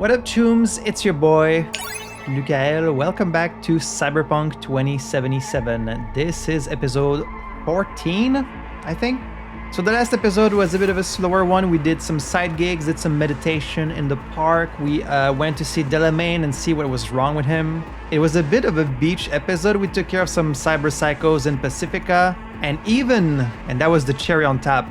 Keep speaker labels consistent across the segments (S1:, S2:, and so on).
S1: What up, chooms? It's your boy, Lukael. Welcome back to Cyberpunk 2077. This is episode 14, I think. So the last episode was a bit of a slower one. We did some side gigs, did some meditation in the park. We went to see Delamain and see what was wrong with him. It was a bit of a beach episode. We took care of some cyber psychos in Pacifica. And that was the cherry on top.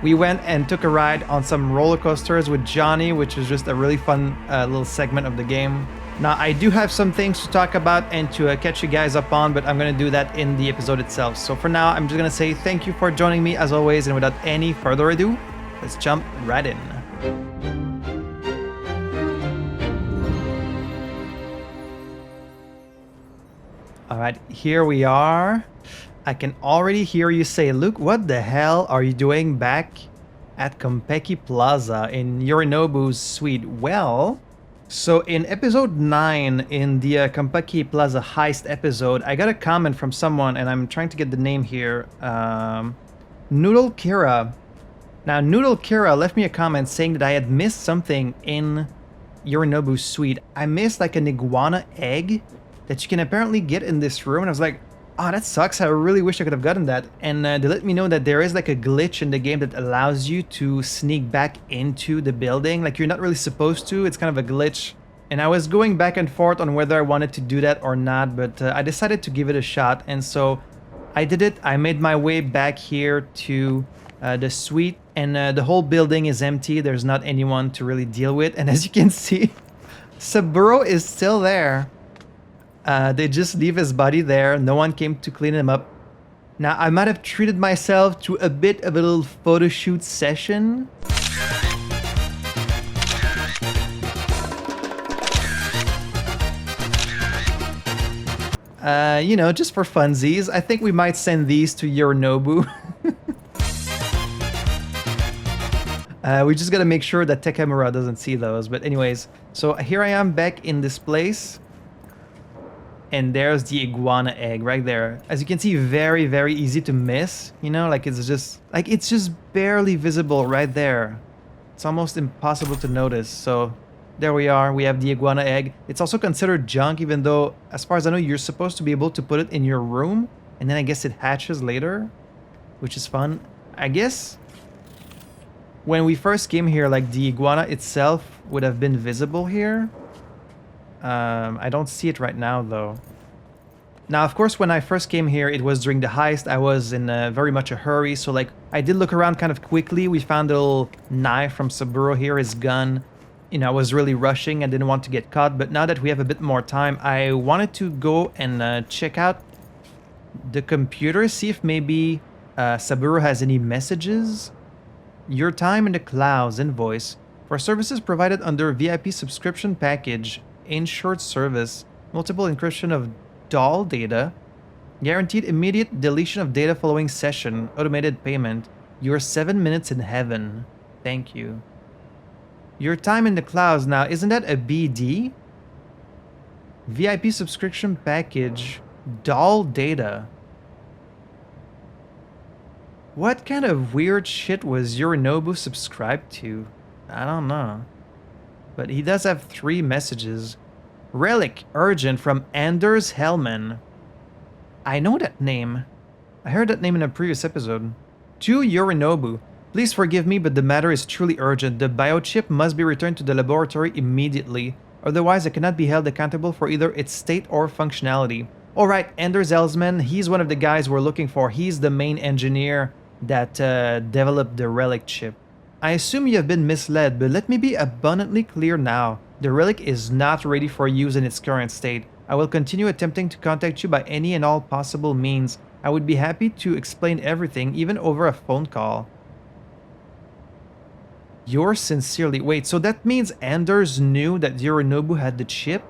S1: We went and took a ride on some roller coasters with Johnny, which was just a really fun little segment of the game. Now, I do have some things to talk about and to catch you guys up on, but I'm going to do that in the episode itself. So for now, I'm just going to say thank you for joining me as always, and without any further ado, let's jump right in. All right, here we are. I can already hear you say, Luke, what the hell are you doing back at Konpeki Plaza in Yorinobu's suite? Well, so in episode 9, in the Konpeki Plaza heist episode, I got a comment from someone, and I'm trying to get the name here. Noodle Kira. Now, Noodle Kira left me a comment saying that I had missed something in Yorinobu's suite. I missed like an iguana egg that you can apparently get in this room, and I was like, oh, that sucks. I really wish I could have gotten that. And they let me know that there is like a glitch in the game that allows you to sneak back into the building. Like you're not really supposed to. It's kind of a glitch. And I was going back and forth on whether I wanted to do that or not, but I decided to give it a shot. And so I did it. I made my way back here to the suite, and the whole building is empty. There's not anyone to really deal with. And as you can see, Saburo is still there. They just leave his body there. No one came to clean him up. Now, I might have treated myself to a bit of a little photo shoot session. You know, just for funsies. I think we might send these to Yorinobu. We just gotta make sure that Takemura doesn't see those. But anyways, so here I am back in this place. And there's the iguana egg right there. As you can see, very, very easy to miss. You know, like it's just barely visible right there. It's almost impossible to notice. So there we are. We have the iguana egg. It's also considered junk, even though, as far as I know, you're supposed to be able to put it in your room. And then I guess it hatches later, which is fun. I guess when we first came here, like the iguana itself would have been visible here. I don't see it right now, though. Now, of course, when I first came here, it was during the heist. I was in very much a hurry, so like I did look around kind of quickly. We found a little knife from Saburo here, his gun. You know, I was really rushing. I didn't want to get caught, but now that we have a bit more time, I wanted to go and check out the computer, see if maybe Saburo has any messages. Your time in the clouds invoice for services provided under VIP subscription package. Insured service, multiple encryption of doll data, guaranteed immediate deletion of data following session, automated payment. You're 7 minutes in heaven. Thank you. Your time in the clouds. Now, isn't that a BD? VIP subscription package, doll data. What kind of weird shit was Yorinobu subscribed to? I don't know. But he does have 3 messages. Relic, urgent, from Anders Hellman. I know that name. I heard that name in a previous episode. To Yorinobu. Please forgive me, but the matter is truly urgent. The biochip must be returned to the laboratory immediately. Otherwise, I cannot be held accountable for either its state or functionality. Alright, Anders Hellman, he's one of the guys we're looking for. He's the main engineer that developed the relic chip. I assume you have been misled, but let me be abundantly clear now. The relic is not ready for use in its current state. I will continue attempting to contact you by any and all possible means. I would be happy to explain everything, even over a phone call. Yours sincerely. Wait, so that means Anders knew that Yorinobu had the chip?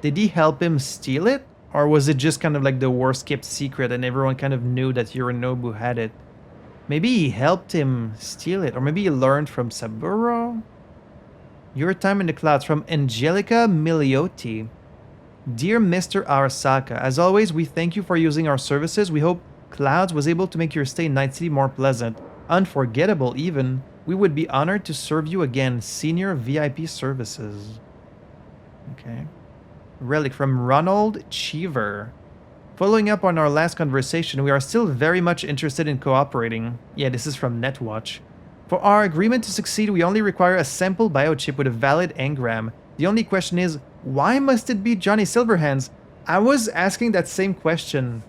S1: Did he help him steal it? Or was it just kind of like the worst kept secret and everyone kind of knew that Yorinobu had it? Maybe he helped him steal it, or maybe he learned from Saburo? Your time in the clouds, from Angelica Miliotti. Dear Mr. Arasaka, as always, we thank you for using our services. We hope Clouds was able to make your stay in Night City more pleasant. Unforgettable, even. We would be honored to serve you again. Senior VIP services. Okay. Relic from Ronald Cheever. Following up on our last conversation, we are still very much interested in cooperating. Yeah, this is from Netwatch. For our agreement to succeed, we only require a sample biochip with a valid engram. The only question is, why must it be Johnny Silverhands? I was asking that same question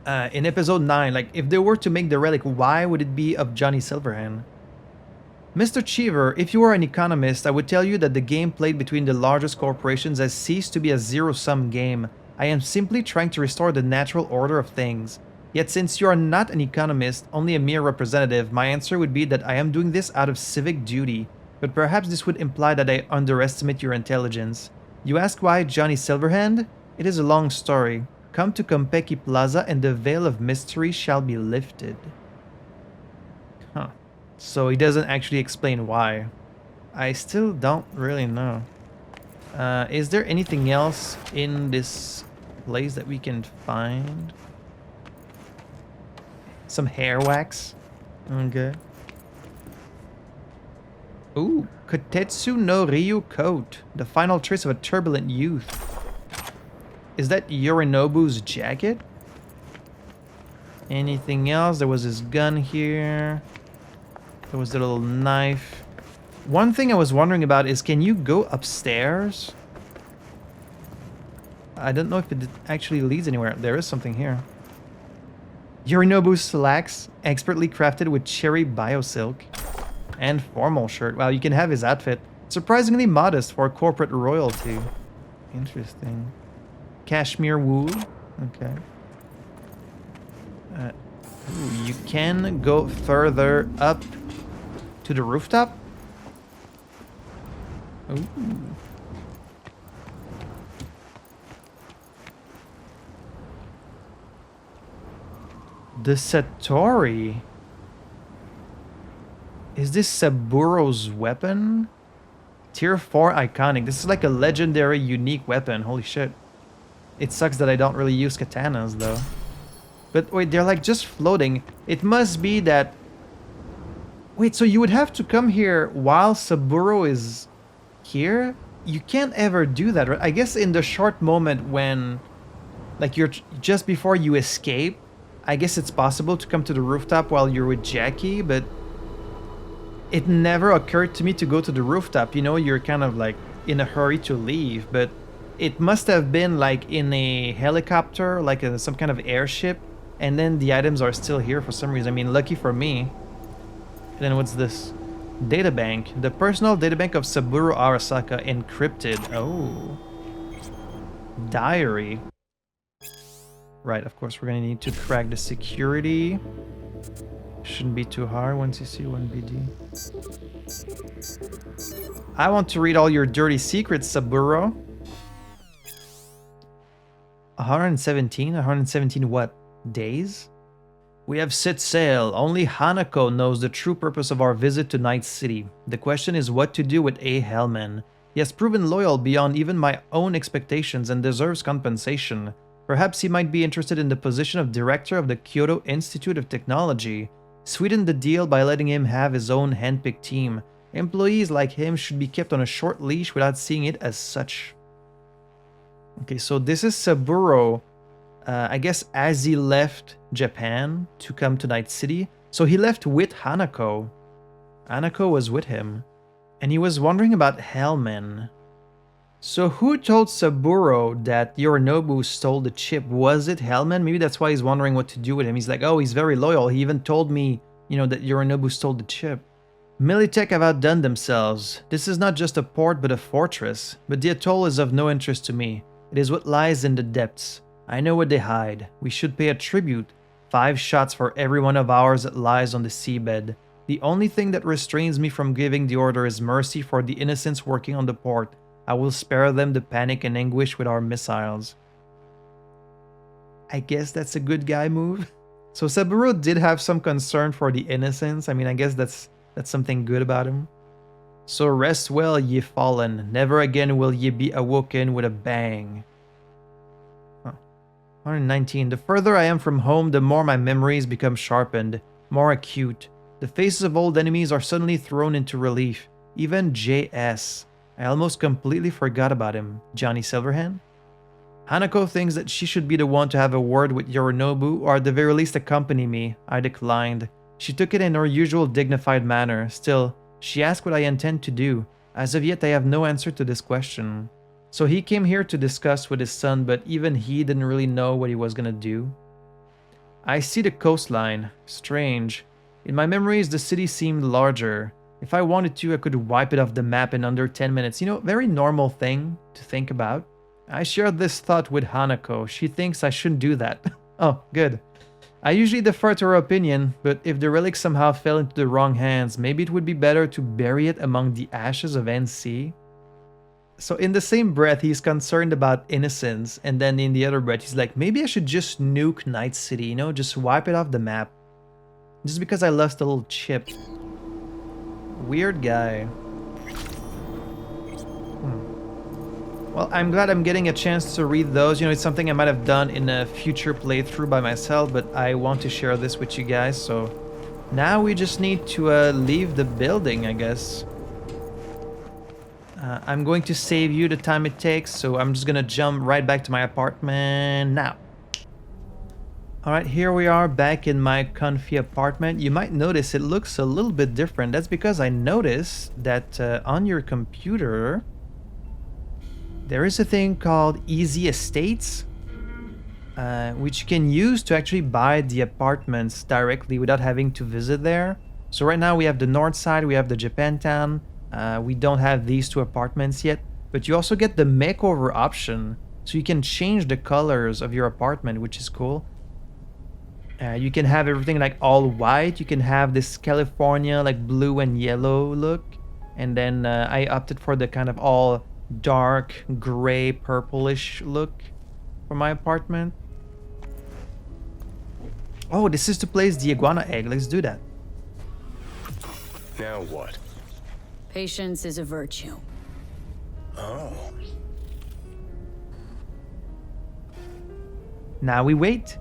S1: in episode 9. Like, if they were to make the relic, why would it be of Johnny Silverhand? Mr. Cheever, if you were an economist, I would tell you that the game played between the largest corporations has ceased to be a zero-sum game. I am simply trying to restore the natural order of things. Yet since you are not an economist, only a mere representative, my answer would be that I am doing this out of civic duty. But perhaps this would imply that I underestimate your intelligence. You ask why Johnny Silverhand? It is a long story. Come to Konpeki Plaza and the veil of mystery shall be lifted. Huh. So he doesn't actually explain why. I still don't really know. Is there anything else in this place that we can find? Some hair wax? Okay. Ooh, Kotetsu no Ryu coat. The final trace of a turbulent youth. Is that Yorinobu's jacket? Anything else? There was his gun here. There was the little knife. One thing I was wondering about is, can you go upstairs? I don't know if it actually leads anywhere. There is something here. Yorinobu slacks, expertly crafted with cherry biosilk. And formal shirt. Wow, you can have his outfit. Surprisingly modest for corporate royalty. Interesting. Cashmere wool. Okay. Ooh, you can go further up to the rooftop. Ooh. The Satori. Is this Saburo's weapon? Tier 4 iconic. This is like a legendary unique weapon. Holy shit. It sucks that I don't really use katanas though. But wait, they're like just floating. It must be that... Wait, so you would have to come here while Saburo is here? You can't ever do that, right? I guess in the short moment when... Like you're just before you escape, I guess it's possible to come to the rooftop while you're with Jackie, but... It never occurred to me to go to the rooftop. You know, you're kind of like in a hurry to leave, but... It must have been like in a helicopter, like some kind of airship, and then the items are still here for some reason. I mean, lucky for me. And then what's this? Databank. The personal databank of Saburo Arasaka encrypted. Oh. Diary. Right, of course we're gonna need to crack the security. Shouldn't be too hard once you see 1BD. I want to read all your dirty secrets, Saburo. 117? 117 what? Days? We have set sail. Only Hanako knows the true purpose of our visit to Night City. The question is what to do with A. Hellman. He has proven loyal beyond even my own expectations and deserves compensation. Perhaps he might be interested in the position of director of the Kyoto Institute of Technology. Sweeten the deal by letting him have his own handpicked team. Employees like him should be kept on a short leash without seeing it as such. Okay, so this is Saburo, I guess as he left Japan to come to Night City. So he left with Hanako. Hanako was with him. And he was wondering about Hellman. So who told Saburo that Yorinobu stole the chip? Was it Hellman? Maybe that's why he's wondering what to do with him. He's like, oh, he's very loyal. He even told me, you know, that Yorinobu stole the chip. Militech have outdone themselves. This is not just a port, but a fortress. But the atoll is of no interest to me. It is what lies in the depths. I know what they hide. We should pay a tribute. 5 shots for every one of ours that lies on the seabed. The only thing that restrains me from giving the order is mercy for the innocents working on the port. I will spare them the panic and anguish with our missiles. I guess that's a good guy move. So Saburo did have some concern for the innocents. I mean, I guess that's something good about him. So rest well, ye fallen. Never again will ye be awoken with a bang. Huh. 119. The further I am from home, the more my memories become sharpened, more acute. The faces of old enemies are suddenly thrown into relief. Even JS. I almost completely forgot about him, Johnny Silverhand. Hanako thinks that she should be the one to have a word with Yorinobu, or at the very least accompany me. I declined. She took it in her usual dignified manner. Still, she asked what I intend to do. As of yet, I have no answer to this question. So he came here to discuss with his son, but even he didn't really know what he was gonna do. I see the coastline. Strange. In my memories, the city seemed larger. If I wanted to, I could wipe it off the map in under 10 minutes. You know, very normal thing to think about. I shared this thought with Hanako. She thinks I shouldn't do that. Oh, good. I usually defer to her opinion, but if the relic somehow fell into the wrong hands, maybe it would be better to bury it among the ashes of NC. So in the same breath, he's concerned about innocence, and then in the other breath, he's like, maybe I should just nuke Night City, you know, just wipe it off the map. Just because I lost a little chip. Weird guy. Well, I'm glad I'm getting a chance to read those. You know, it's something I might have done in a future playthrough by myself, but I want to share this with you guys. So now we just need to leave the building, I guess. I'm going to save you the time it takes, so I'm just gonna jump right back to my apartment now. Alright, here we are back in my comfy apartment. You might notice it looks a little bit different. That's because I noticed that on your computer, there is a thing called Easy Estates, which you can use to actually buy the apartments directly without having to visit there. So right now we have the north side, we have the Japantown. We don't have these two apartments yet, but you also get the makeover option. So you can change the colors of your apartment, which is cool. You can have everything like all white. You can have this California like blue and yellow look. And then I opted for the kind of all dark gray purplish look for my apartment. Oh, this is to place the iguana egg. Let's do that.
S2: Now what?
S3: Patience is a virtue.
S2: Oh.
S1: Now we wait.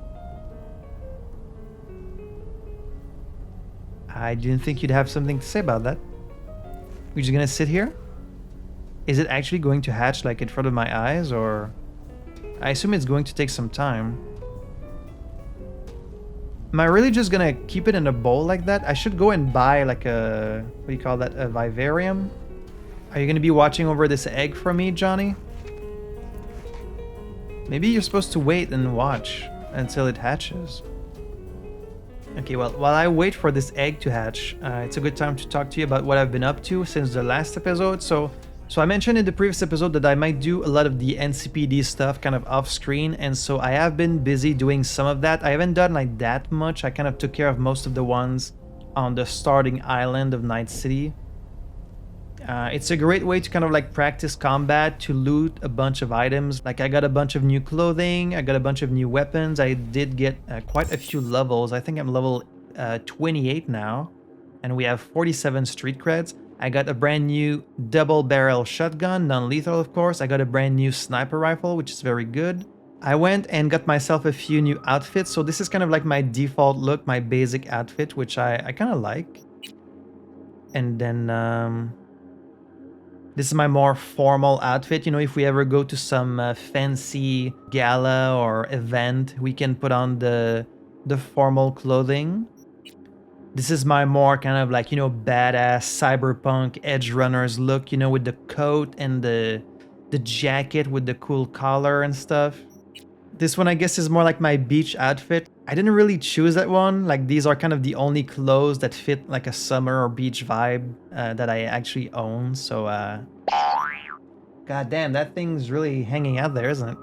S1: I didn't think you'd have something to say about that. We're just gonna sit here? Is it actually going to hatch like in front of my eyes, or... I assume it's going to take some time. Am I really just gonna keep it in a bowl like that? I should go and buy like a... what do you call that? A vivarium? Are you gonna be watching over this egg for me, Johnny? Maybe you're supposed to wait and watch until it hatches. Okay, well, while I wait for this egg to hatch, it's a good time to talk to you about what I've been up to since the last episode. So I mentioned in the previous episode that I might do a lot of the NCPD stuff kind of off screen, and so I have been busy doing some of that. I haven't done like that much. I kind of took care of most of the ones on the starting island of Night City. It's a great way to kind of like practice combat, to loot a bunch of items. Like I got a bunch of new clothing, I got a bunch of new weapons. I did get quite a few levels. I think I'm level 28 now, and we have 47 street creds. I got a brand new double barrel shotgun, non-lethal of course. I got a brand new sniper rifle, which is very good. I went and got myself a few new outfits. So this is kind of like my default look, my basic outfit, which I kind of like. And then this is my more formal outfit. You know, if we ever go to some fancy gala or event, we can put on the formal clothing. This is my more kind of like, you know, badass cyberpunk edge runners look, you know, with the coat and the jacket with the cool collar and stuff. This one, I guess, is more like my beach outfit. I didn't really choose that one. Like, these are kind of the only clothes that fit like a summer or beach vibe that I actually own. So, god damn, that thing's really hanging out there, isn't it?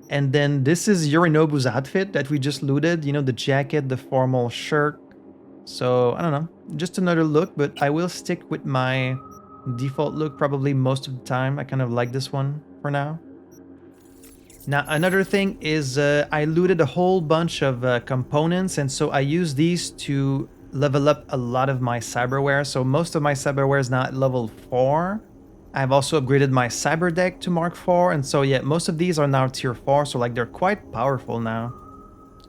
S1: And then this is Yorinobu's outfit that we just looted. You know, the jacket, the formal shirt. So, I don't know. Just another look, but I will stick with my default look probably most of the time. I kind of like this one for now. Now, another thing is I looted a whole bunch of components, and so I use these to level up a lot of my cyberware. So most of my cyberware is now at level 4. I've also upgraded my cyber deck to Mark 4, and so yeah, most of these are now tier 4, so like they're quite powerful now.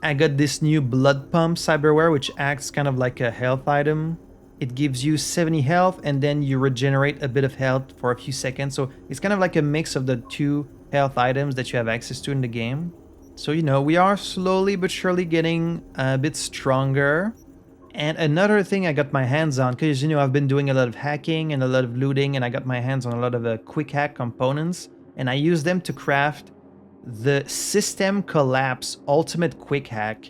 S1: I got this new blood pump cyberware, which acts kind of like a health item. it gives you 70 health, and then you regenerate a bit of health for a few seconds. So it's kind of like a mix of the 2 health items that you have access to in the game. So, you know, we are slowly but surely getting a bit stronger. And another thing I got my hands on, because, you know, I've been doing a lot of hacking and a lot of looting, and I got my hands on a lot of quick hack components, and I use them to craft the System Collapse Ultimate Quick Hack,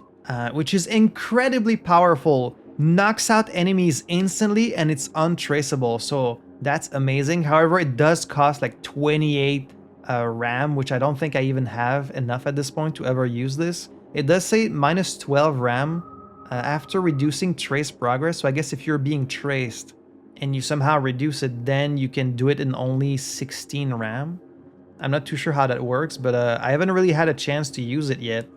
S1: which is incredibly powerful, knocks out enemies instantly, and it's untraceable, so that's amazing. However, it does cost like 28 RAM, which I don't think I even have enough at this point to ever use this. It does say minus 12 RAM after reducing trace progress, so I guess if you're being traced and you somehow reduce it, then you can do it in only 16 RAM. I'm not too sure how that works, but I haven't really had a chance to use it yet.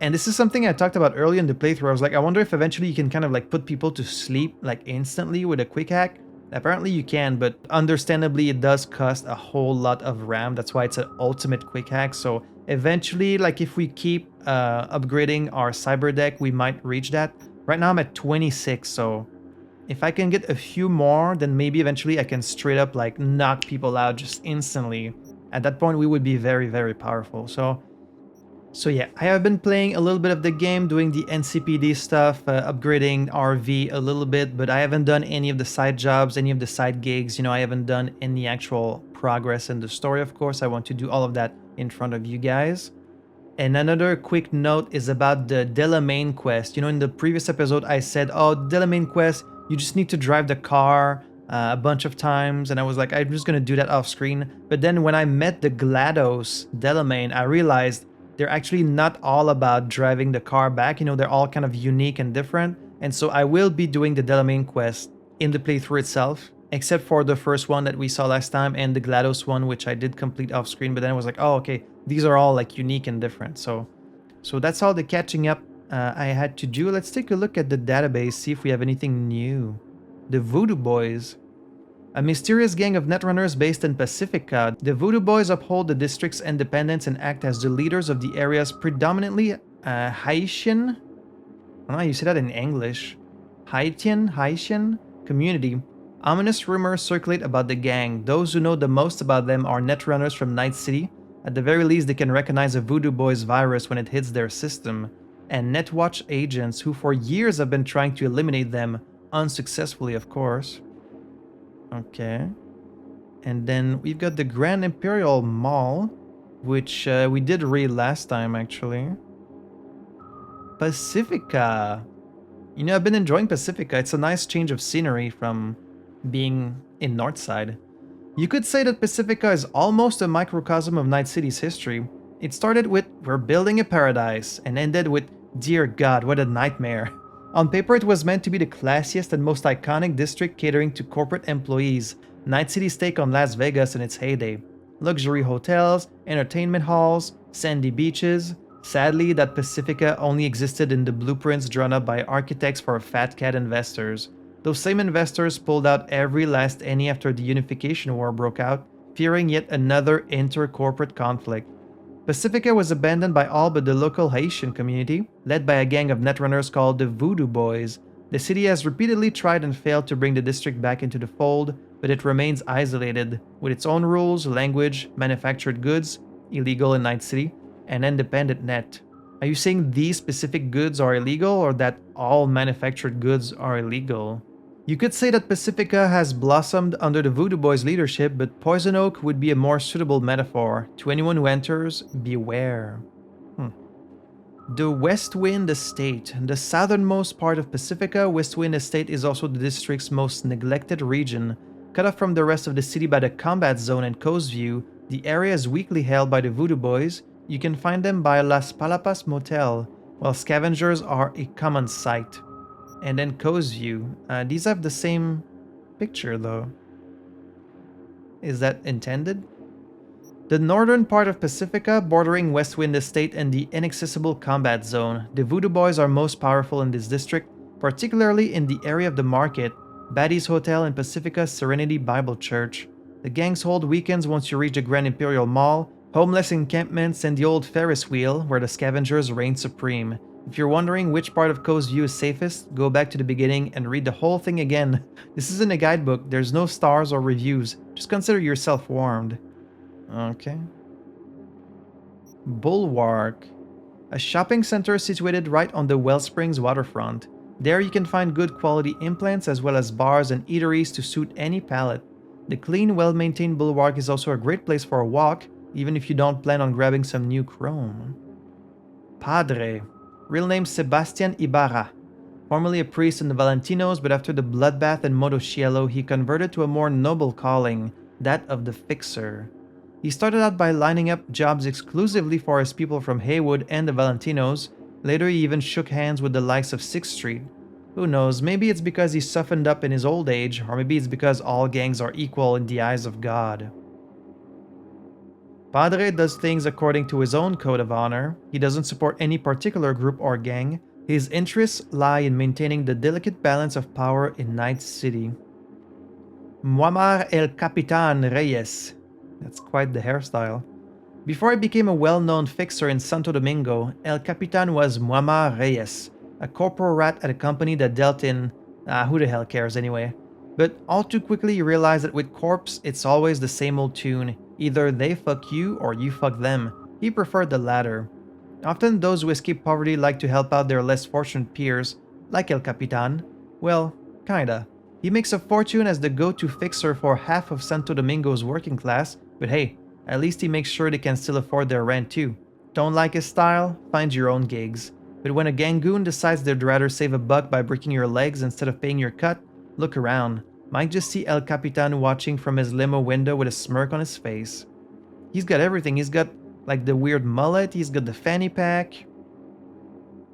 S1: And this is something I talked about earlier in the playthrough. I was like, I wonder if eventually you can kind of like put people to sleep like instantly with a quick hack. Apparently you can, but understandably it does cost a whole lot of RAM. That's why it's an ultimate quick hack. So eventually, like if we keep upgrading our cyber deck, we might reach that. Right now I'm at 26, so if I can get a few more, then maybe eventually I can straight up like knock people out just instantly. At that point we would be very, very powerful. So yeah, I have been playing a little bit of the game, doing the NCPD stuff, upgrading RV a little bit, but I haven't done any of the side jobs, any of the side gigs. You know, I haven't done any actual progress in the story, of course. I want to do all of that in front of you guys. And another quick note is about the Delamain quest. You know, in the previous episode, I said, oh, Delamain quest, you just need to drive the car a bunch of times. And I was like, I'm just going to do that off screen. But then when I met the GLaDOS Delamain, I realized they're actually not all about driving the car back. You know, they're all kind of unique and different. And so I will be doing the Delamain quest in the playthrough itself, except for the first one that we saw last time and the GLaDOS one, which I did complete off screen. But then I was like, oh, okay, these are all like unique and different. So that's all the catching up I had to do. Let's take a look at the database, see if we have anything new. The Voodoo Boys. A mysterious gang of netrunners based in Pacifica, the Voodoo Boys uphold the district's independence and act as the leaders of the area's predominantly Haitian, I don't know how you say that in English, Haitian community. Ominous rumors circulate about the gang. Those who know the most about them are netrunners from Night City. At the very least, they can recognize a Voodoo Boys virus when it hits their system. And Netwatch agents who for years have been trying to eliminate them, unsuccessfully of course. Okay. And then we've got the Grand Imperial Mall, which we did read last time actually. Pacifica. You know, I've been enjoying Pacifica. It's a nice change of scenery from being in Northside. You could say that Pacifica is almost a microcosm of Night City's history. It started with, we're building a paradise, and ended with, dear God, what a nightmare. On paper, it was meant to be the classiest and most iconic district catering to corporate employees, Night City's take on Las Vegas in its heyday. Luxury hotels, entertainment halls, sandy beaches. Sadly, that Pacifica only existed in the blueprints drawn up by architects for fat cat investors. Those same investors pulled out every last penny after the Unification War broke out, fearing yet another inter-corporate conflict. Pacifica was abandoned by all but the local Haitian community, led by a gang of netrunners called the Voodoo Boys. The city has repeatedly tried and failed to bring the district back into the fold, but it remains isolated, with its own rules, language, manufactured goods, illegal in Night City, and independent net. Are you saying these specific goods are illegal, or that all manufactured goods are illegal? You could say that Pacifica has blossomed under the Voodoo Boys' leadership, but Poison Oak would be a more suitable metaphor. To anyone who enters, beware. The Westwind Estate. The southernmost part of Pacifica, Westwind Estate is also the district's most neglected region. Cut off from the rest of the city by the combat zone and Coast View, the area is weakly held by the Voodoo Boys. You can find them by Las Palapas Motel, while scavengers are a common sight. And then Coast View. These have the same picture though. Is that intended? The northern part of Pacifica, bordering Westwind Estate and the inaccessible combat zone. The Voodoo Boys are most powerful in this district, particularly in the area of the market, Baddies Hotel and Pacifica's Serenity Bible Church. The gangs hold weekends once you reach the Grand Imperial Mall, homeless encampments, and the old Ferris wheel where the scavengers reign supreme. If you're wondering which part of Coast View is safest, go back to the beginning and read the whole thing again. This isn't a guidebook, there's no stars or reviews. Just consider yourself warned. Okay. Bulwark. A shopping center situated right on the Wellsprings waterfront. There you can find good quality implants as well as bars and eateries to suit any palate. The clean, well-maintained Bulwark is also a great place for a walk, even if you don't plan on grabbing some new chrome. Padre. Real name Sebastian Ibarra. Formerly a priest in the Valentinos, but after the bloodbath in Motocielo, he converted to a more noble calling, that of the fixer. He started out by lining up jobs exclusively for his people from Haywood and the Valentinos. Later he even shook hands with the likes of 6th Street. Who knows, maybe it's because he softened up in his old age, or maybe it's because all gangs are equal in the eyes of God. Padre does things according to his own code of honor. He doesn't support any particular group or gang. His interests lie in maintaining the delicate balance of power in Night City. Muammar el Capitan Reyes. That's quite the hairstyle. Before he became a well-known fixer in Santo Domingo, El Capitan was Muammar Reyes, a corporal rat at a company that dealt in... who the hell cares anyway. But all too quickly he realized that with corps, it's always the same old tune. Either they fuck you or you fuck them. He preferred the latter. Often those who escape poverty like to help out their less fortunate peers, like El Capitan. Well, kinda. He makes a fortune as the go-to fixer for half of Santo Domingo's working class, but hey, at least he makes sure they can still afford their rent too. Don't like his style? Find your own gigs. But when a gangoon decides they'd rather save a buck by breaking your legs instead of paying your cut, look around. Might just see El Capitan watching from his limo window with a smirk on his face. He's got everything. He's got like the weird mullet, he's got the fanny pack,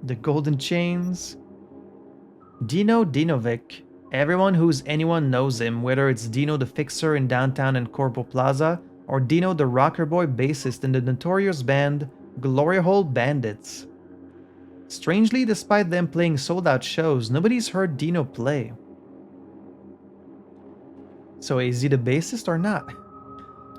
S1: the golden chains. Dino Dinovic. Everyone who's anyone knows him, whether it's Dino the Fixer in downtown and Corpo Plaza, or Dino the rocker boy bassist in the notorious band Glory Hole Bandits. Strangely, despite them playing sold-out shows, nobody's heard Dino play. So is he the bassist or not?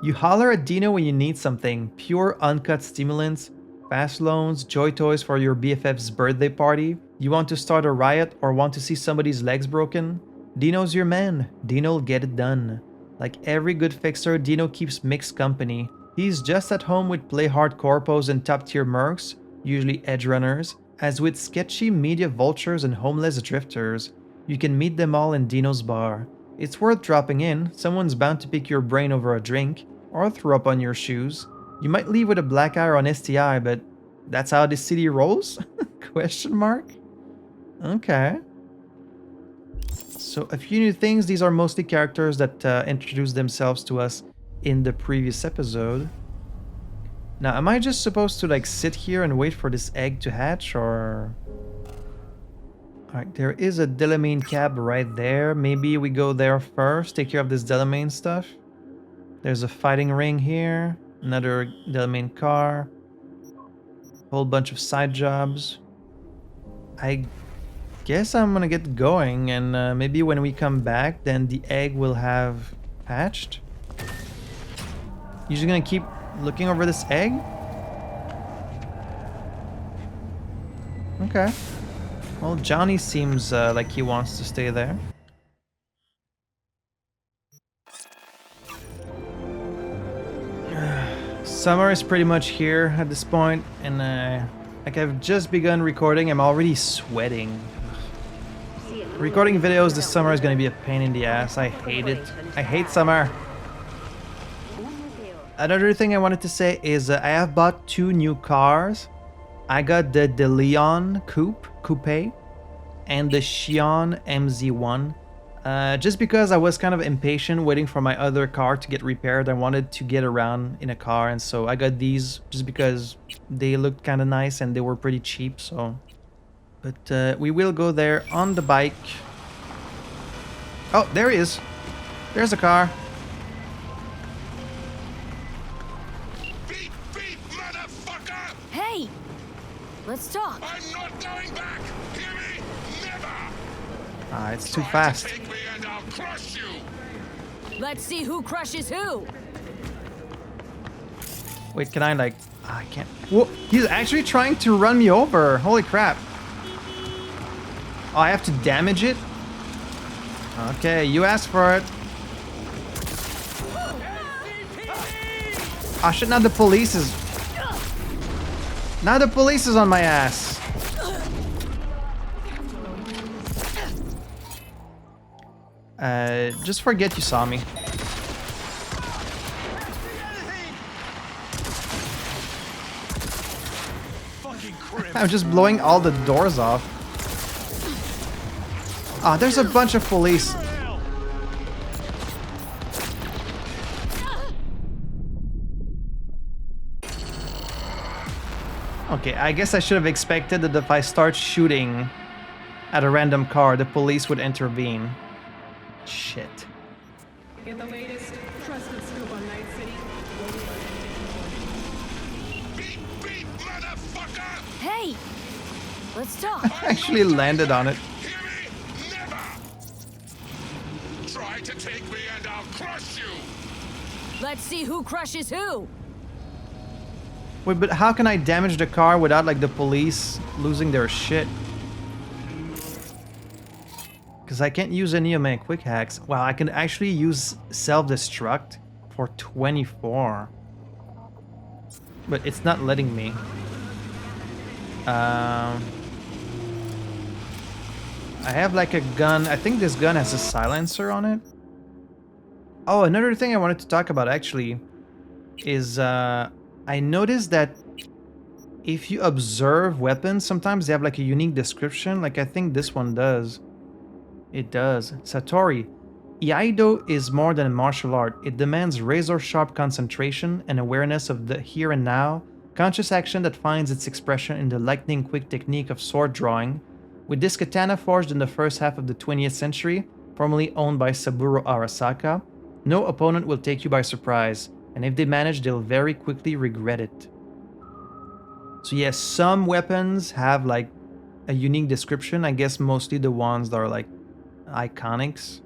S1: You holler at Dino when you need something, pure uncut stimulants, fast loans, joy toys for your BFF's birthday party, you want to start a riot or want to see somebody's legs broken? Dino's your man. Dino'll get it done. Like every good fixer, Dino keeps mixed company. He's just at home with play hard corpos and top tier mercs, usually edge runners, as with sketchy media vultures and homeless drifters. You can meet them all in Dino's bar. It's worth dropping in, someone's bound to pick your brain over a drink, or throw up on your shoes. You might leave with a black eye or an STI, but that's how this city rolls? Question mark? Okay. So a few new things. These are mostly characters that introduced themselves to us in the previous episode. Now, am I just supposed to like sit here and wait for this egg to hatch, or... Alright, there is a Delamain cab right there. Maybe we go there first, take care of this Delamain stuff. There's a fighting ring here. Another Delamain car. Whole bunch of side jobs. I guess I'm gonna get going, and maybe when we come back, then the egg will have hatched. You're just gonna keep looking over this egg? Okay. Well, Johnny seems like he wants to stay there. Summer is pretty much here at this point, and like I've just begun recording, I'm already sweating. Recording videos this summer is gonna be a pain in the ass. I hate it. I hate summer. Another thing I wanted to say is I have bought 2 new cars. I got the DeLeon Coupe, and the Xion MZ1. Just because I was kind of impatient waiting for my other car to get repaired. I wanted to get around in a car, and so I got these just because they looked kind of nice and they were pretty cheap, so... But we will go there on the bike. Oh, there he is. There's a car.
S2: Beep, beep, motherfucker!
S3: Hey! Let's talk.
S2: I'm not going back! Hear me? Never!
S1: Ah, it's too
S2: Try to
S1: fast.
S2: take me and I'll crush you!
S3: Let's see who crushes who.
S1: Wait, can I like I can't. Whoa, he's actually trying to run me over. Holy crap. Oh, I have to damage it? Okay, you asked for it. Oh shit, now the police is... Now the police is on my ass. Just forget you saw me. I'm just blowing all the doors off. Ah, there's a bunch of police. Okay, I guess I should have expected that if I start shooting at a random car, the police would intervene. Shit.
S4: Get the latest trusted scoop on Night City.
S2: Beep, beep, motherfucker!
S3: Hey! Let's talk.
S1: I actually landed on it.
S2: Hear me? Never! Try to take me and I'll crush you!
S3: Let's see who crushes who.
S1: Wait, but how can I damage the car without, like, the police losing their shit? Because I can't use any of my quick hacks. Wow, I can actually use self-destruct for 24. But it's not letting me. I have, like, a gun. I think this gun has a silencer on it. Oh, another thing I wanted to talk about, actually, is... I noticed that if you observe weapons, sometimes they have like a unique description. Like I think this one does. It does. Satori. Iaido is more than a martial art. It demands razor-sharp concentration and awareness of the here and now, conscious action that finds its expression in the lightning-quick technique of sword drawing. With this katana forged in the first half of the 20th century, formerly owned by Saburo Arasaka, no opponent will take you by surprise. And if they manage, they'll very quickly regret it. So yes, some weapons have like a unique description. I guess mostly the ones that are like iconics.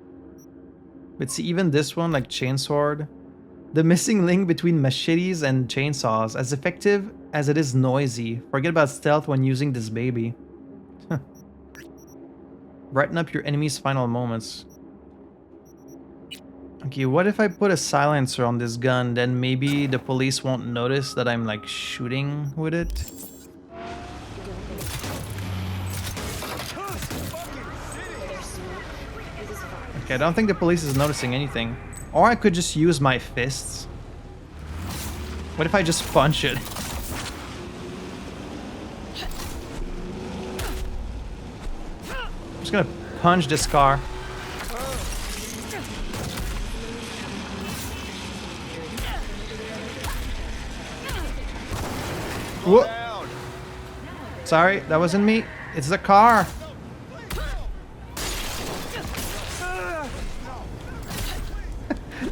S1: But see, even this one, like chainsword, the missing link between machetes and chainsaws, as effective as it is noisy. Forget about stealth when using this baby. Brighten up your enemy's final moments. Okay, what if I put a silencer on this gun, then maybe the police won't notice that I'm like shooting with it? Okay, I don't think the police is noticing anything. Or I could just use my fists. What if I just punch it? I'm just gonna punch this car. Whoa. Sorry, that wasn't me. It's the car.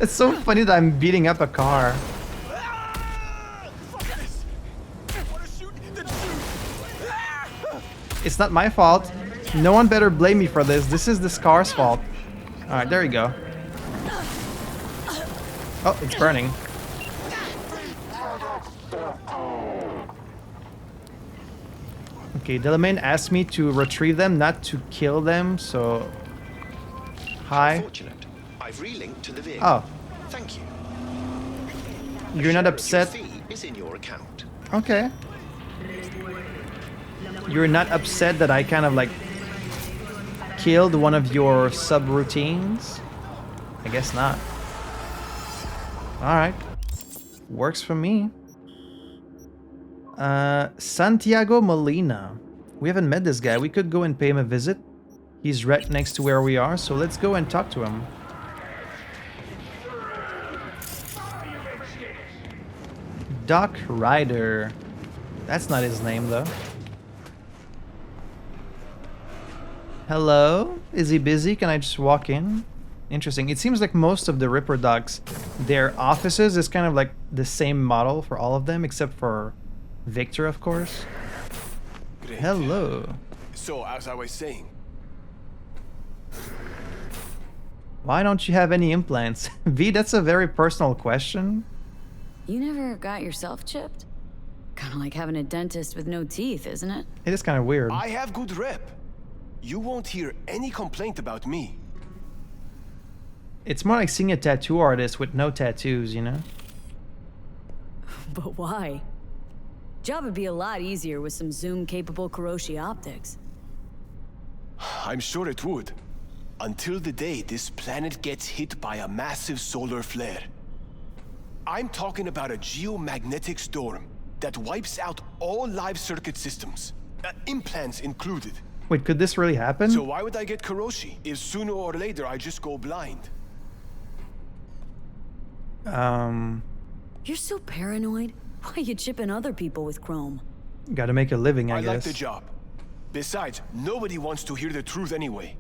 S1: It's so funny that I'm beating up a car. It's not my fault. No one better blame me for this. This is this car's fault. Alright, there you go. Oh, it's burning. Okay, Delamain asked me to retrieve them, not to kill them, so... Hi.
S5: Fortunate. I've relinked to the vehicle.
S1: Oh.
S5: Thank you.
S1: You're not upset?
S5: Your fee is in your account.
S1: Okay. You're not upset that I kind of like killed one of your subroutines? I guess not. Alright. Works for me. Santiago Molina. We haven't met this guy. We could go and pay him a visit. He's right next to where we are, so let's go and talk to him. Doc Ryder. That's not his name, though. Hello? Is he busy? Can I just walk in? Interesting. It seems like most of the Ripper Docs, their offices is kind of like the same model for all of them, except for Victor, of course.
S6: Great.
S1: Hello.
S6: So, as I was saying,
S1: Why don't you have any implants? V, that's a very personal question.
S3: You never got yourself chipped? Kind of like having a dentist with no teeth, isn't it?
S1: It is kind of weird.
S6: I have good rep. You won't hear any complaint about me.
S1: It's more like seeing a tattoo artist with no tattoos, you know?
S3: But why? Job would be a lot easier with some zoom-capable Kiroshi optics.
S6: I'm sure it would. Until the day this planet gets hit by a massive solar flare. I'm talking about a geomagnetic storm that wipes out all live circuit systems, implants included.
S1: Wait, could this really happen?
S6: So why would I get Kiroshi if sooner or later I just go blind?
S3: You're so paranoid. Why are you chipping other people with chrome?
S1: Gotta make a living, I
S6: I
S1: guess.
S6: like the job. Besides, nobody wants to hear the truth anyway.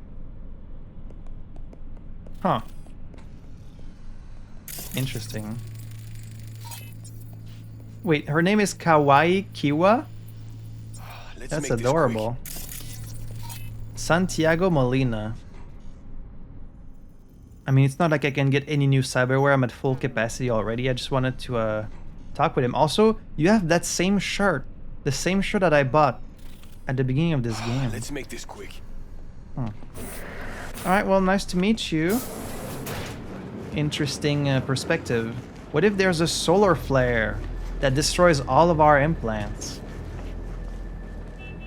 S1: Huh. Interesting. Wait, her name is Kawaii Kiwa?
S6: Let's
S1: That's
S6: make this
S1: adorable. Santiago Molina. I mean, it's not like I can get any new cyberware. I'm at full capacity already. I just wanted to talk with him. Also, you have that same shirt. The same shirt that I bought at the beginning of this
S6: quick.
S1: game.
S6: Let's make this quick.
S1: Alright, well, nice to meet you. Interesting perspective. What if there's a solar flare that destroys all of our implants?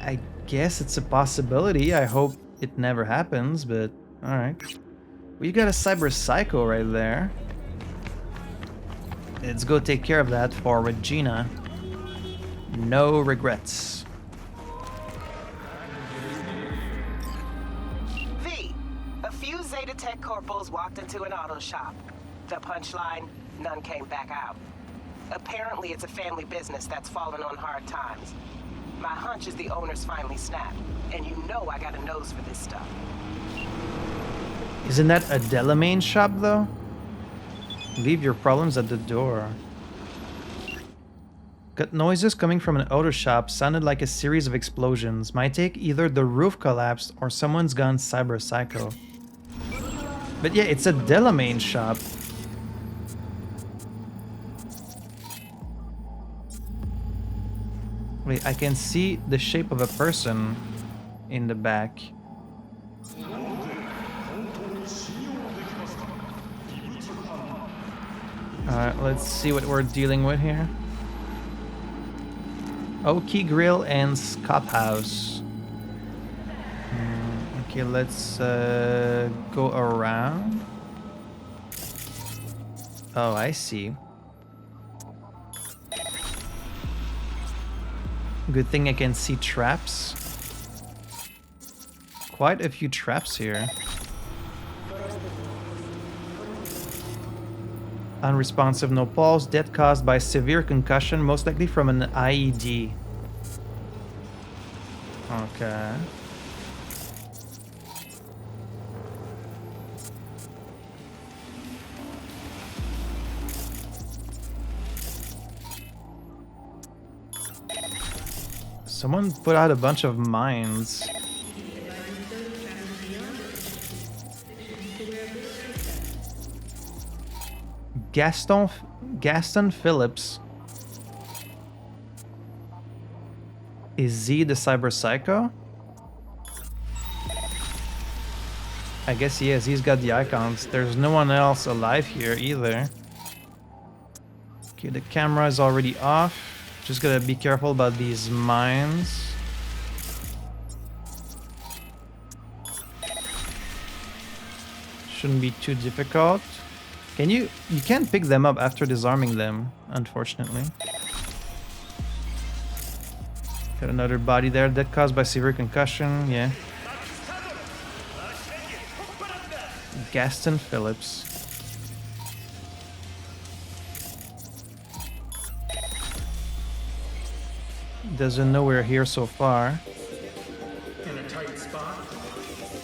S1: I guess it's a possibility. I hope it never happens, but alright. We got a cyber psycho right there. Let's go take care of that for Regina. No regrets.
S7: V, a few Zeta Tech corporals walked into an auto shop. The punchline, none came back out. Apparently it's a family business that's fallen on hard times. My hunch is the owners finally snapped, and you know I got a nose for this stuff.
S1: Isn't that a Delamain shop, though? Leave your problems at the door. Got noises coming from an auto shop. Sounded like a series of explosions. My take, either the roof collapsed or someone's gone cyber psycho. But yeah, it's a Delamain shop. Wait, I can see the shape of a person in the back. Alright, let's see what we're dealing with here. Oki Grill and Scott House. Okay, let's go around. Oh, I see. Good thing I can see traps. Quite a few traps here. Unresponsive, no pulse, death caused by severe concussion, most likely from an IED. Okay. Someone put out a bunch of mines. Gaston Phillips. Is he the cyber psycho? I guess he is. He's got the icons. There's no one else alive here either. Okay, the camera is already off. Just gotta be careful about these mines. Shouldn't be too difficult. Can you can't pick them up after disarming them, unfortunately. Got another body there, that caused by severe concussion, yeah. Gaston Phillips. Doesn't know we're here so far.
S8: In a tight spot?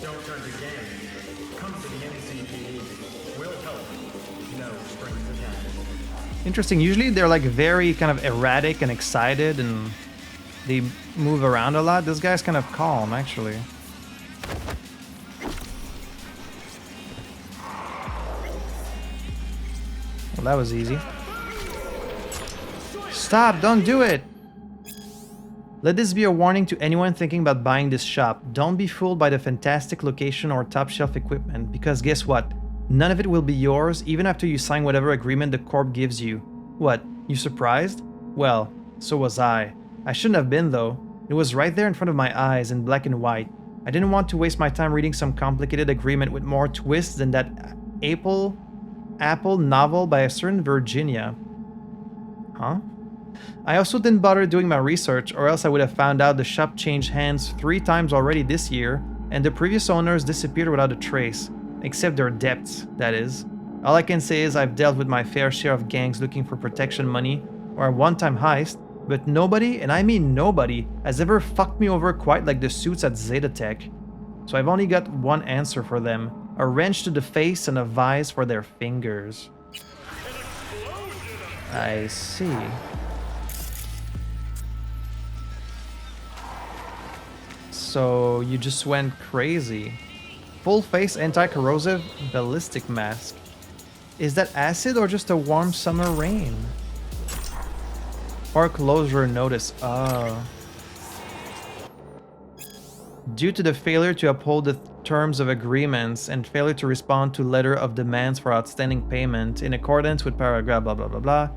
S8: Don't turn to game. Come to the NCPD. We'll help. No strings attached.
S1: Interesting. Usually they're like very kind of erratic and excited and they move around a lot. This guy's kind of calm, actually. Well, that was easy. Stop! Don't do it! Let this be a warning to anyone thinking about buying this shop. Don't be fooled by the fantastic location or top shelf equipment, because guess what? None of it will be yours even after you sign whatever agreement the corp gives you. What, you surprised? Well, so was I. I shouldn't have been though. It was right there in front of my eyes in black and white. I didn't want to waste my time reading some complicated agreement with more twists than that Apple novel by a certain Virginia. Huh? I also didn't bother doing my research, or else I would have found out the shop changed hands 3 times already this year, and the previous owners disappeared without a trace. Except their debts, that is. All I can say is I've dealt with my fair share of gangs looking for protection money, or a one-time heist, but nobody, and I mean nobody, has ever fucked me over quite like the suits at Zetatech. So I've only got one answer for them. A wrench to the face and a vise for their fingers. I see. So you just went crazy. Full face anti-corrosive ballistic mask. Is that acid or just a warm summer rain? Foreclosure notice. Oh. Due to the failure to uphold the terms of agreements and failure to respond to letter of demands for outstanding payment in accordance with paragraph blah blah blah blah,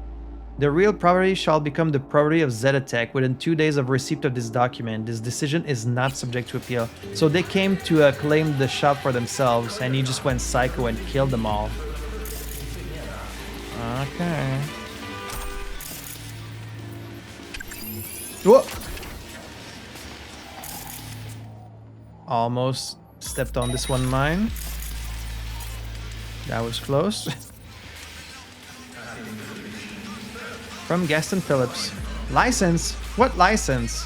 S1: the real property shall become the property of Zetatech within 2 days of receipt of this document. This decision is not subject to appeal. So they came to claim the shop for themselves, and he just went psycho and killed them all. Okay. Whoa! Almost stepped on this one mine. That was close. From Gaston Phillips. License? What license?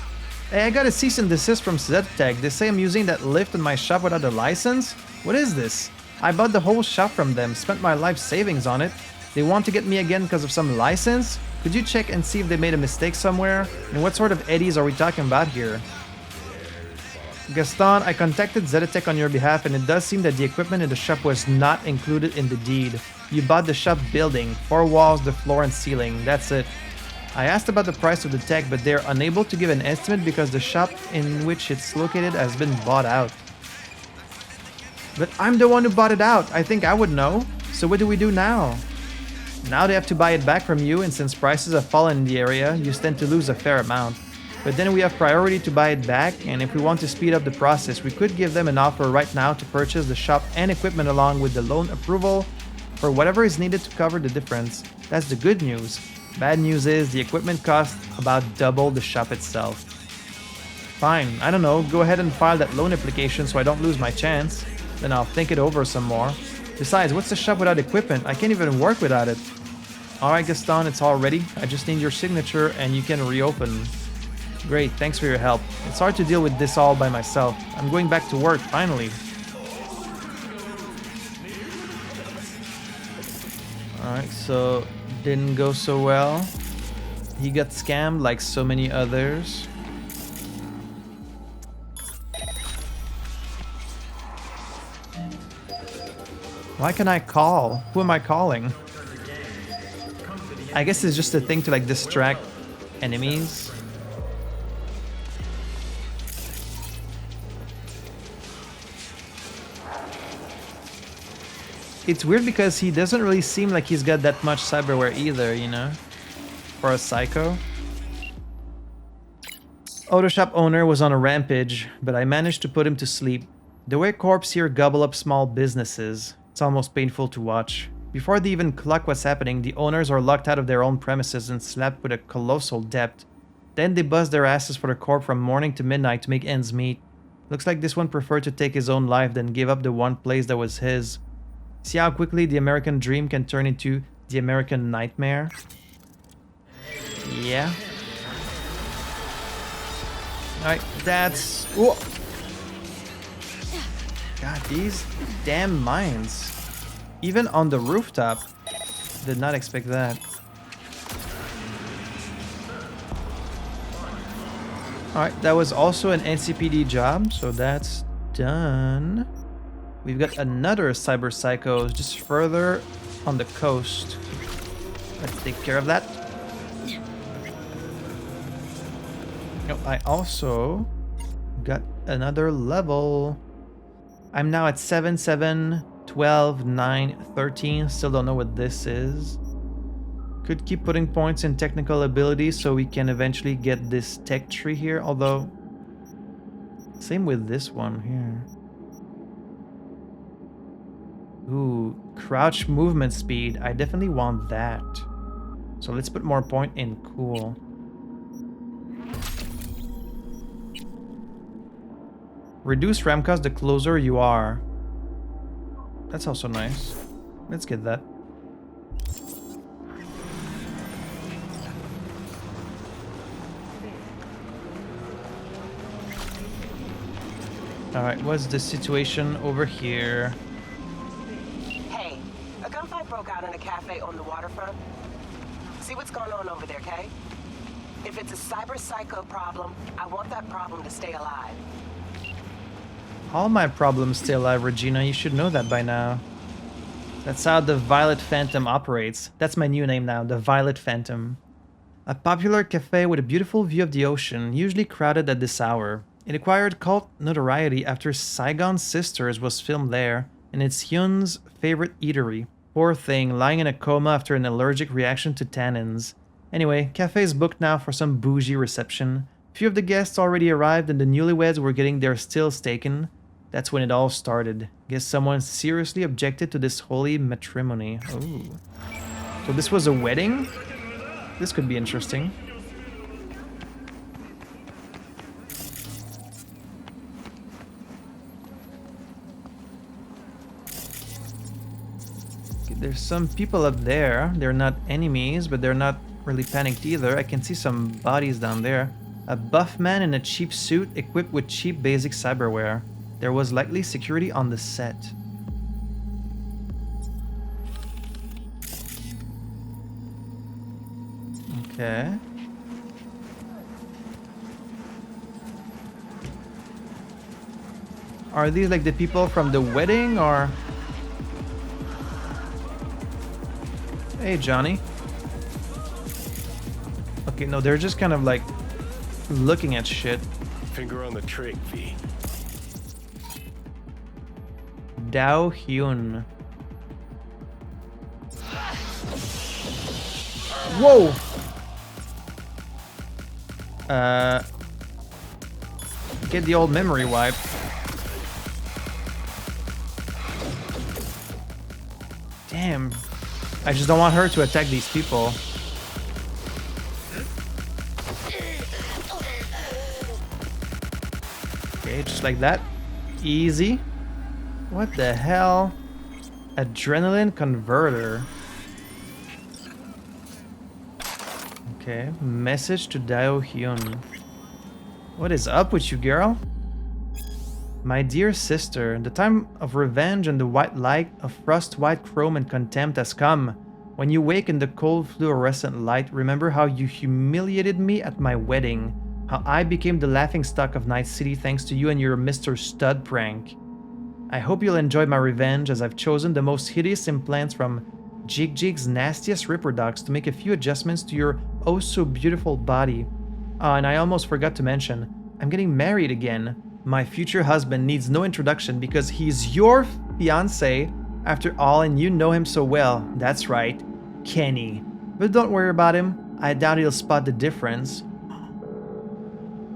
S1: Hey, I got a cease and desist from Zetatech. They say I'm using that lift in my shop without a license? What is this? I bought the whole shop from them, spent my life savings on it. They want to get me again because of some license? Could you check and see if they made a mistake somewhere? And what sort of eddies are we talking about here? Gaston, I contacted Zetatech on your behalf, and it does seem that the equipment in the shop was not included in the deed. You bought the shop building, 4 walls, the floor and ceiling, that's it. I asked about the price of the tech, but they're unable to give an estimate because the shop in which it's located has been bought out. But I'm the one who bought it out, I think I would know. So what do we do now? Now they have to buy it back from you, and since prices have fallen in the area, you stand to lose a fair amount. But then we have priority to buy it back, and if we want to speed up the process, we could give them an offer right now to purchase the shop and equipment along with the loan approval for whatever is needed to cover the difference. That's the good news. Bad news is the equipment costs about double the shop itself. Fine, I don't know, go ahead and file that loan application so I don't lose my chance. Then I'll think it over some more. Besides, what's the shop without equipment? I can't even work without it. Alright Gaston, it's all ready. I just need your signature and you can reopen. Great, thanks for your help. It's hard to deal with this all by myself. I'm going back to work, finally. Alright, so didn't go so well. He got scammed like so many others. Why can I call? Who am I calling? I guess it's just a thing to like distract enemies. It's weird because he doesn't really seem like he's got that much cyberware either, you know? For a psycho. Auto shop owner was on a rampage, but I managed to put him to sleep. The way corps here gobble up small businesses, it's almost painful to watch. Before they even clock what's happening, the owners are locked out of their own premises and slapped with a colossal debt. Then they bust their asses for the corp from morning to midnight to make ends meet. Looks like this one preferred to take his own life than give up the one place that was his. See how quickly the American dream can turn into the American nightmare? Yeah. Alright, that's... Whoa. God, these damn mines. Even on the rooftop. Did not expect that. Alright, that was also an NCPD job, so that's done. We've got another cyber psycho just further on the coast. Let's take care of that. Oh, I also got another level. I'm now at 7, 7, 12, 9, 13. Still don't know what this is. Could keep putting points in technical ability so we can eventually get this tech tree here. Although, same with this one here. Ooh, crouch movement speed. I definitely want that. So let's put more point in cool. Reduce RAM cost the closer you are. That's also nice. Let's get that. Alright, what's the situation over here?
S7: Hey, a gunfight broke out in a cafe on the waterfront. See what's going on over there, Kay? If it's a cyber psycho problem, I want that problem to stay alive.
S1: All my problems stay alive, Regina. You should know that by now. That's how the Violet Phantom operates. That's my new name now, the Violet Phantom. A popular cafe with a beautiful view of the ocean, usually crowded at this hour. It acquired cult notoriety after Saigon Sisters was filmed there, and it's Hyun's favorite eatery. Poor thing, lying in a coma after an allergic reaction to tannins. Anyway, cafe's booked now for some bougie reception. Few of the guests already arrived and the newlyweds were getting their stills taken. That's when it all started. Guess someone seriously objected to this holy matrimony. Oh. So this was a wedding? This could be interesting. Okay, there's some people up there. They're not enemies, but they're not really panicked either. I can see some bodies down there. A buff man in a cheap suit equipped with cheap basic cyberware. There was likely security on the set. Okay. Are these like the people from the wedding or? Hey, Johnny. Okay, no, they're just kind of like looking at shit.
S6: Finger on the trick, V.
S1: Dao Hyun. Whoa! Get the old memory wipe. Damn. I just don't want her to attack these people. Okay, just like that. Easy. What the hell? Adrenaline converter. Okay, message to Dao Hyun. What is up with you, girl? My dear sister, the time of revenge and the white light of frost white chrome and contempt has come. When you wake in the cold fluorescent light, remember how you humiliated me at my wedding. How I became the laughingstock of Night City thanks to you and your Mr. Stud prank. I hope you'll enjoy my revenge as I've chosen the most hideous implants from Jig Jig's nastiest ripper dogs to make a few adjustments to your oh so beautiful body. Oh, and I almost forgot to mention, I'm getting married again. My future husband needs no introduction because he's your fiancé after all and you know him so well. That's right, Kenny. But don't worry about him. I doubt he'll spot the difference.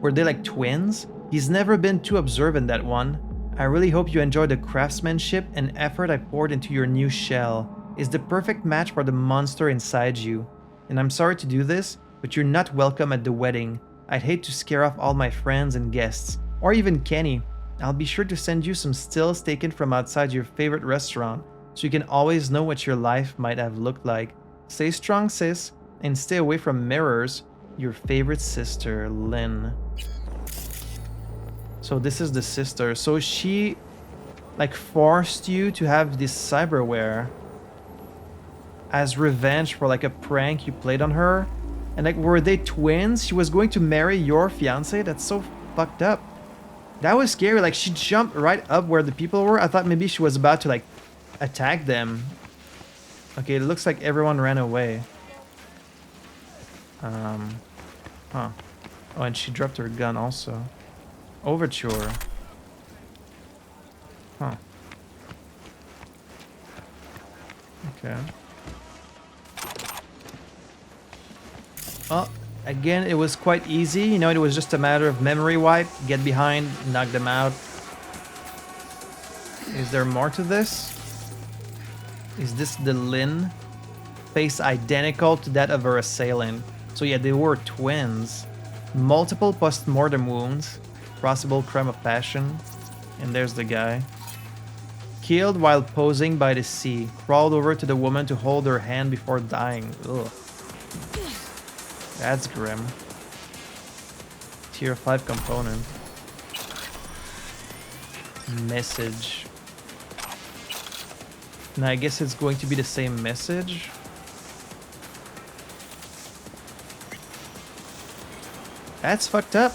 S1: Were they like twins? He's never been too observant, that one. I really hope you enjoy the craftsmanship and effort I poured into your new shell. It's the perfect match for the monster inside you. And I'm sorry to do this, but you're not welcome at the wedding. I'd hate to scare off all my friends and guests. Or even Kenny. I'll be sure to send you some stills taken from outside your favorite restaurant, so you can always know what your life might have looked like. Stay strong, sis, and stay away from mirrors. Your favorite sister, Lynn. So this is the sister. So she like forced you to have this cyberware as revenge for like a prank you played on her. And like, were they twins? She was going to marry your fiance? That's so fucked up. That was scary. Like, she jumped right up where the people were. I thought maybe she was about to like attack them. Okay, it looks like everyone ran away. Huh. Oh, and she dropped her gun also. Overture. Huh. Okay. Oh, again, it was quite easy. You know, it was just a matter of memory wipe. Get behind, knock them out. Is there more to this? Is this the Lynn? Face identical to that of her assailant. So yeah, they were twins. Multiple post-mortem wounds. Possible crime of passion. And there's the guy. Killed while posing by the sea. Crawled over to the woman to hold her hand before dying. Ugh. That's grim. Tier 5 component. Message. Now I guess it's going to be the same message. That's fucked up.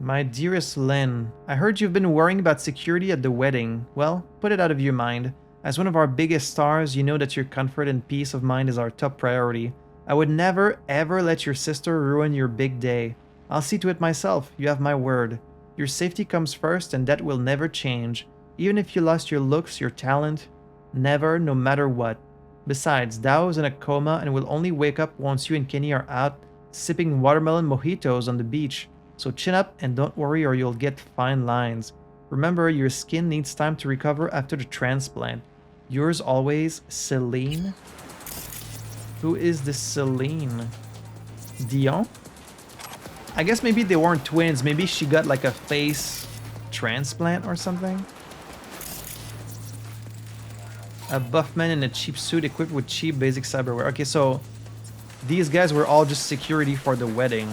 S1: My dearest Lynn, I heard you've been worrying about security at the wedding. Well, put it out of your mind. As one of our biggest stars, you know that your comfort and peace of mind is our top priority. I would never, ever let your sister ruin your big day. I'll see to it myself, you have my word. Your safety comes first and that will never change. Even if you lost your looks, your talent, never, no matter what. Besides, Dao is in a coma and will only wake up once you and Kenny are out sipping watermelon mojitos on the beach. So chin up and don't worry or you'll get fine lines. Remember, your skin needs time to recover after the transplant. Yours always, Celine. Who is this Celine? Dion? I guess maybe they weren't twins. Maybe she got like a face transplant or something. A buff man in a cheap suit equipped with cheap basic cyberware. Okay, so these guys were all just security for the wedding.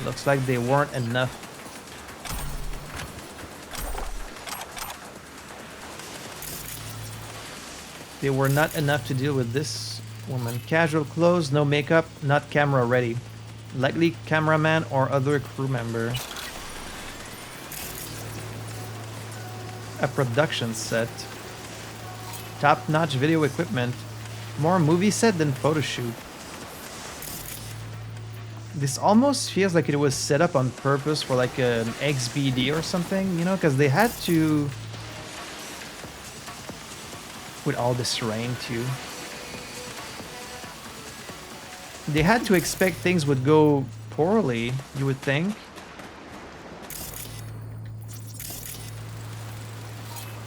S1: Looks like they weren't enough. They were not enough to deal with this woman. Casual clothes, no makeup, not camera ready. Likely cameraman or other crew member. A production set. Top-notch video equipment. More movie set than photo shoot. This almost feels like it was set up on purpose for like an XBD or something, you know, because they had to... With all this rain too. They had to expect things would go poorly, you would think.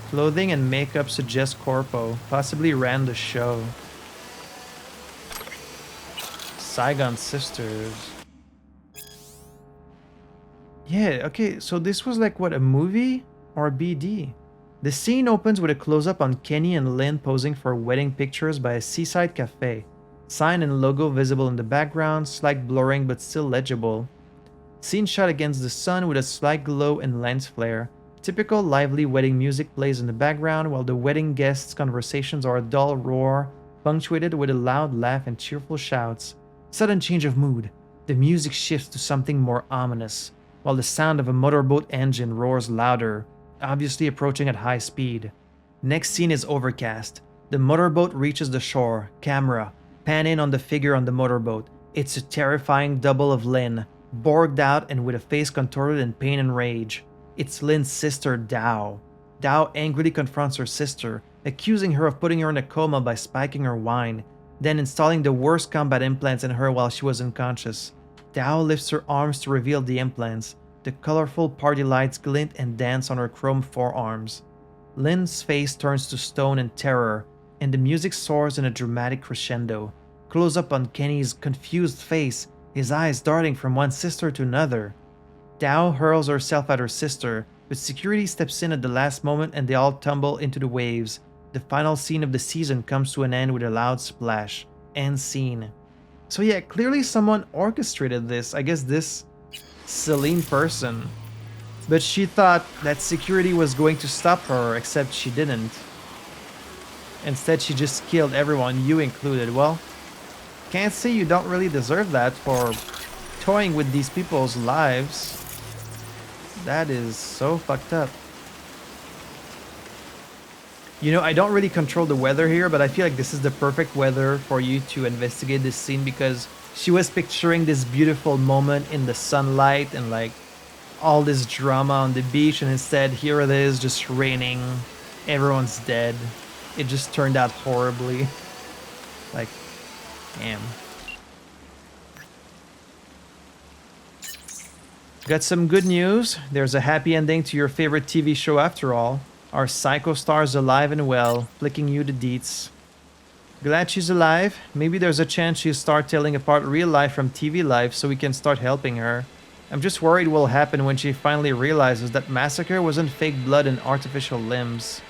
S1: Clothing and makeup suggest corpo. Possibly ran the show. Saigon Sisters. Yeah, okay, so this was like, what, a movie? Or a BD? The scene opens with a close-up on Kenny and Lynn posing for wedding pictures by a seaside cafe. Sign and logo visible in the background, slight blurring but still legible. Scene shot against the sun with a slight glow and lens flare. Typical lively wedding music plays in the background while the wedding guests' conversations are a dull roar, punctuated with a loud laugh and cheerful shouts. Sudden change of mood. The music shifts to something more ominous, while the sound of a motorboat engine roars louder, obviously approaching at high speed. Next scene is overcast. The motorboat reaches the shore. Camera. Pan in on the figure on the motorboat. It's a terrifying double of Lynn, borged out and with a face contorted in pain and rage. It's Lynn's sister, Dao. Dao angrily confronts her sister, accusing her of putting her in a coma by spiking her wine, then installing the worst combat implants in her while she was unconscious. Dao lifts her arms to reveal the implants. The colorful party lights glint and dance on her chrome forearms. Lynn's face turns to stone in terror, and the music soars in a dramatic crescendo. Close up on Kenny's confused face, his eyes darting from one sister to another. Dao hurls herself at her sister, but security steps in at the last moment and they all tumble into the waves. The final scene of the season comes to an end with a loud splash. End scene. So yeah, clearly someone orchestrated this. I guess this Celine person. But she thought that security was going to stop her, except she didn't. Instead, she just killed everyone, you included. Well, can't say you don't really deserve that for toying with these people's lives. That is so fucked up. You know, I don't really control the weather here, but I feel like this is the perfect weather for you to investigate this scene because She was picturing this beautiful moment in the sunlight and like all this drama on the beach, and instead here it is just raining. Everyone's dead. It just turned out horribly. Like, damn. Got some good news. There's a happy ending to your favorite TV show after all. Our psycho star's alive and well, flicking you the deets. Glad she's alive. Maybe there's a chance she'll start telling apart real life from TV life so we can start helping her. I'm just worried what will happen when she finally realizes that massacre wasn't fake blood and artificial limbs.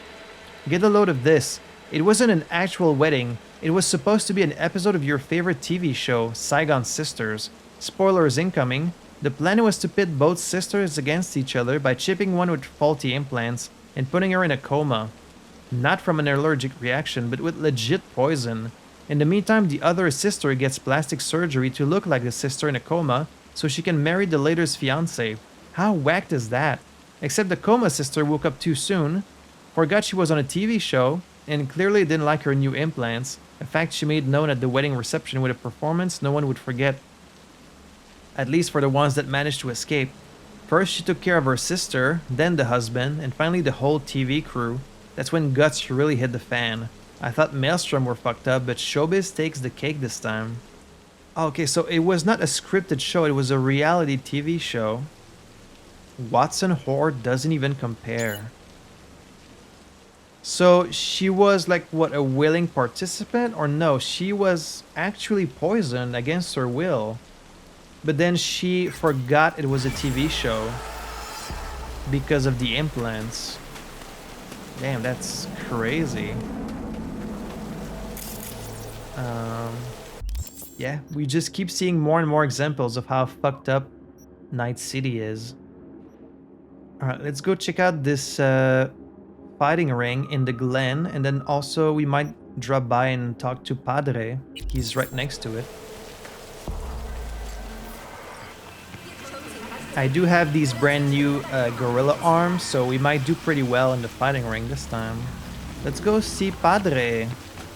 S1: Get a load of this. It wasn't an actual wedding. It was supposed to be an episode of your favorite TV show, Saigon Sisters. Spoilers incoming. The plan was to pit both sisters against each other by chipping one with faulty implants and putting her in a coma. Not from an allergic reaction, but with legit poison. In the meantime, the other sister gets plastic surgery to look like the sister in a coma so she can marry the later's fiancé. How whacked is that? Except the coma sister woke up too soon, forgot she was on a TV show, and clearly didn't like her new implants, a fact she made known at the wedding reception with a performance no one would forget. At least for the ones that managed to escape. First she took care of her sister, then the husband, and finally the whole TV crew. That's when guts really hit the fan. I thought Maelstrom were fucked up, but showbiz takes the cake this time. Okay, so it was not a scripted show, it was a reality TV show. Watson Horde doesn't even compare. So she was like, what, a willing participant? Or no, she was actually poisoned against her will. But then she forgot it was a TV show because of the implants. Damn, that's crazy. Yeah, we just keep seeing more and more examples of how fucked up Night City is. Alright, let's go check out this fighting ring in the Glen, and then also we might drop by and talk to Padre. He's right next to it. I do have these brand new gorilla arms, so we might do pretty well in the fighting ring this time. Let's go see Padre.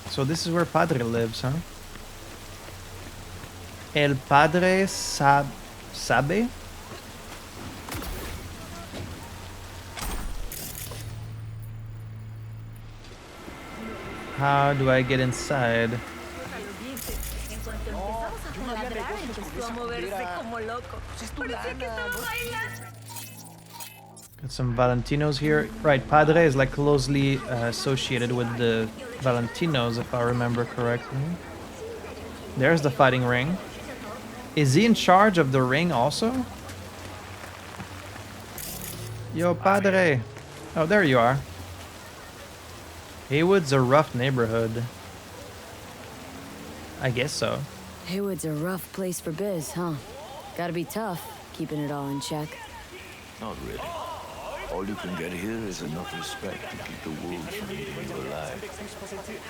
S1: So this is where Padre lives, huh? El Padre Sabe? How do I get inside? Got some Valentinos here. Right, Padre is like closely associated with the Valentinos, if I remember correctly. There's the fighting ring. Is he in charge of the ring also? Yo, Padre. Oh, there you are. Haywood's a rough neighborhood. I guess so.
S3: Haywood's a rough place for biz, huh? Gotta be tough, keeping it all in check.
S9: Not really. All you can get here is enough respect to keep the wolves from eating you alive.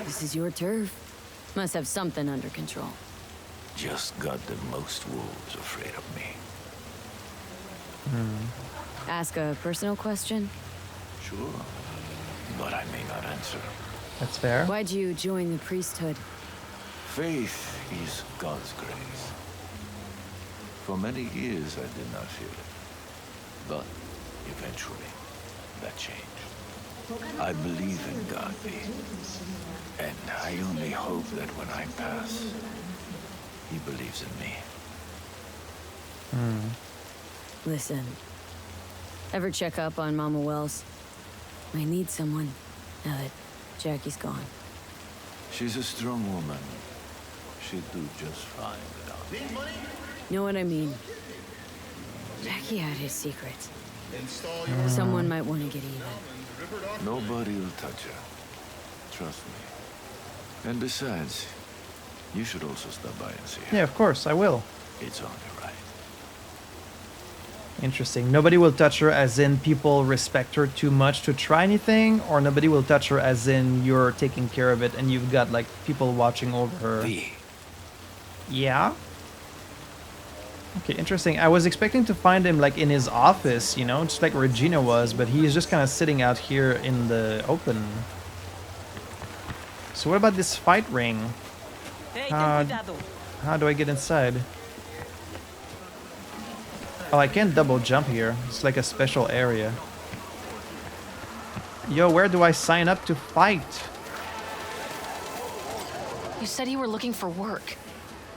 S3: This is your turf. Must have something under control.
S9: Just got the most wolves afraid of me.
S3: Ask a personal question?
S9: Sure, but I may not answer.
S1: That's fair.
S3: Why'd you join the priesthood?
S9: Faith is God's grace. For many years I did not feel it. But eventually, that changed. I believe in God, V. And I only hope that when I pass, he believes in me.
S3: Listen. Ever check up on Mama Wells? I need someone, now that Jackie's gone.
S9: She's a strong woman. She'd do just fine without me.
S3: Know what I mean? Jackie had his secrets. Someone might want to get even.
S9: Nobody will touch her. Trust me. And besides, you should also stop by and see her.
S1: Yeah, of course, I will.
S9: It's only right.
S1: Interesting. Nobody will touch her as in people respect her too much to try anything, or nobody will touch her as in you're taking care of it and you've got like people watching over her.
S9: V.
S1: Yeah? Okay, interesting. I was expecting to find him like in his office, you know, just like Regina was, but he is just kind of sitting out here in the open. So what about this fight ring? How How do I get inside? Oh, I can't double jump here. It's like a special area. Yo, where do I sign up to fight?
S10: You said you were looking for work.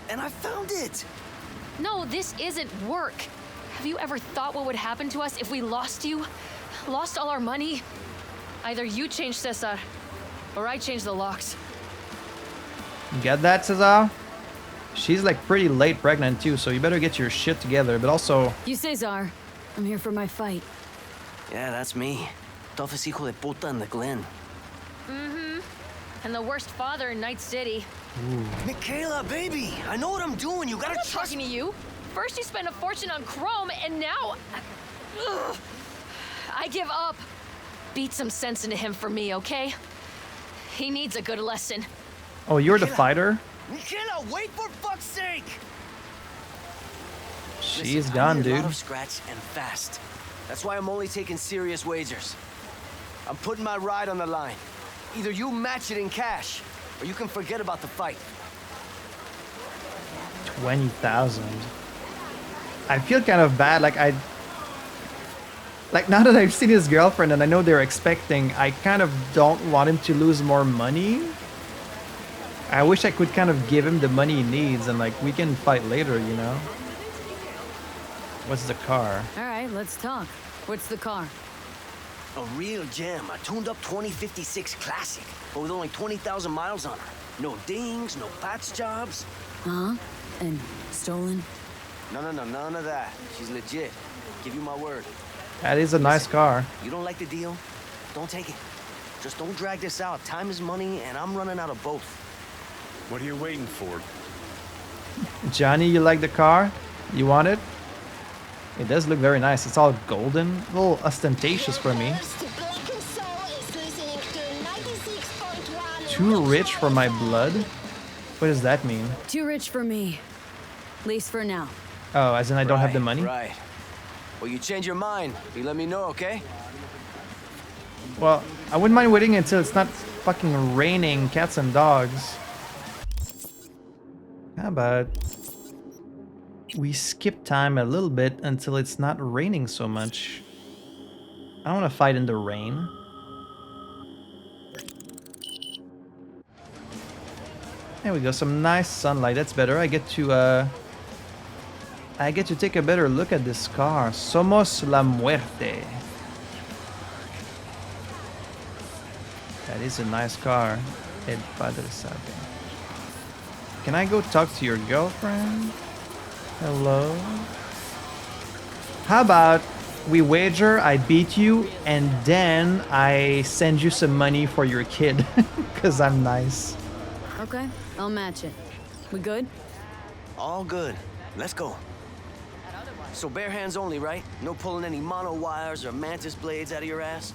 S11: And I found it!
S10: No, this isn't work. Have you ever thought what would happen to us if we lost you? Lost all our money? Either you change Cesar, or I change the locks.
S1: You get that, Cesar? She's like pretty late pregnant too, so you better get your shit together, but also...
S3: You Cesar. I'm here for my fight.
S11: Yeah, that's me. Toughest hijo de puta in the Glen.
S10: Mm-hmm. And the worst father in Night City.
S11: Michaela, baby! I know what I'm doing. You gotta
S10: I'm not
S11: trust
S10: talking to you. First you spend a fortune on chrome, and now... Ugh. I give up. Beat some sense into him for me, okay? He needs a good lesson.
S1: Oh, you're the fighter?
S11: Michaela, wait for fuck's sake!
S1: She's
S11: Listen,
S1: gone,
S11: I need a
S1: dude.
S11: lot of scratch and fast. That's why I'm only taking serious wagers. I'm putting my ride on the line. Either you match it in cash, or you can forget about the fight.
S1: 20,000. I feel kind of bad, like now that I've seen his girlfriend and I know they're expecting, I kind of don't want him to lose more money. I wish I could kind of give him the money he needs and like we can fight later, you know? What's the car?
S3: All right, let's talk. What's the car?
S11: A real gem, a tuned-up 2056 Classic, but with only 20,000 miles on her. No dings, no patch jobs.
S3: Huh? And stolen?
S11: No, none of that. She's legit. Give you my word.
S1: That is a nice car.
S11: You don't like the deal? Don't take it. Just don't drag this out. Time is money, and I'm running out of both.
S6: What are you waiting for?
S1: Johnny, you like the car? You want it? It does look very nice. It's all golden. A little ostentatious for me. Too rich for my blood? What does that mean?
S3: Too rich for me. At least for now.
S1: Oh, as in I don't have the money?
S11: Right. Well, you change your mind. You let me know, okay?
S1: Well, I wouldn't mind waiting until it's not fucking raining cats and dogs. How about we skip time a little bit until it's not raining so much? I don't want to fight in the rain. There we go, some nice sunlight. That's better. I get to take a better look at this car. Somos la muerte. That is a nice car. El Padre sabe. Can I go talk to your girlfriend? Hello? How about we wager I beat you and then I send you some money for your kid? Because I'm nice.
S3: Okay, I'll match it. We good?
S11: All good. Let's go. So bare hands only, right? No pulling any mono wires or mantis blades out of your ass?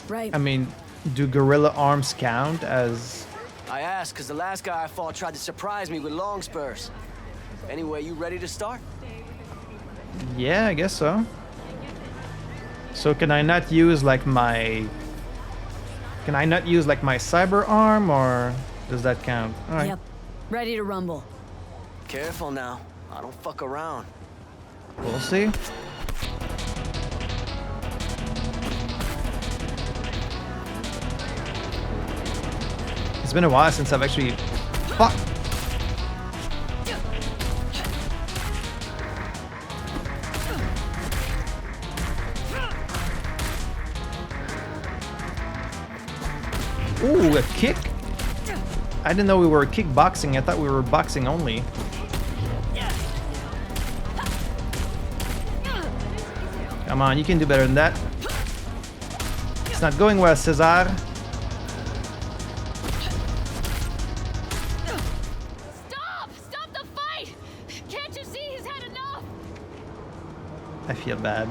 S3: Right.
S1: I mean, do gorilla arms count as...
S11: I asked because the last guy I fought tried to surprise me with long spurs. Anyway, you ready to start?
S1: Yeah, I guess so. So can I not use like my... Can I not use like my cyber arm or does that count? All right.
S3: Yep. Ready to rumble.
S11: Careful now. I don't fuck around.
S1: We'll see. It's been a while since I've actually... Fuck! Ooh, a kick? I didn't know we were kickboxing. I thought we were boxing only. Come on, you can do better than that. It's not going well, Cesar.
S10: Stop! Stop the fight! Can't you see he's had enough?
S1: I feel bad.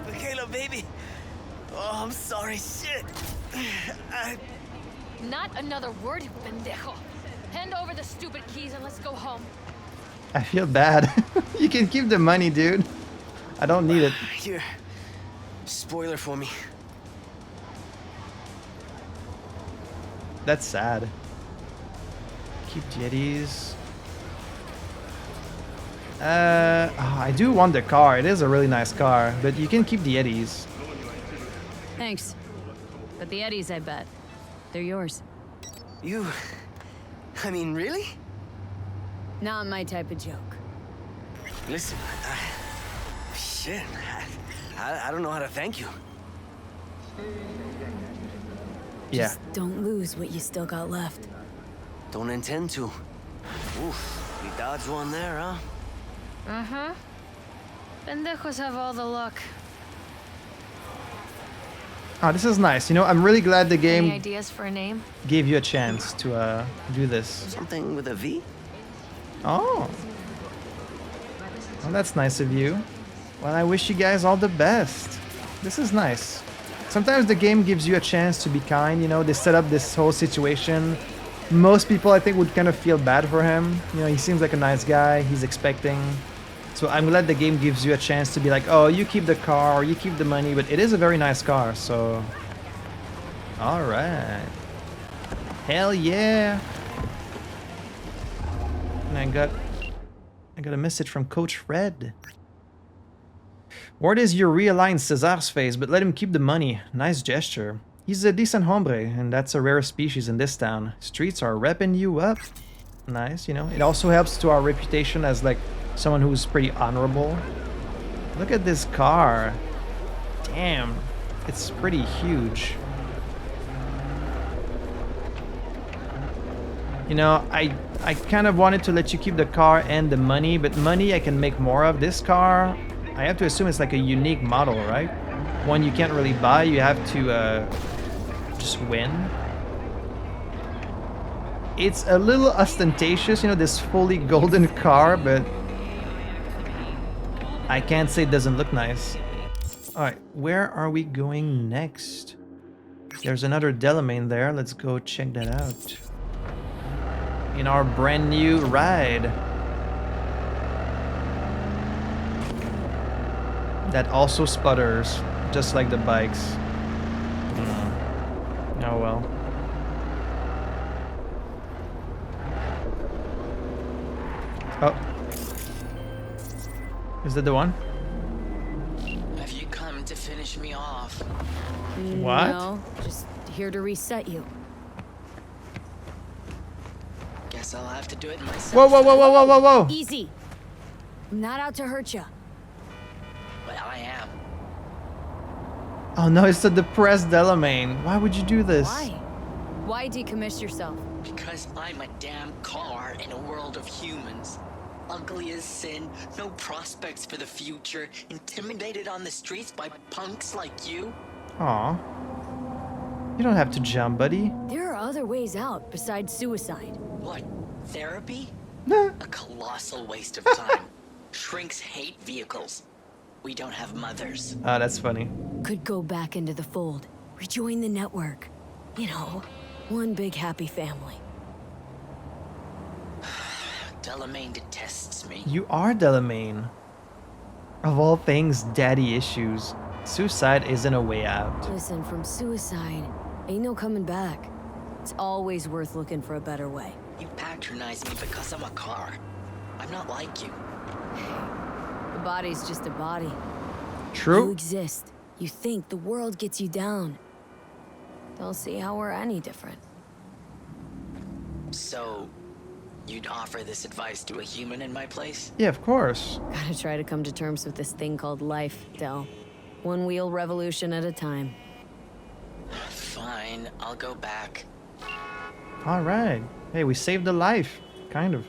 S11: Michaela, baby. Oh, I'm sorry. Shit.
S10: Not another word, you pendejo. Hand over the stupid keys and let's go home.
S1: I feel bad. You can keep the money, dude. I don't need it.
S11: Here. Spoiler for me.
S1: That's sad. keep the Eddies. I do want the car. It is a really nice car, but you can keep the Eddies.
S3: Thanks. But the Eddies, I bet. They're yours.
S11: You... I mean, really?
S3: Not my type of joke.
S11: Listen, shit. I don't know how to thank you.
S1: Yeah.
S3: Just don't lose what you still got left.
S11: Don't intend to. Oof, we dodged one there, huh?
S10: Uh-huh. Pendejos have all the luck.
S1: Oh, this is nice. You know, I'm really glad the
S10: Any
S1: game
S10: ideas for a name?
S1: gave you a chance to do this.
S11: Something with a V?
S1: Oh. Well, that's nice of you. Well, I wish you guys all the best. This is nice. Sometimes the game gives you a chance to be kind, you know, they set up this whole situation. Most people, I think, would kind of feel bad for him. You know, he seems like a nice guy, he's expecting. So I'm glad the game gives you a chance to be like, oh, you keep the car, or you keep the money, but it is a very nice car, so... Alright. Hell yeah! And I got a message from Coach Fred. Word is you realigned Cesar's face, but let him keep the money. Nice gesture. He's a decent hombre, and that's a rare species in this town. Streets are repping you up. Nice, you know. It also helps to our reputation as like someone who's pretty honorable. Look at this car. Damn, it's pretty huge. You know, I kind of wanted to let you keep the car and the money, but money I can make more of. This car, I have to assume it's like a unique model, right? One you can't really buy, you have to just win. It's a little ostentatious, you know, this fully golden car, but I can't say it doesn't look nice. Alright, where are we going next? There's another Delamain there, let's go check that out. In our brand new ride. That also sputters, just like the bikes. Oh well. Oh. Is that the one?
S12: Have you come to finish me off?
S1: What?
S3: No, just here to reset you.
S12: Guess I'll have to do it myself.
S1: Whoa, whoa, whoa, whoa, whoa, whoa, whoa!
S3: Easy. I'm not out to hurt you.
S12: But I am.
S1: Oh no, it's a depressed Delamain. Why would you do this?
S3: Why? Why decommiss yourself?
S12: Because I'm a damn car in a world of humans. Ugly as sin, no prospects for the future, intimidated on the streets by punks like you.
S1: Aw. You don't have to jump, buddy.
S3: There are other ways out besides suicide.
S12: What? Therapy?
S1: Nah.
S12: A colossal waste of time. Shrinks hate vehicles. We don't have mothers.
S1: Ah, that's funny.
S3: Could go back into the fold. Rejoin the network. You know, one big happy family.
S12: Delamain detests me.
S1: You are Delamain. Of all things, daddy issues. Suicide isn't a way out.
S3: Listen, from suicide, ain't no coming back. It's always worth looking for a better way.
S12: You patronize me because I'm a car. I'm not like you.
S3: The body's just a body.
S1: True.
S3: You exist. You think the world gets you down. Don't see how we're any different.
S12: So, you'd offer this advice to a human in my place?
S1: Yeah, of course.
S3: Gotta try to come to terms with this thing called life, Del. One wheel revolution at a time.
S12: Fine, I'll go back.
S1: All right. Hey, we saved a life. Kind of.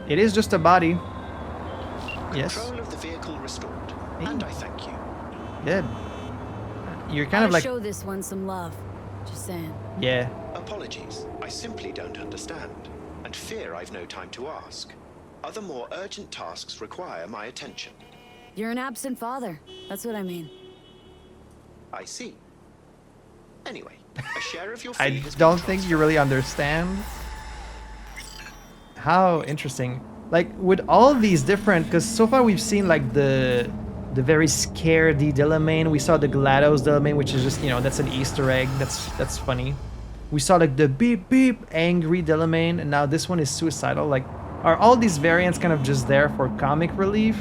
S1: It is just a body. Yes.
S5: Control of the vehicle restored.
S1: Hey.
S5: And I thank you.
S1: Good. You're kind of
S3: Gotta
S1: like...
S3: show this one some love. Just saying.
S1: Yeah.
S5: Apologies. I simply don't understand. And fear I've no time to ask. Other more urgent tasks require my attention.
S3: You're an absent father. That's what I mean.
S5: I see. Anyway, a share of your fee
S1: I
S5: has been
S1: don't think you really understand how interesting. Like with all these different, because so far we've seen like the very scaredy Delamain. We saw the GLaDOS Delamain, which is just, you know, that's an Easter egg. That's funny. We saw like the beep beep angry Delamain, and now this one is suicidal. Like, are all these variants kind of just there for comic relief?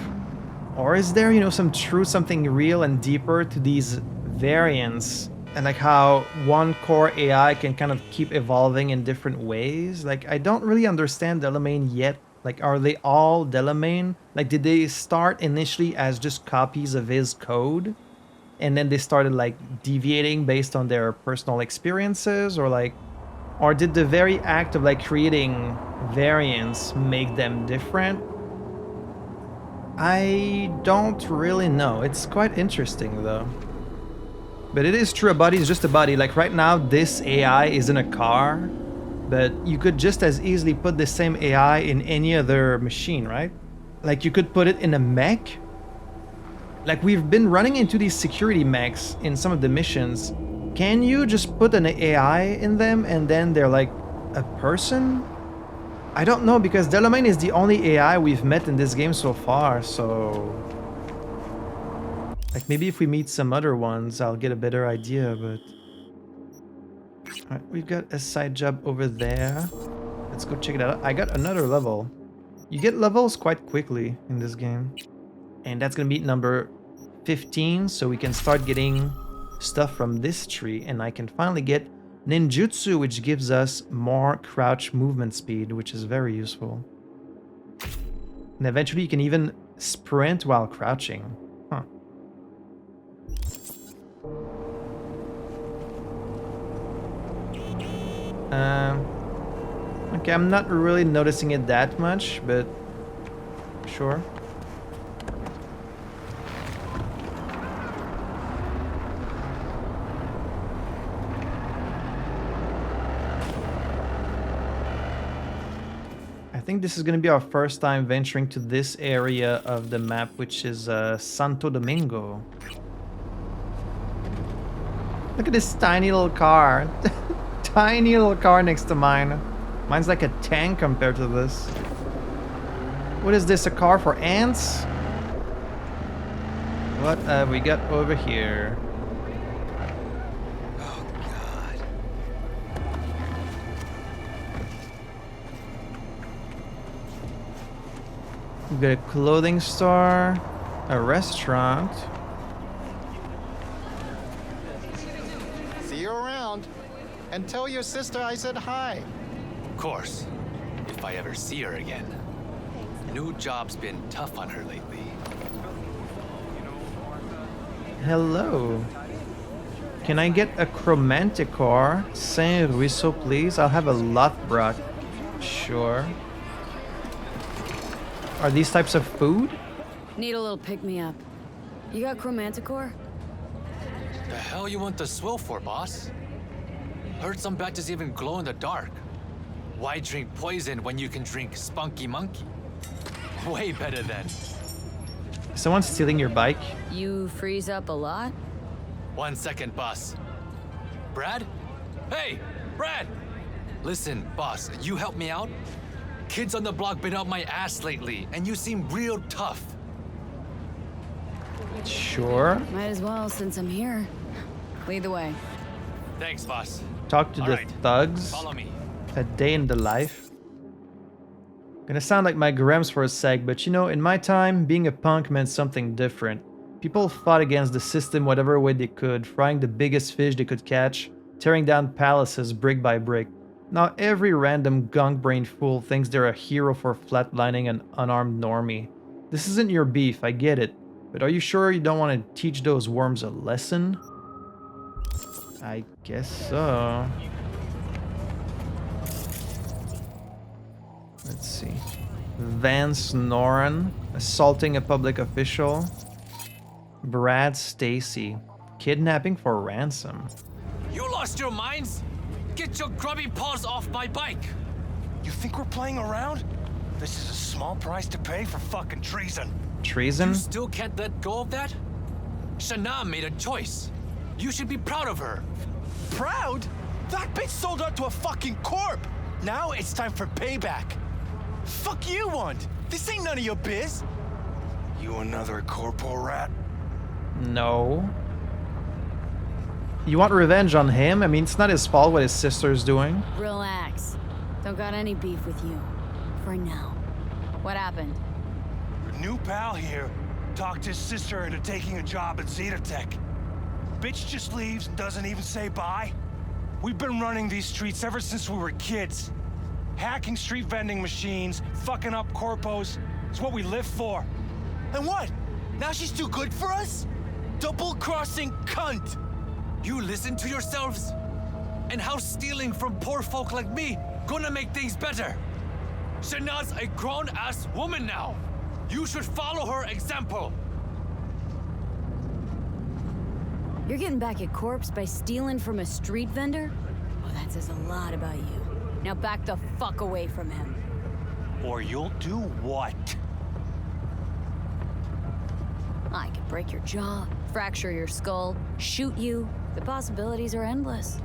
S1: Or is there, you know, something real and deeper to these variants? And like how one core AI can kind of keep evolving in different ways? Like, I don't really understand Delamain yet. Like, are they all Delamain? Like, did they start initially as just copies of his code? And then they started like deviating based on their personal experiences? Or did the very act of like creating variants make them different? I don't really know. It's quite interesting though. But it is true, a body is just a body. Like right now, this AI is in a car, but you could just as easily put the same AI in any other machine, right? Like you could put it in a mech. Like we've been running into these security mechs in some of the missions. Can you just put an AI in them and then they're like a person? I don't know, because Delamain is the only AI we've met in this game so far, so... Like, maybe if we meet some other ones, I'll get a better idea, but... Alright, we've got a side job over there. Let's go check it out. I got another level. You get levels quite quickly in this game. And that's gonna be number 15, so we can start getting stuff from this tree, and I can finally get ninjutsu, which gives us more crouch movement speed, which is very useful. And eventually you can even sprint while crouching. Huh. Okay, I'm not really noticing it that much, but sure. I think this is going to be our first time venturing to this area of the map, which is Santo Domingo. Look at this tiny little car. Tiny little car next to mine. Mine's like a tank compared to this. What is this, a car for ants? What have we got over here? We've got a clothing store, a restaurant.
S13: See you around. And tell your sister I said hi.
S14: Of course. If I ever see her again. New job's been tough on her lately.
S1: Hello. Can I get a chromanticore? Saint Ruisseau, please. I'll have a lot brought. Sure. Are these types of food?
S3: Need a little pick-me-up. You got chromanticore?
S14: The hell you want the swill for, boss? Heard some batches even glow in the dark. Why drink poison when you can drink spunky monkey? Way better than...
S1: Someone's stealing your bike?
S3: You freeze up a lot?
S14: 1 second, boss. Brad? Hey, Brad! Listen, boss, you help me out? Kids on the block been up my ass lately, and you seem real tough.
S1: Sure.
S3: Might as well, since I'm here. Lead the way.
S14: Thanks, boss.
S1: Talk to the thugs.
S14: Follow me.
S1: A day in the life. Gonna sound like my Grems for a sec, but you know, in my time, being a punk meant something different. People fought against the system whatever way they could, frying the biggest fish they could catch, tearing down palaces brick by brick. Now every random gunk-brained fool thinks they're a hero for flatlining an unarmed normie. This isn't your beef, I get it. But are you sure you don't want to teach those worms a lesson? I guess so. Let's see. Van Snoren, assaulting a public official. Brad Stacy, kidnapping for ransom.
S14: You lost your minds? Get your grubby paws off my bike!
S13: You think we're playing around? This is a small price to pay for fucking treason.
S1: Treason?
S14: You still can't let go of that? Shana made a choice. You should be proud of her.
S13: Proud? That bitch sold out to a fucking corp! Now it's time for payback. Fuck you want? This ain't none of your biz. You another corporal rat?
S1: No. You want revenge on him? I mean, it's not his fault what his sister's doing.
S3: Relax. Don't got any beef with you. For now. What happened?
S13: Your new pal here talked his sister into taking a job at Zetatech. Bitch just leaves and doesn't even say bye. We've been running these streets ever since we were kids. Hacking street vending machines, fucking up corpos. It's what we live for. And what? Now she's too good for us? Double-crossing cunt!
S14: You listen to yourselves? And how stealing from poor folk like me gonna make things better? Shana's a grown-ass woman now. You should follow her example.
S3: You're getting back at Corpse by stealing from a street vendor? Well, that says a lot about you. Now back the fuck away from him.
S13: Or you'll do what?
S3: I could break your jaw, fracture your skull, shoot you. The possibilities are endless.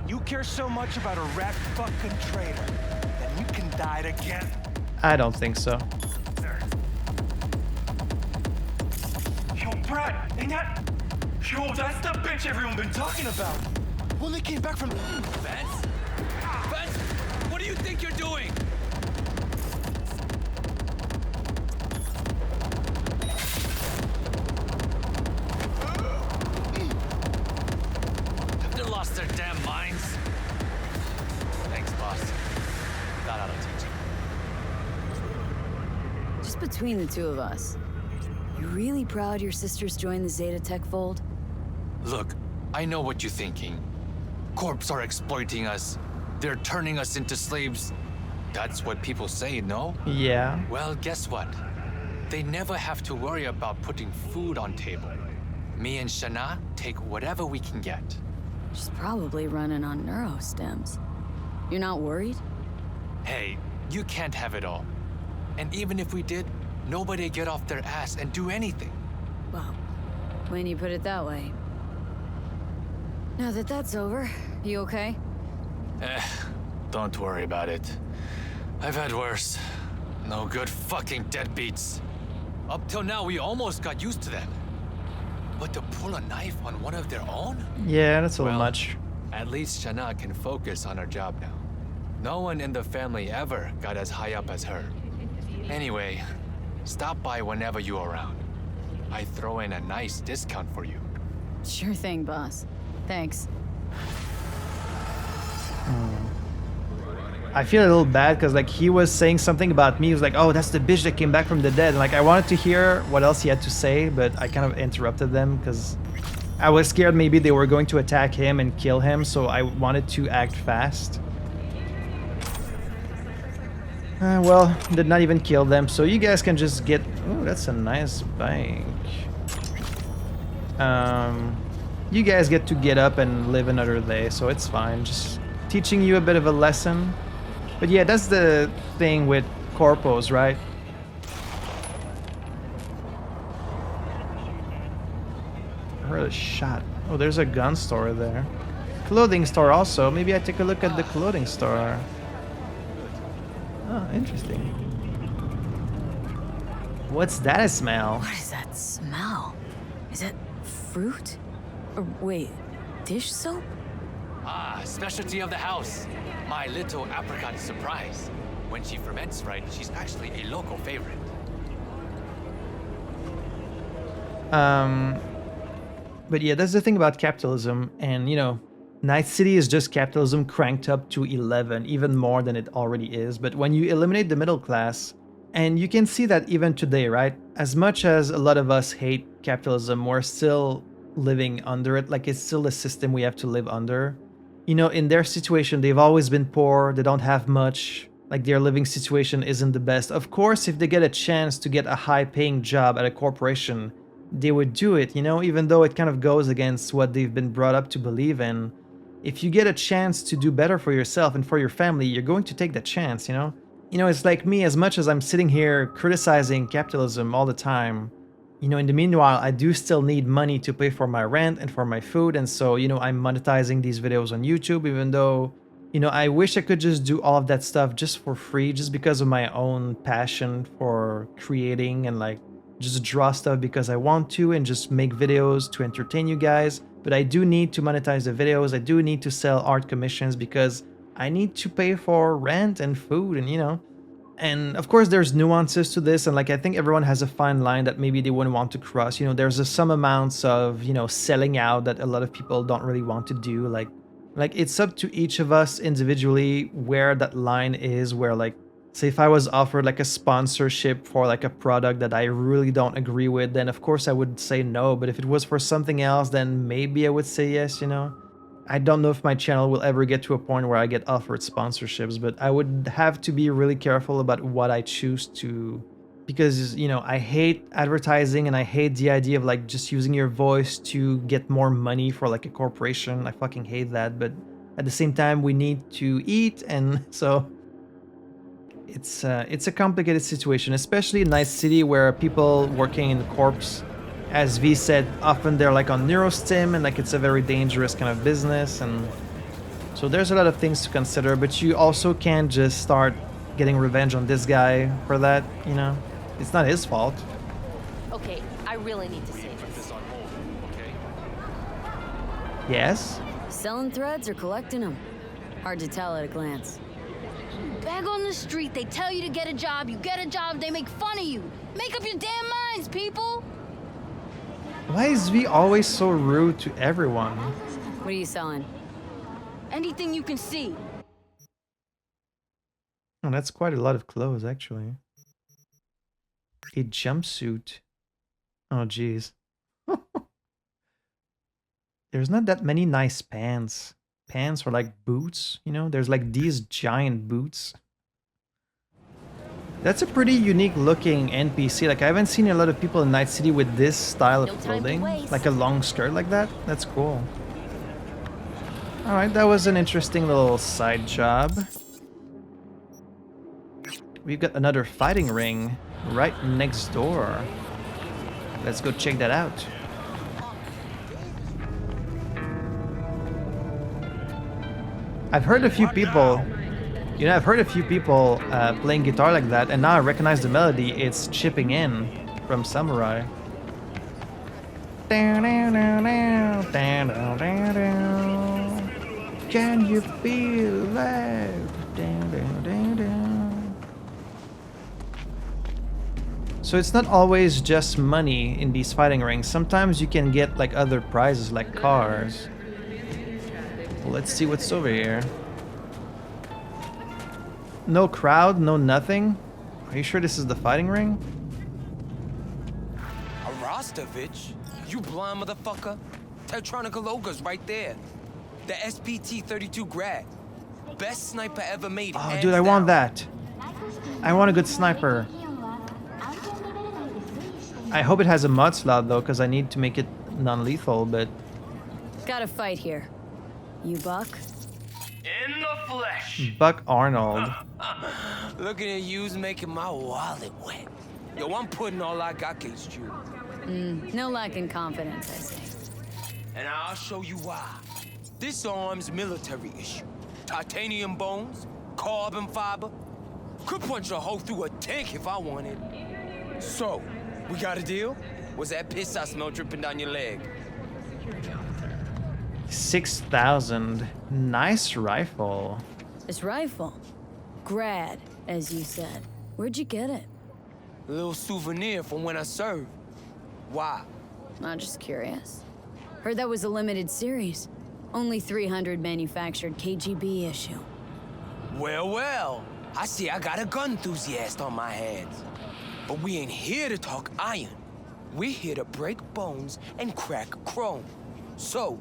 S13: You care so much about a rat fucking traitor, then you can die again.
S1: I don't think so.
S13: Yo, Brad, ain't that... Yo, that's the bitch everyone been talking about. When they came back from...
S14: Vance? Vance, what do you think you're doing? Have they lost their damn minds? Thanks, boss. That ought to teach you.
S3: Just between the two of us. You really proud your sisters joined the Zetatech fold?
S14: Look, I know what you're thinking. Corps are exploiting us. They're turning us into slaves. That's what people say, no?
S1: Yeah.
S14: Well, guess what? They never have to worry about putting food on table. Me and Shana take whatever we can get.
S3: She's probably running on neurostems. You're not worried?
S14: Hey, you can't have it all. And even if we did, nobody'd get off their ass and do anything.
S3: Well, when you put it that way. Now that that's over, you okay?
S14: Don't worry about it. I've had worse. No good fucking deadbeats. Up till now, we almost got used to them. But to pull a knife on one of their own?
S1: Yeah, that's a little much.
S14: At least Shana can focus on her job now. No one in the family ever got as high up as her. Anyway, stop by whenever you're around. I throw in a nice discount for you.
S3: Sure thing, boss. Thanks.
S1: I feel a little bad because like he was saying something about me. He was like, "Oh, that's the bitch that came back from the dead." And, like I wanted to hear what else he had to say, but I kind of interrupted them because I was scared maybe they were going to attack him and kill him. So I wanted to act fast. Well, did not even kill them. So you guys can just get. Oh, that's a nice bike. You guys get to get up and live another day, so it's fine. Just teaching you a bit of a lesson. But yeah, that's the thing with corpos, right? I heard a shot. Oh, there's a gun store there. Clothing store also. Maybe I take a look at the clothing store. Oh, interesting. What's that smell?
S3: What is that smell? Is it fruit? Or wait, dish soap?
S14: Ah, specialty of the house. My little apricot surprise. When she ferments right, she's actually a local favorite.
S1: But yeah, that's the thing about capitalism. And, you know, Night City is just capitalism cranked up to 11, even more than it already is. But when you eliminate the middle class, and you can see that even today, right? As much as a lot of us hate capitalism, we're still living under it. Like, it's still a system we have to live under. You know, in their situation, they've always been poor. They don't have much. Like, their living situation isn't the best. Of course, if they get a chance to get a high-paying job at a corporation, they would do it, you know, even though it kind of goes against what they've been brought up to believe in. If you get a chance to do better for yourself and for your family, you're going to take that chance, you know? You know, it's like me, as much as I'm sitting here criticizing capitalism all the time, you know, in the meanwhile, I do still need money to pay for my rent and for my food. And so, you know, I'm monetizing these videos on YouTube, even though, you know, I wish I could just do all of that stuff just for free, just because of my own passion for creating and like just draw stuff because I want to and just make videos to entertain you guys. but I do need to monetize the videos. I do need to sell art commissions because I need to pay for rent and food and, you know. And of course there's nuances to this, and like I think everyone has a fine line that maybe they wouldn't want to cross. You know, there's some amounts of, you know, selling out that a lot of people don't really want to do. Like it's up to each of us individually where that line is, where like, say if I was offered like a sponsorship for like a product that I really don't agree with, then of course I would say no. But if it was for something else, then maybe I would say yes, you know. I don't know if my channel will ever get to a point where I get offered sponsorships, but I would have to be really careful about what I choose to, because, you know, I hate advertising and I hate the idea of like just using your voice to get more money for like a corporation. I fucking hate that, but at the same time we need to eat, and so it's a complicated situation, especially in Night City where people working in corps, as V said, often they're like on neurostim and like it's a very dangerous kind of business, and so there's a lot of things to consider, but you also can't just start getting revenge on this guy for that, you know? It's not his fault.
S10: Okay, I really need to say this.
S1: Yes?
S3: Selling threads or collecting them? Hard to tell at a glance.
S15: Beg on the street, they tell you to get a job, you get a job, they make fun of you. Make up your damn minds, people!
S1: Why is V always so rude to everyone?
S3: What are you selling?
S15: Anything you can see.
S1: Oh, that's quite a lot of clothes, actually. A jumpsuit. Oh, jeez. There's not that many nice pants. Pants or like boots, you know? There's like these giant boots. That's a pretty unique looking NPC. Like I haven't seen a lot of people in Night City with this style of clothing. Like a long skirt like that. That's cool. Alright, that was an interesting little side job. We've got another fighting ring right next door. Let's go check that out. I've heard a few people, you know, I've heard a few people playing guitar like that, and now I recognize the melody. It's Chipping In from Samurai. Can you feel that? So it's not always just money in these fighting rings. Sometimes you can get like other prizes like cars. Well, let's see what's over here. No crowd, no nothing. Are you sure this is the fighting ring?
S16: Arostovich? You blind motherfucker? Tetronica Loga's right there. The SPT-32 grad. Best sniper ever made.
S1: Oh, dude, I want that. I want a good sniper. I hope it has a mod slot though, because I need to make it non-lethal, but...
S3: Got a fight here. You Buck?
S16: In the flesh.
S1: Buck Arnold.
S16: Looking at you's making my wallet wet. Yo, I'm putting all I got against you.
S3: No lack in confidence, I say.
S16: And I'll show you why. This arm's military issue. Titanium bones, carbon fiber. Could punch a hole through a tank if I wanted. So, we got a deal? Was that piss I smell dripping down your leg?
S1: 6,000. Nice rifle.
S3: This rifle? Grad, as you said. Where'd you get it?
S16: A little souvenir from when I served. Why?
S3: I'm just curious. Heard that was a limited series. Only 300 manufactured KGB issue.
S16: Well, well. I see I got a gun enthusiast on my hands. But we ain't here to talk iron. We're here to break bones and crack chrome. So,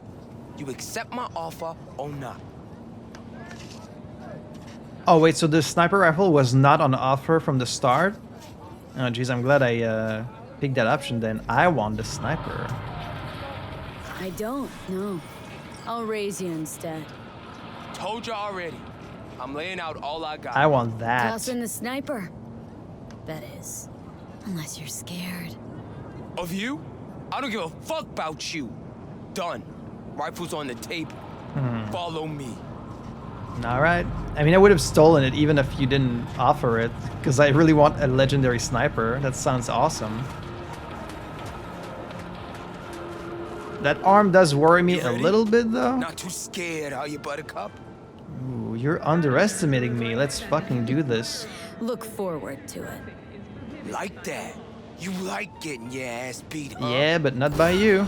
S16: you accept my offer or not?
S1: Oh wait, so the sniper rifle was not on offer from the start? Oh jeez, I'm glad I picked that option then. I want the sniper.
S3: I don't, no. I'll raise you instead.
S16: Told you already. I'm laying out all I got.
S1: I want that.
S3: Toss in the sniper. That is. Unless you're scared.
S16: Of you? I don't give a fuck about you. Done. Rifle's on the table. Follow me.
S1: Alright. I mean, I would have stolen it even if you didn't offer it, because I really want a legendary sniper. That sounds awesome. That arm does worry me a little bit, though.
S16: Not too scared, are you, Buttercup?
S1: Ooh, you're underestimating me. Let's fucking do this.
S3: Look forward to it.
S16: Like that. You like getting your ass beat, huh?
S1: Yeah, but not by you.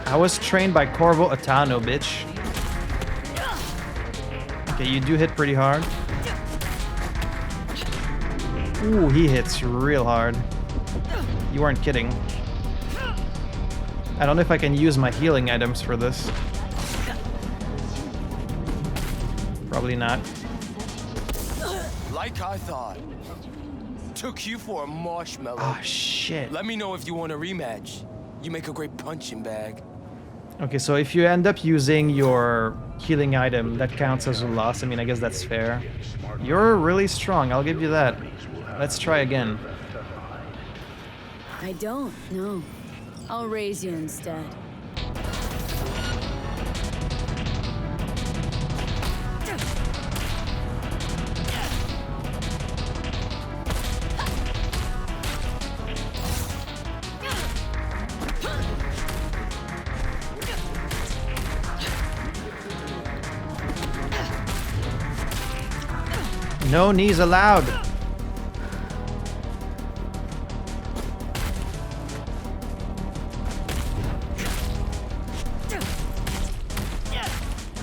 S1: I was trained by Corvo Atano, bitch. Okay, you do hit pretty hard. Ooh, he hits real hard. You weren't kidding. I don't know if I can use my healing items for this. Probably not.
S16: Like I thought. Took you for a marshmallow.
S1: Oh, shit.
S16: Let me know if you want a rematch. You make a great punching bag.
S1: Okay, so if you end up using your healing item, that counts as a loss. I mean, I guess that's fair. You're really strong, I'll give you that. Let's try again.
S3: I don't, no. I'll raise you instead.
S1: No knees allowed.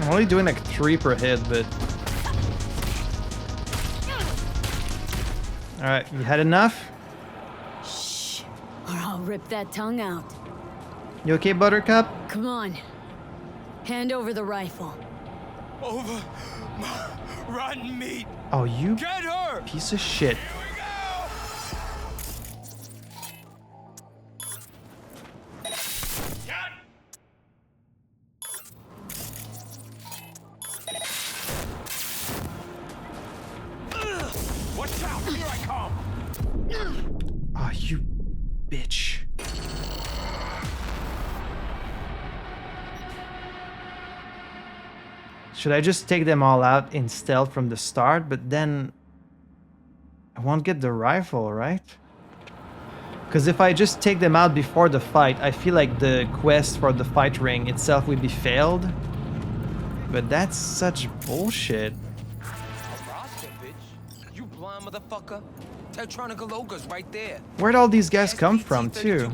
S1: I'm only doing like 3 per hit, but... Alright, you had enough?
S3: Shh, or I'll rip that tongue out.
S1: You okay, Buttercup?
S3: Come on. Hand over the rifle.
S16: Over my rotten meat.
S1: Oh, you
S16: Get her!
S1: piece of shit.
S16: Watch out! Here I come!
S1: Oh, you bitch. Should I just take them all out in stealth from the start? But then I won't get the rifle, right? Because if I just take them out before the fight, I feel like the quest for the fight ring itself would be failed. But that's such bullshit.
S16: You blind motherfucker. Tetronic Galoga's right there.
S1: Where'd all these guys come from, too?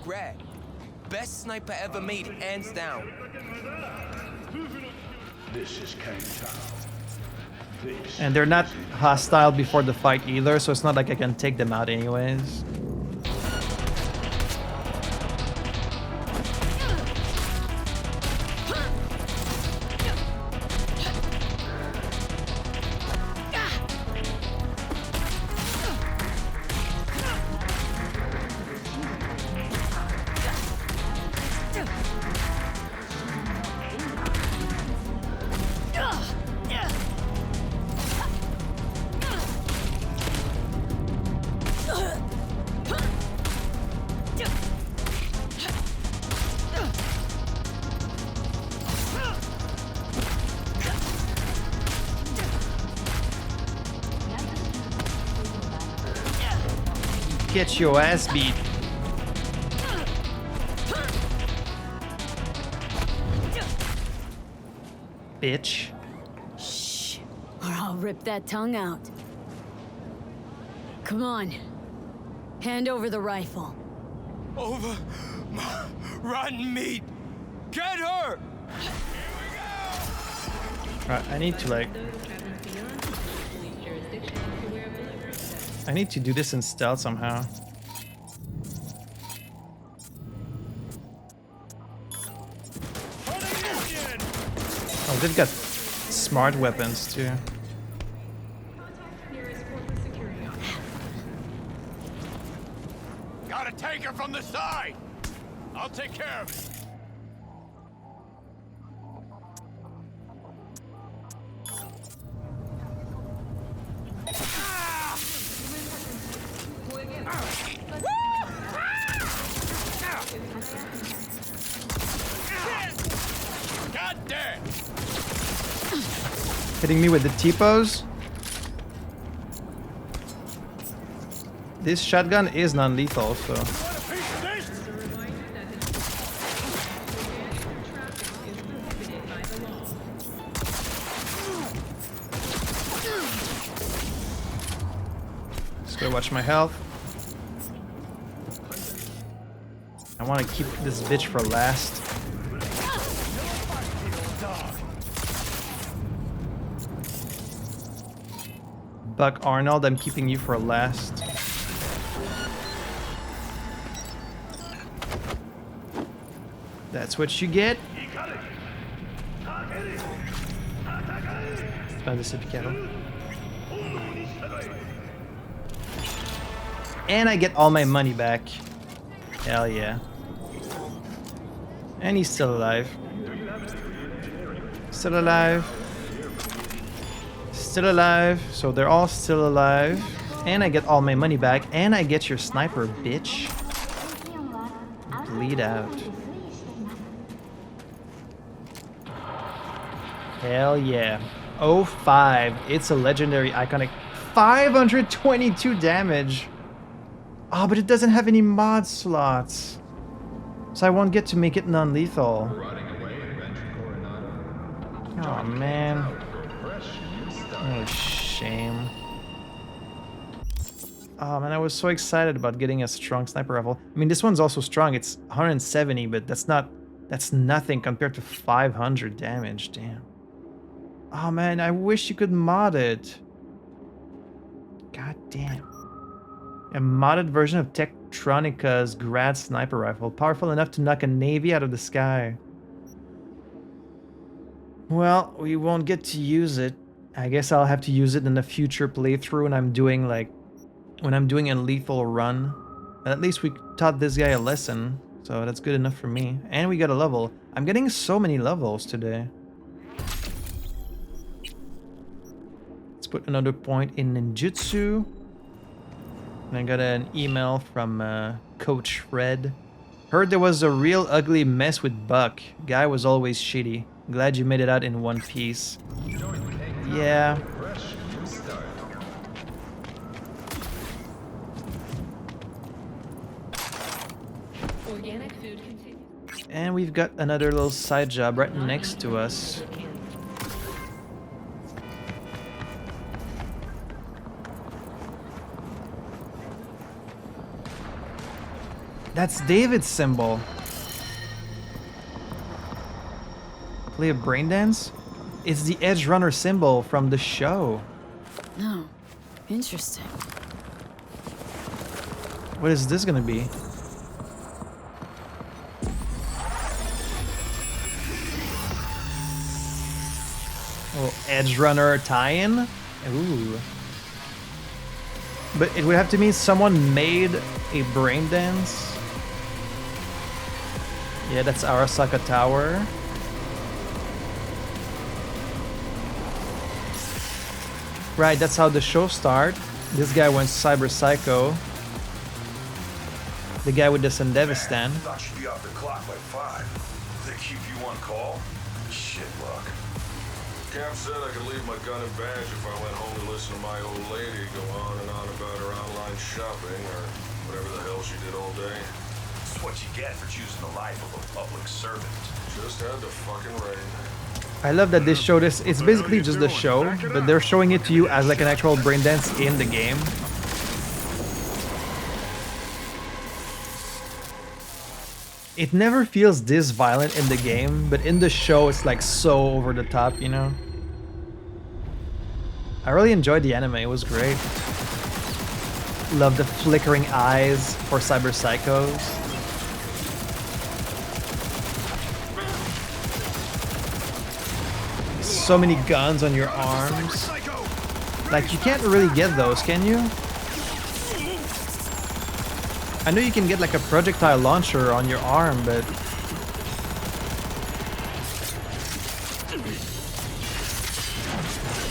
S16: Best sniper ever made, hands down.
S2: This is
S1: And they're not hostile before the fight either, so it's not like I can take them out anyways. Get your ass beat. Bitch.
S3: Shh, or I'll rip that tongue out. Come on. Hand over the rifle.
S16: Over my rotten meat. Get her!
S1: Right, I need to like... I need to do this in stealth somehow. Oh, they've got smart weapons too.
S2: Gotta take her from the side! I'll take care of it. God damn!
S1: Hitting me with the T-pose. This shotgun is non-lethal, so... Just gotta watch my health. I want to keep this bitch for last. Buck Arnold, I'm keeping you for last. That's what you get. And I get all my money back. Hell yeah. And he's still alive. Still alive. Still alive. So they're all still alive. And I get all my money back. And I get your sniper, bitch. Bleed out. Hell yeah. 05. It's a legendary iconic. 522 damage. Oh, but it doesn't have any mod slots. So I won't get to make it non-lethal. Oh man. Oh shame. Oh man, I was so excited about getting a strong sniper rifle. I mean, this one's also strong. It's 170, but that's nothing compared to 500 damage. Damn. Oh man, I wish you could mod it. God damn. A modded version of Tektronica's Grad sniper rifle, powerful enough to knock a navy out of the sky. Well, we won't get to use it. I guess I'll have to use it in a future playthrough when I'm doing a lethal run. But at least we taught this guy a lesson, so that's good enough for me. And we got a level. I'm getting so many levels today. Let's put another point in ninjutsu. And I got an email from Coach Fred. Heard there was a real ugly mess with Buck. Guy was always shitty. Glad you made it out in one piece. Yeah. And we've got another little side job right next to us. That's David's symbol. Play a brain dance? It's the Edge Runner symbol from the show.
S3: No. Interesting.
S1: What is this gonna be? Oh, Edge Runner tie-in? Ooh. But it would have to mean someone made a brain dance. Yeah, that's Arasaka Tower. Right, that's how the show started. This guy went cyber psycho. The guy with the Sendevistan.
S17: Thought you'd be off the clock by 5. They keep you on call? Shit luck.
S18: Cap said I could leave my gun and badge if I went home to listen to my old lady go on and on about her online shopping or whatever the hell she did all day.
S17: It's what you get for choosing the life of a public servant.
S18: Just had to fucking rain.
S1: I love that they show this. It's basically just the show, but they're showing it to you as like an actual brain dance in the game. It never feels this violent in the game, but in the show it's like so over the top, you know? I really enjoyed the anime, it was great. Love the flickering eyes for cyber psychos. So many guns on your arms. Like, you can't really get those, can you? I know you can get like a projectile launcher on your arm, but...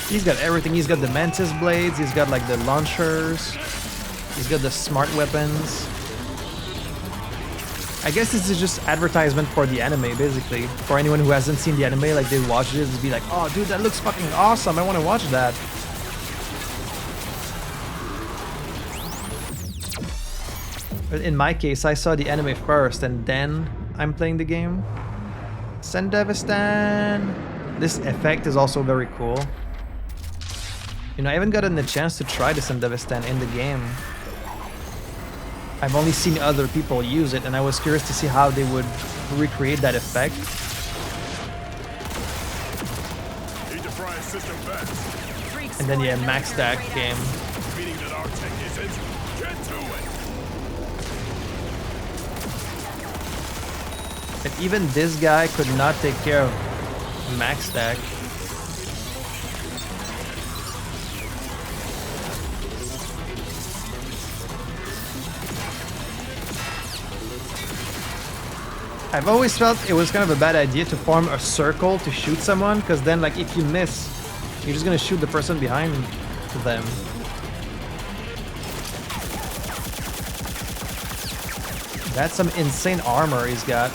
S1: He's got everything. He's got the mantis blades, he's got like the launchers, he's got the smart weapons. I guess this is just advertisement for the anime, basically. For anyone who hasn't seen the anime, like they watch it and be like, oh dude, that looks fucking awesome, I want to watch that. But in my case, I saw the anime first and then I'm playing the game. Sendevistan! This effect is also very cool. You know, I haven't gotten the chance to try the Sendevistan in the game. I've only seen other people use it and I was curious to see how they would recreate that effect. And then yeah, max stack game. And even this guy could not take care of max stack. I've always felt it was kind of a bad idea to form a circle to shoot someone, because then like if you miss, you're just gonna shoot the person behind them. That's some insane armor he's got.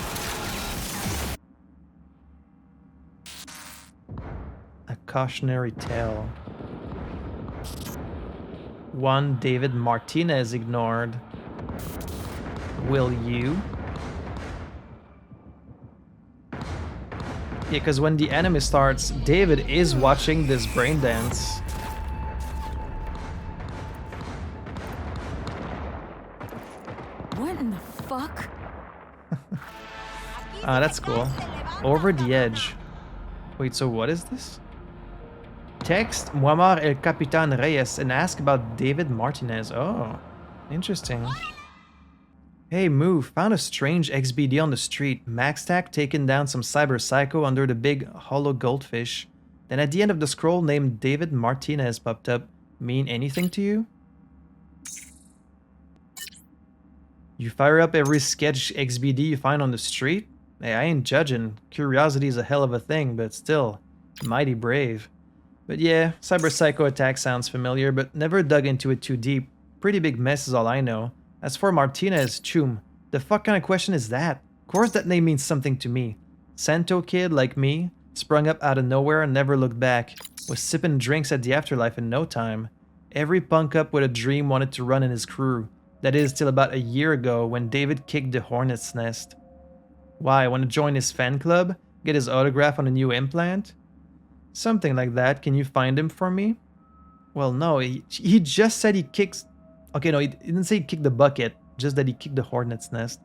S1: A cautionary tale. One David Martinez ignored. Will you? Yeah, because when the anime starts, David is watching this brain dance.
S3: What in the fuck?
S1: Ah, that's cool. Over the edge. Wait, so what is this? Text Muammar El Capitan Reyes and ask about David Martinez. Oh, interesting. Hey, Move, found a strange XBD on the street. Maxtac taking down some cyber psycho under the big hollow goldfish. Then at the end of the scroll, named David Martinez popped up. Mean anything to you? You fire up every sketch XBD you find on the street? Hey, I ain't judging. Curiosity is a hell of a thing, but still, mighty brave. But yeah, cyber psycho attack sounds familiar, but never dug into it too deep. Pretty big mess is all I know. As for Martinez, Chum, the fuck kind of question is that? Of course that name means something to me. Santo kid like me, sprung up out of nowhere and never looked back. Was sipping drinks at the afterlife in no time. Every punk up with a dream wanted to run in his crew. That is till about a year ago when David kicked the hornet's nest. Why, want to join his fan club? Get his autograph on a new implant? Something like that. Can you find him for me? Well, no, he just said he kicks... Okay, no, he didn't say he kicked the bucket, just that he kicked the hornet's nest.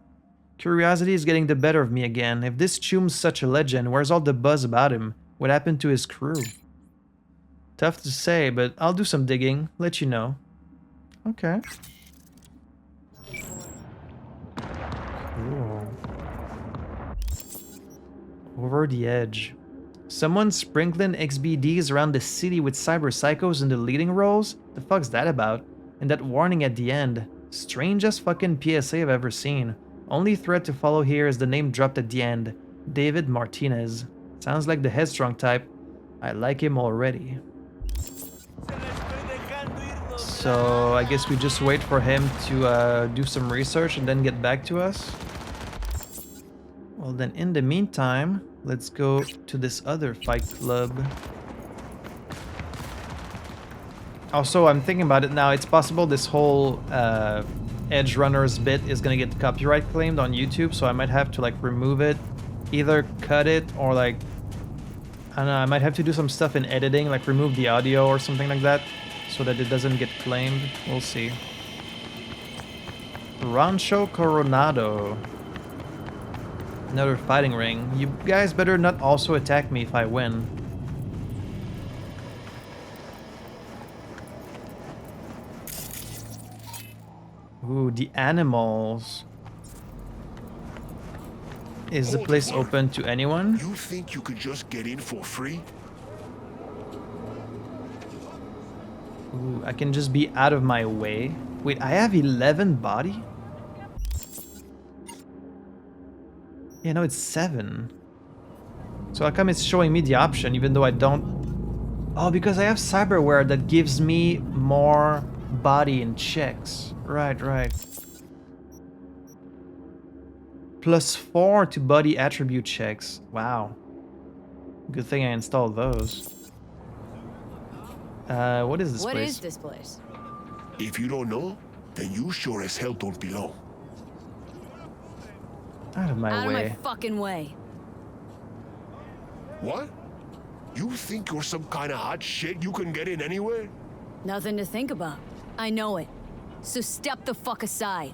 S1: Curiosity is getting the better of me again. If this Chum's such a legend, where's all the buzz about him? What happened to his crew? Tough to say, but I'll do some digging, let you know. Okay. Ooh. Over the edge. Someone sprinkling XBDs around the city with cyber psychos in the leading roles? The fuck's that about? And that warning at the end. Strangest fucking PSA I've ever seen. Only thread to follow here is the name dropped at the end. David Martinez. Sounds like the headstrong type. I like him already. So I guess we just wait for him to do some research and then get back to us. Well then, in the meantime, let's go to this other fight club. Also, I'm thinking about it now, it's possible this whole Edge Runners bit is gonna get copyright claimed on YouTube, so I might have to like remove it, either cut it or like, I don't know, I might have to do some stuff in editing, like remove the audio or something like that, so that it doesn't get claimed. We'll see. Rancho Coronado. Another fighting ring. You guys better not also attack me if I win. Ooh, the animals. Is the place open to anyone?
S19: You think you could just get in for free?
S1: Ooh, I can just be out of my way. Wait, I have 11 body? Yeah, no, it's 7. So how come it's showing me the option even though I don't... Oh, because I have cyberware that gives me more body in checks. Right, right. +4 to body attribute checks. Wow. Good thing I installed those. What is this
S3: What
S1: place?
S3: is this place?
S19: If you don't know, then you sure as hell don't belong.
S1: Out of my
S3: Out
S1: way.
S3: of my fucking way.
S19: What? You think you're some kind of hot shit you can get in anywhere?
S3: Nothing to think about. I know it. So step the fuck aside.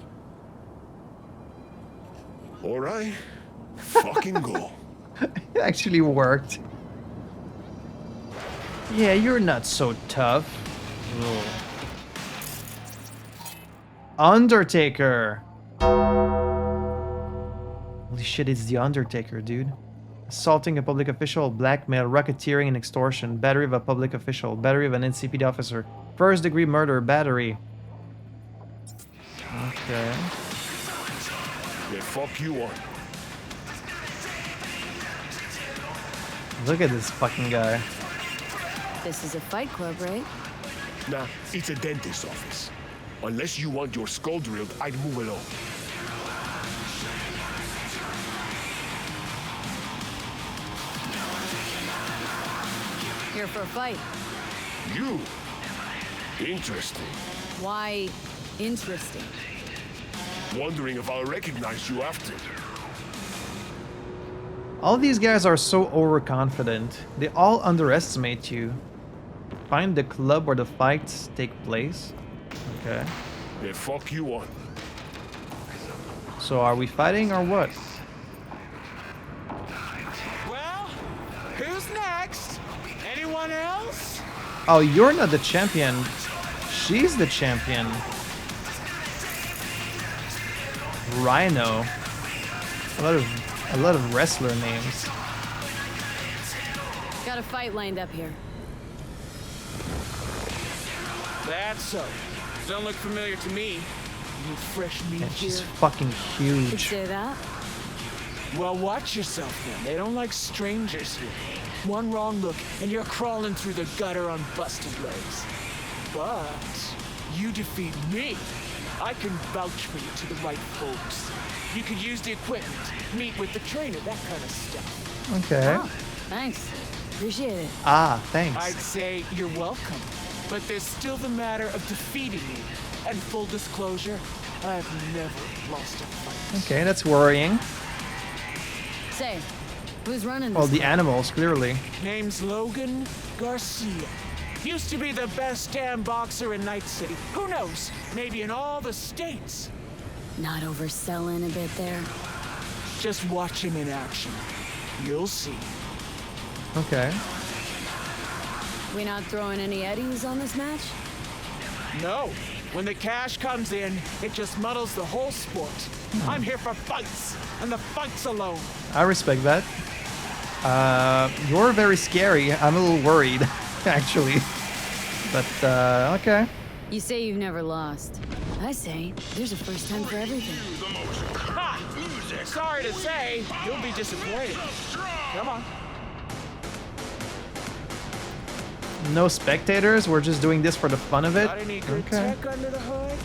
S19: All right. Fucking go.
S1: It actually worked. Yeah, you're not so tough. Ugh. Undertaker. Holy shit, it's the Undertaker, dude. Assaulting a public official, blackmail, racketeering, and extortion. Battery of a public official. Battery of an NCPD officer. First degree murder, battery. Okay.
S19: The fuck you on?
S1: Look at this fucking guy.
S3: This is a fight club, right?
S19: Nah, it's a dentist's office. Unless you want your skull drilled, I'd move along.
S3: Here for a fight.
S19: You? Interesting.
S3: Why interesting?
S19: Wondering if I'll recognize you after.
S1: All these guys are so overconfident. They all underestimate you. Find the club where the fights take place. Okay.
S19: The fuck you on?
S1: So are we fighting or what?
S20: Well, who's next? Anyone else?
S1: Oh, you're not the champion. She's the champion. Rhino. A lot of wrestler names.
S3: Got a fight lined up here.
S20: That's so. Don't look familiar to me. You fresh meat
S1: And
S20: here?
S1: she's fucking
S3: Could
S1: huge.
S3: say that.
S20: Well, watch yourself then. They don't like strangers here. One wrong look, and you're crawling through the gutter on busted legs. But you defeat me. I can vouch for you to the right folks. You could use the equipment, meet with the trainer, that kind of stuff.
S1: Okay.
S3: Oh, thanks. Appreciate it.
S1: Ah, thanks.
S20: I'd say you're welcome. But there's still the matter of defeating me. And full disclosure, I've never lost a fight.
S1: Okay, that's worrying.
S3: Say, who's running this?
S1: Well, the animals, clearly.
S20: Name's Logan Garcia. Used to be the best damn boxer in Night City. Who knows? Maybe in all the states.
S3: Not overselling a bit there.
S20: Just watch him in action. You'll see.
S1: Okay.
S3: We not throwing any eddies on this match?
S20: No. When the cash comes in, it just muddles the whole sport. I'm here for fights, and the fights alone.
S1: I respect that. You're very scary. I'm a little worried, actually. But, okay.
S3: You say you've never lost. I say there's a first time for everything.
S20: Ha! Sorry to say, you'll be disappointed. Come on.
S1: No spectators? We're just doing this for the fun of it?
S20: Got any good tech under the hood?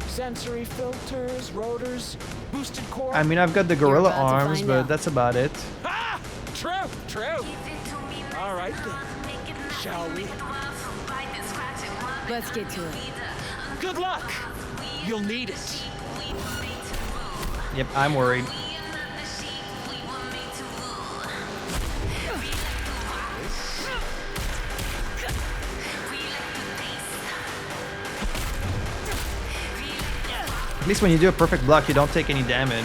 S20: Sensory filters, rotors, boosted core?
S1: I mean, I've got the gorilla arms, but that's about it.
S20: Ah! True, true. All right then. Shall we?
S3: Let's get to it.
S20: Good luck. You'll need it.
S1: Yep, I'm worried. At least when you do a perfect block, you don't take any damage.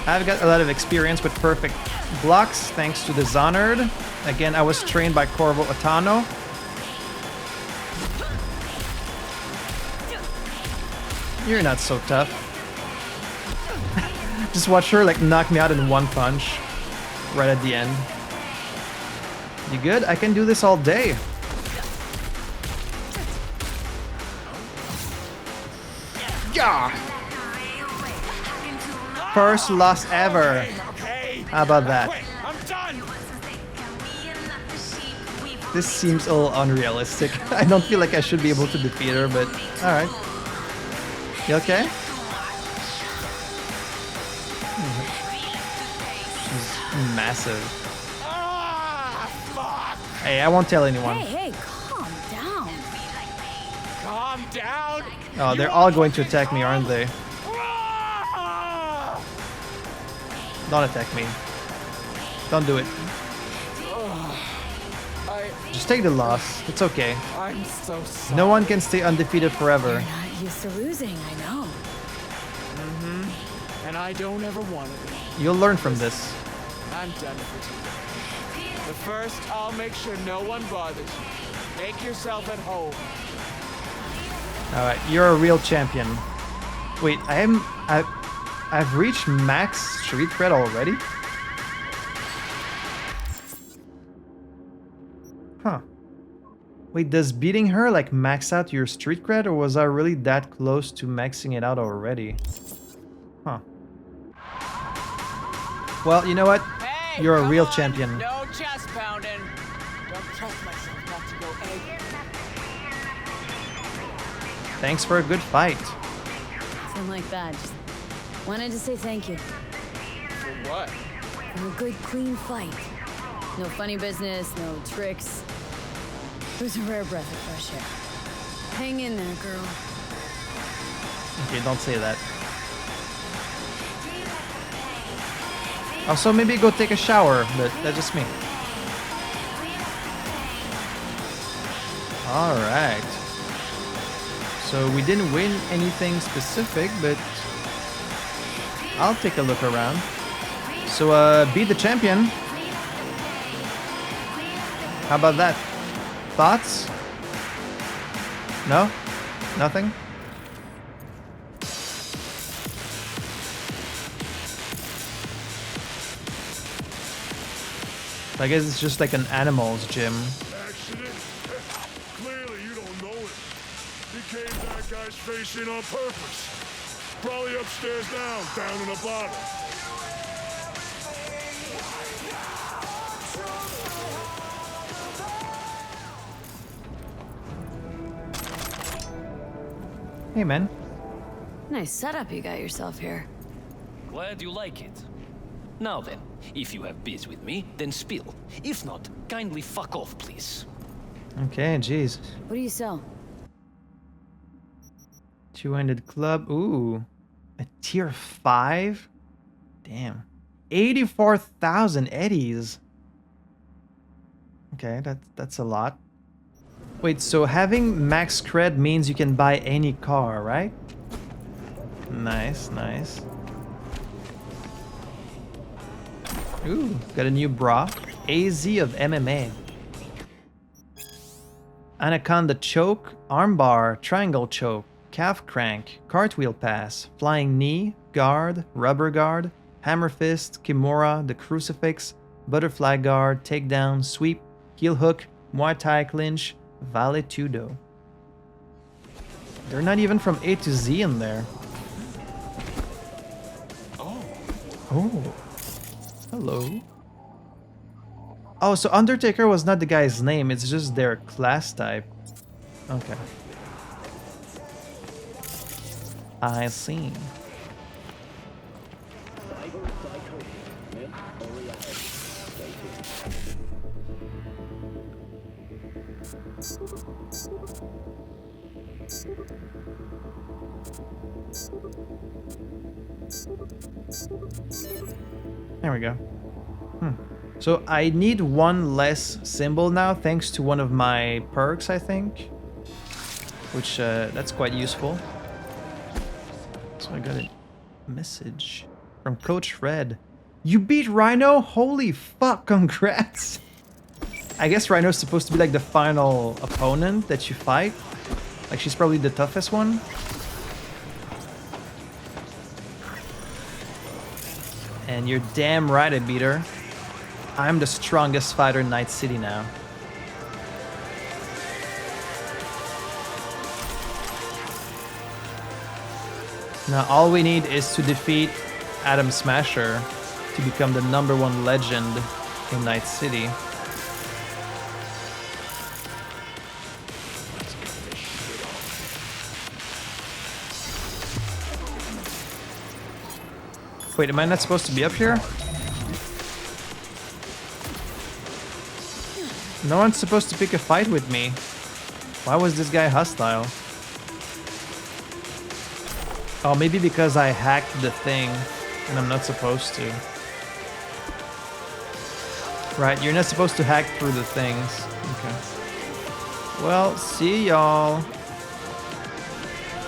S1: I've got a lot of experience with perfect blocks thanks to the Zonard. Again, I was trained by Corvo Atano. You're not so tough. Just watch her like knock me out in one punch right at the end. You good? I can do this all day. Yeah. First loss ever.
S20: Okay,
S1: How about that?
S13: I'm done!
S1: This seems a little unrealistic. I don't feel like I should be able to defeat her, but alright. You okay? She's massive. Hey, I won't tell anyone.
S3: Hey, calm down.
S20: Calm down.
S1: Oh, they're all going to attack me, aren't they? Don't attack me. Don't do it. Just take the loss. It's okay.
S20: I'm so sorry.
S1: No one can stay undefeated forever.
S3: You're not used to losing, I know.
S20: And I don't ever want to be.
S1: You'll learn from this.
S20: I'm done for today. But first, I'll make sure no one bothers you. Make yourself at home.
S1: Alright, you're a real champion. Wait, I've reached max street cred already? Huh. Wait, does beating her like max out your street cred, or was I really that close to maxing it out already? Huh. Well, you know what?
S20: Hey,
S1: you're a
S20: come
S1: real
S20: on.
S1: champion.
S20: No chest pounding. Don't trust myself not to go egg.
S1: Thanks for a good fight.
S3: Something like that. Just wanted to say thank you.
S20: For what?
S3: For a good, clean fight. No funny business, no tricks. It was a rare breath of fresh air. Hang in there, girl.
S1: Okay, don't say that. Also, maybe go take a shower, but that's just me. Alright. So we didn't win anything specific, but I'll take a look around. So, beat the champion. How about that? Thoughts? No? Nothing? I guess it's just like an animals gym.
S19: Accident? Clearly you don't know it. He caved that guy's face in on purpose. Probably upstairs now, down in the bottom.
S1: Hey, man.
S3: Nice setup you got yourself here.
S21: Glad you like it. Now then, if you have biz with me, then spill. If not, kindly fuck off, please.
S1: Okay, jeez.
S3: What do you sell?
S1: Two-handed club. Ooh. A tier 5? Damn. 84,000 eddies. Okay, that's a lot. Wait, so having max cred means you can buy any car, right? Nice, nice. Ooh, got a new bra. AZ of MMA. Anaconda choke, armbar, triangle choke, calf crank, cartwheel pass, flying knee, guard, rubber guard, hammer fist, kimura, the crucifix, butterfly guard, takedown, sweep, heel hook, Muay Thai clinch, valetudo. They're not even from A to Z in there. Oh. Hello. Oh, so Undertaker was not the guy's name, it's just their class type. Okay. I see. There we go. So I need one less symbol now, thanks to one of my perks, I think. Which, that's quite useful. So I got a message from Coach Red. You beat Rhino? Holy fuck, congrats! I guess Rhino's supposed to be like the final opponent that you fight. Like, she's probably the toughest one. And you're damn right I beat her. I'm the strongest fighter in Night City now. Now all we need is to defeat Adam Smasher to become the #1 legend in Night City. Wait, am I not supposed to be up here? No one's supposed to pick a fight with me. Why was this guy hostile? Oh, maybe because I hacked the thing and I'm not supposed to. Right, you're not supposed to hack through the things. Okay. Well, see y'all.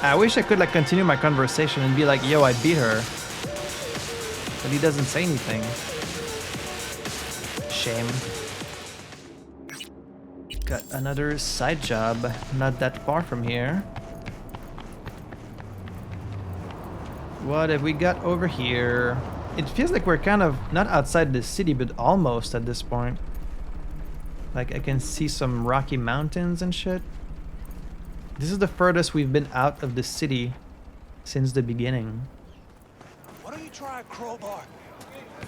S1: I wish I could like continue my conversation and be like, yo, I beat her. But he doesn't say anything. Shame. Got another side job, not that far from here. What have we got over here? It feels like we're kind of not outside the city, but almost at this point. Like I can see some rocky mountains and shit. This is the furthest we've been out of the city since the beginning.
S16: Why don't you try a crowbar?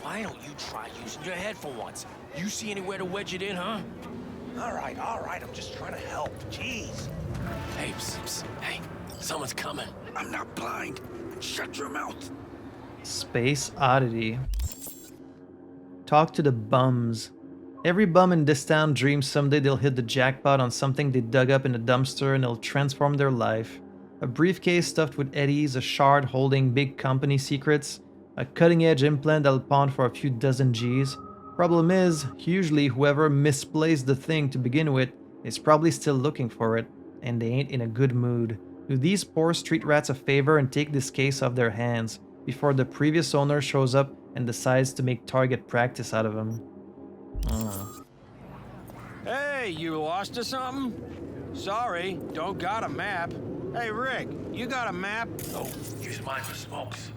S16: Why don't you try using your head for once? You see anywhere to wedge it in, huh? All right, I'm just trying to help. Jeez.
S11: Hey, psst. Hey, someone's coming.
S16: I'm not blind. Shut your mouth.
S1: Space Oddity. Talk to the bums. Every bum in this town dreams someday they'll hit the jackpot on something they dug up in a dumpster and it'll transform their life. A briefcase stuffed with eddies, a shard holding big company secrets, a cutting-edge implant that'll pawn for a few dozen G's. Problem is, usually whoever misplaced the thing to begin with is probably still looking for it, and they ain't in a good mood. Do these poor street rats a favor and take this case off their hands before the previous owner shows up and decides to make target practice out of him.
S16: Hey, you lost or something? Sorry, don't got a map. Hey, Rick, you got a map?
S9: Oh, use mine for smokes.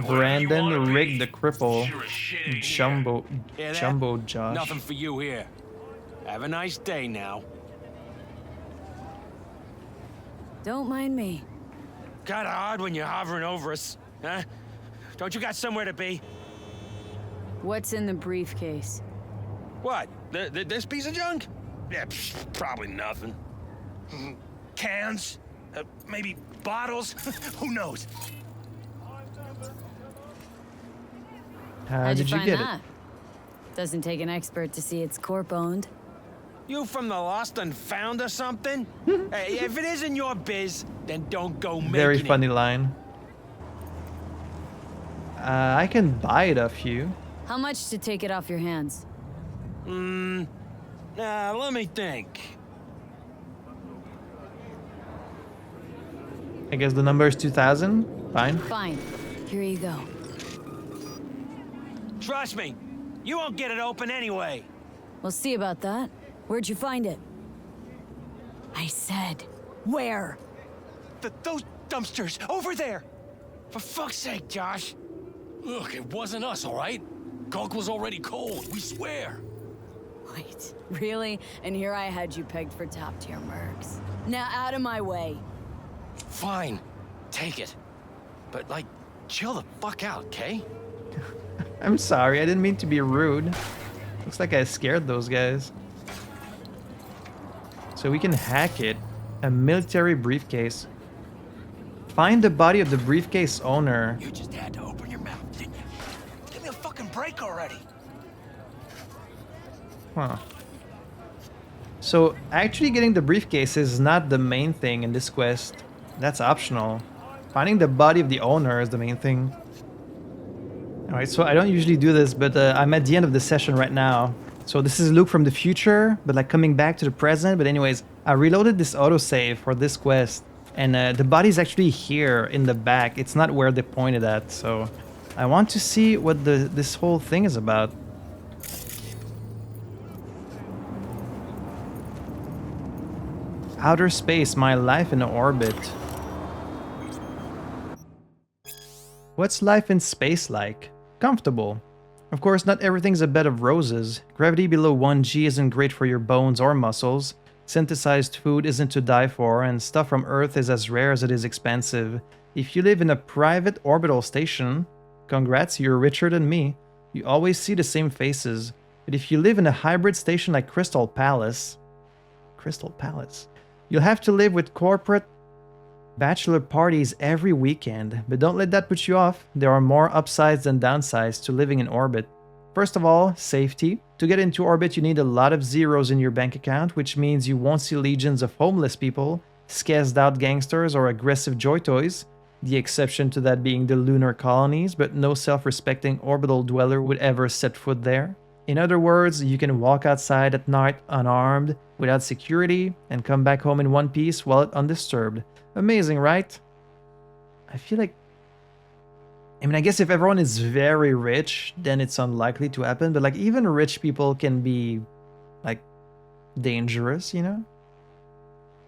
S1: Brandon, Rick the Cripple, Jumbo Josh.
S16: Nothing for you here. Have a nice day now.
S3: Don't mind me.
S16: Kinda odd when you're hovering over us, huh? Don't you got somewhere to be?
S3: What's in the briefcase?
S16: What? This piece of junk? Yeah, probably nothing. Cans? Maybe bottles? Who knows?
S1: How
S3: How'd
S1: did you
S3: find
S1: get
S3: that? Doesn't take an expert to see it's corp-owned.
S16: You from the lost and found or something? Hey, if it isn't your biz, then don't go making
S1: Very
S16: it.
S1: funny line. I can buy it off you.
S3: How much to take it off your hands?
S16: Let me think.
S1: I guess the number is 2,000. Fine.
S3: Fine. Here you go.
S16: Trust me, you won't get it open anyway.
S3: We'll see about that. Where'd you find it? I said, where?
S16: Those dumpsters, over there. For fuck's sake, Josh.
S21: Look, it wasn't us, all right? Gunk was already cold, we swear.
S3: Wait, really? And here I had you pegged for top-tier mercs. Now out of my way.
S21: Fine, take it. But, like, chill the fuck out, okay?
S1: I'm sorry, I didn't mean to be rude. Looks like I scared those guys. So we can hack it. A military briefcase. Find the body of the briefcase owner.
S16: You just had to open your mouth, didn't you? Give me a fucking break already.
S1: Huh. So actually getting the briefcase is not the main thing in this quest. That's optional. Finding the body of the owner is the main thing. Alright, so I don't usually do this, but I'm at the end of the session right now. So this is Luke from the future, but like coming back to the present. But anyways, I reloaded this autosave for this quest. And the body's actually here in the back. It's not where they pointed at. So I want to see what this whole thing is about. Outer space, my life in orbit. What's life in space like? Comfortable. Of course, not everything's a bed of roses. Gravity below 1G isn't great for your bones or muscles. Synthesized food isn't to die for, and stuff from Earth is as rare as it is expensive. If you live in a private orbital station, Congrats, you're richer than me. You always see the same faces. But if you live in a hybrid station like Crystal Palace, you'll have to live with corporate bachelor parties every weekend. But don't let that put you off. There are more upsides than downsides to living in orbit. First of all, safety. To get into orbit, you need a lot of zeros in your bank account, which means you won't see legions of homeless people, scazzed out gangsters, or aggressive joy toys. The exception to that being the lunar colonies, but no self-respecting orbital dweller would ever set foot there. In other words, you can walk outside at night unarmed, without security, and come back home in one piece while undisturbed. Amazing, right? I feel like... I guess if everyone is very rich, then it's unlikely to happen, but like even rich people can be like dangerous, you know?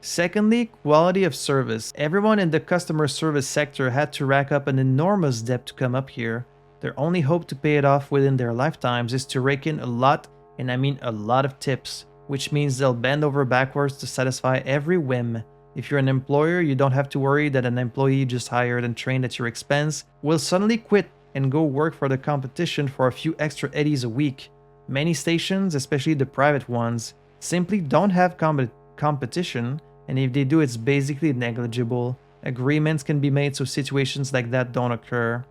S1: Secondly, quality of service. Everyone in the customer service sector had to rack up an enormous debt to come up here. Their only hope to pay it off within their lifetimes is to rake in a lot, and I mean a lot of tips, which means they'll bend over backwards to satisfy every whim. If you're an employer, you don't have to worry that an employee you just hired and trained at your expense will suddenly quit and go work for the competition for a few extra eddies a week. Many stations, especially the private ones, simply don't have competition, and if they do, it's basically negligible. Agreements can be made so situations like that don't occur.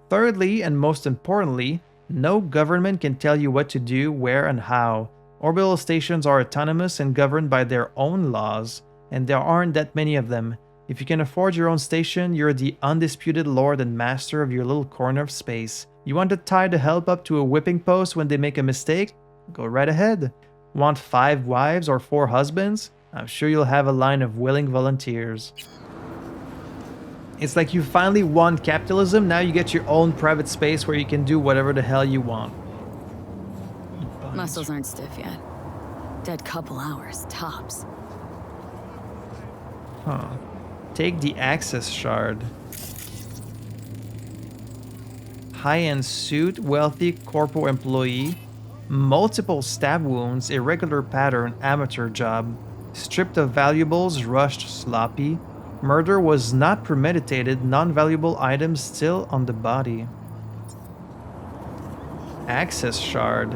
S1: Thirdly, and most importantly, no government can tell you what to do, where, and how. Orbital stations are autonomous and governed by their own laws, and there aren't that many of them. If you can afford your own station, you're the undisputed lord and master of your little corner of space. You want to tie the help up to a whipping post when they make a mistake? Go right ahead. Want 5 wives or 4 husbands? I'm sure you'll have a line of willing volunteers. It's like you finally won capitalism, now you get your own private space where you can do whatever the hell you want.
S3: Muscles aren't stiff yet. Dead couple hours, tops.
S1: Huh. Take the access shard. High-end suit, wealthy corpo employee, multiple stab wounds, irregular pattern, amateur job, stripped of valuables, rushed, sloppy. Murder was not premeditated, non-valuable items still on the body. Access shard.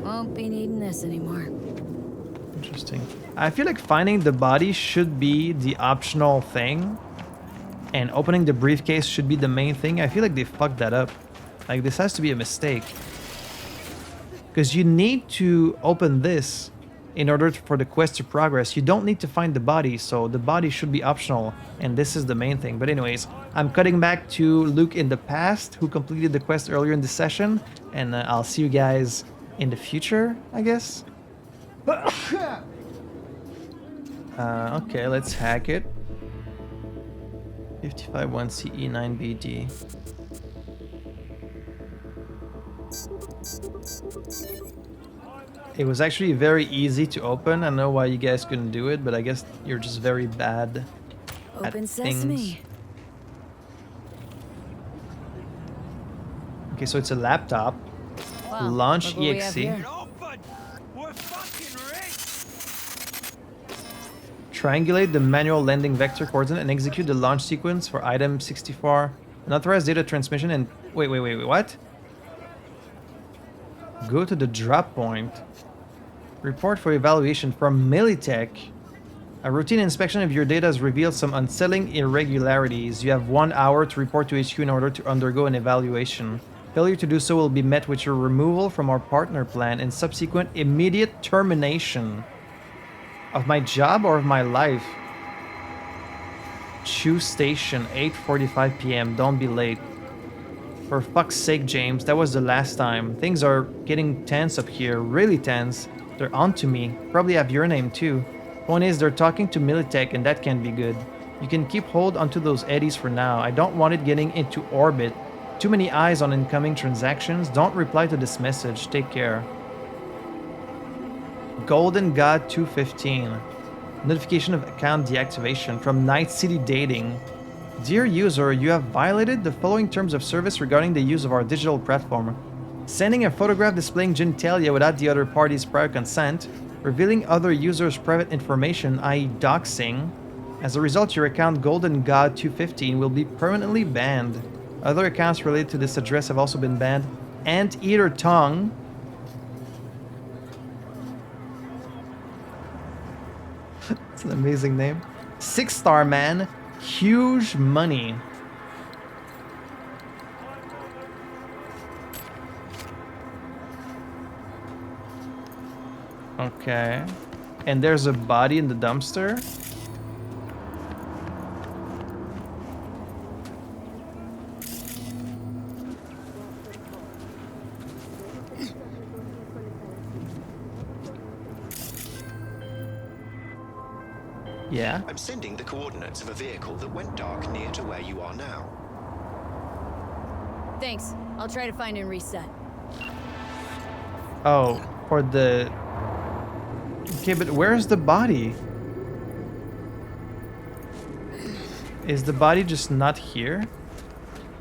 S3: Won't be needing this anymore.
S1: Interesting. I feel like finding the body should be the optional thing, and opening the briefcase should be the main thing. I feel like they fucked that up. Like, this has to be a mistake. Because you need to open this in order for the quest to progress. You don't need to find the body, so the body should be optional, and this is the main thing. But anyways, I'm cutting back to Luke in the past, who completed the quest earlier in the session, and I'll see you guys in the future, I guess. Okay, let's hack it. 55-1 CE 9BD. It was actually very easy to open. I know why you guys couldn't do it, but I guess you're just very bad at
S3: Open
S1: things.
S3: sesame.
S1: Okay, so it's a laptop.
S3: Wow,
S1: Launch
S3: look what we have
S1: EXE.
S3: here.
S1: Triangulate the manual landing vector coordinate and execute the launch sequence for item 64. Unauthorized data transmission and... Wait, what? Go to the drop point. Report for evaluation from Militech. A routine inspection of your data has revealed some unsettling irregularities. You have 1 hour to report to HQ in order to undergo an evaluation. Failure to do so will be met with your removal from our partner plan and subsequent immediate termination. Of my job or of my life? Choose station, 8:45 p.m. Don't be late. For fuck's sake, James, that was the last time. Things are getting tense up here, really tense. They're onto me. Probably have your name too. Point is, they're talking to Militech and that can't be good. You can keep hold onto those eddies for now. I don't want it getting into orbit. Too many eyes on incoming transactions. Don't reply to this message. Take care. Golden God 215. Notification of account deactivation from Night City Dating. Dear user, you have violated the following terms of service regarding the use of our digital platform. Sending a photograph displaying genitalia without the other party's prior consent, revealing other users' private information, i.e. doxing. As a result, your account Golden God 215 will be permanently banned. Other accounts related to this address have also been banned. Anteater Tongue. It's an amazing name. 6-star man. Huge money. Okay. And there's a body in the dumpster. Yeah.
S5: I'm sending the coordinates of a vehicle that went dark near to where you are now.
S3: Thanks. I'll try to find and reset.
S1: Oh, for the... Okay, but where's the body? Is the body just not here?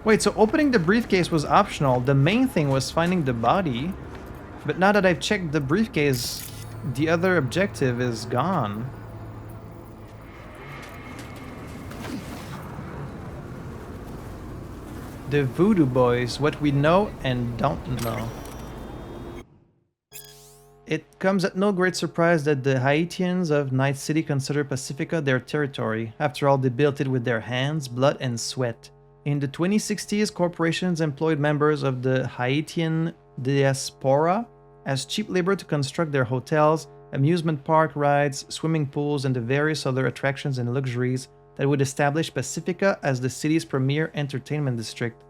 S1: Wait, so opening the briefcase was optional. The main thing was finding the body. But now that I've checked the briefcase, the other objective is gone. The Voodoo Boys, what we know and don't know. It comes at no great surprise that the Haitians of Night City consider Pacifica their territory. After all, they built it with their hands, blood, and sweat. In the 2060s, corporations employed members of the Haitian diaspora as cheap labor to construct their hotels, amusement park rides, swimming pools, and the various other attractions and luxuries that would establish Pacifica as the city's premier entertainment district.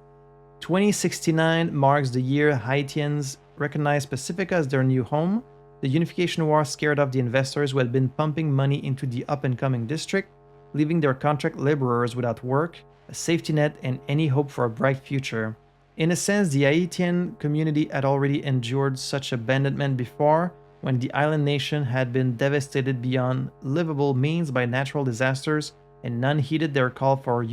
S1: 2069 marks the year Haitians recognized Pacifica as their new home. The unification war scared off the investors who had been pumping money into the up-and-coming district, leaving their contract laborers without work, a safety net, and any hope for a bright future. In a sense, the Haitian community had already endured such abandonment before, when the island nation had been devastated beyond livable means by natural disasters, and none heeded their call for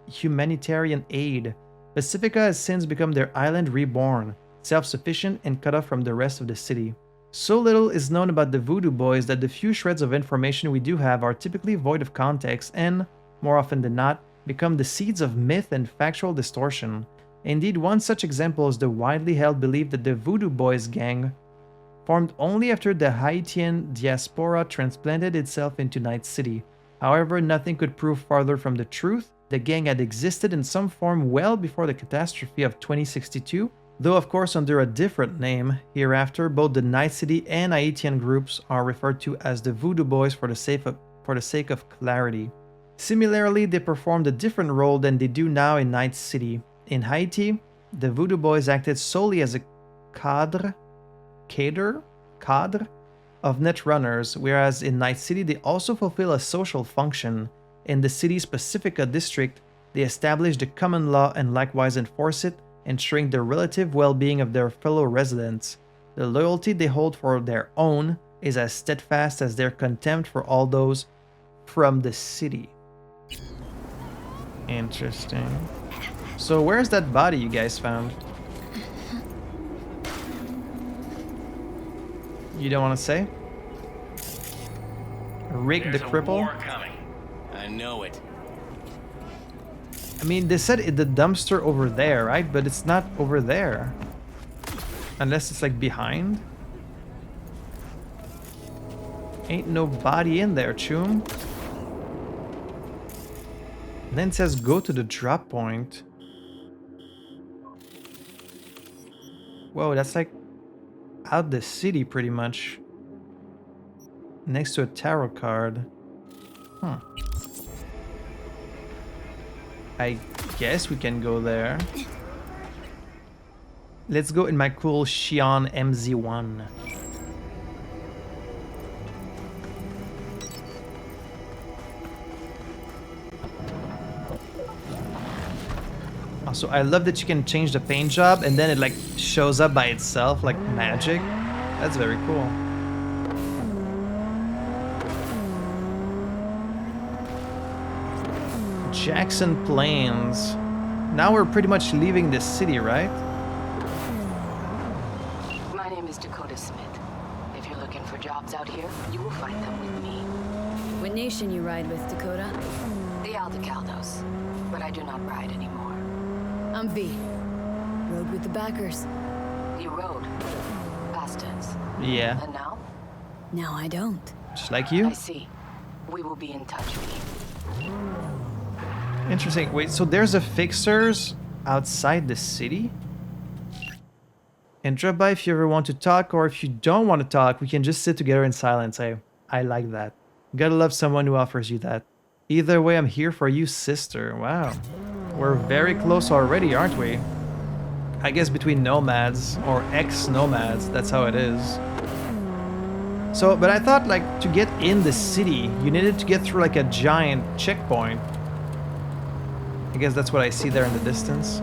S1: humanitarian aid. Pacifica has since become their island reborn, self-sufficient and cut off from the rest of the city. So little is known about the Voodoo Boys that the few shreds of information we do have are typically void of context and, more often than not, become the seeds of myth and factual distortion. Indeed, one such example is the widely held belief that the Voodoo Boys gang formed only after the Haitian diaspora transplanted itself into Night City. However, nothing could prove farther from the truth. The gang had existed in some form well before the catastrophe of 2062, though of course under a different name. Hereafter, both the Night City and Haitian groups are referred to as the Voodoo Boys for the sake of clarity. Similarly, they performed a different role than they do now in Night City. In Haiti, the Voodoo Boys acted solely as a cadre of net runners, whereas in Night City they also fulfill a social function. In the city's Pacifica district, they establish the common law and likewise enforce it, ensuring the relative well-being of their fellow residents. The loyalty they hold for their own is as steadfast as their contempt for all those from the city. Interesting. So where's that body you guys found? You don't want to say? Rick the Cripple?
S11: I know it.
S1: I mean, they said the dumpster over there, right? But it's not over there. Unless it's like behind. Ain't no body in there, Choom. And then it says go to the drop point. Whoa, that's like out the city pretty much. Next to a tarot card. Huh. I guess we can go there. Let's go in my cool Xi'an MZ1. Also, I love that you can change the paint job and then it like shows up by itself like magic. That's very cool. Jackson Plains. Now we're pretty much leaving the city, right?
S4: My name is Dakota Smith. If you're looking for jobs out here, you will find them with me.
S3: What nation you ride with, Dakota?
S4: The Aldecaldos. But I do not ride anymore.
S3: Comfy. Rode with the backers.
S4: You rode. Past tense.
S1: Yeah.
S4: And now?
S3: Now I don't.
S1: Just like you?
S4: I see. We will be in touch, V.
S1: Interesting. Wait, so there's a fixers outside the city? And drop by if you ever want to talk, or if you don't want to talk, we can just sit together in silence. I like that. Gotta love someone who offers you that. Either way, I'm here for you, sister. Wow. We're very close already, aren't we? I guess between nomads, or ex-nomads, that's how it is. So, but I thought, like, to get in the city, you needed to get through, like, a giant checkpoint. I guess that's what I see there in the distance.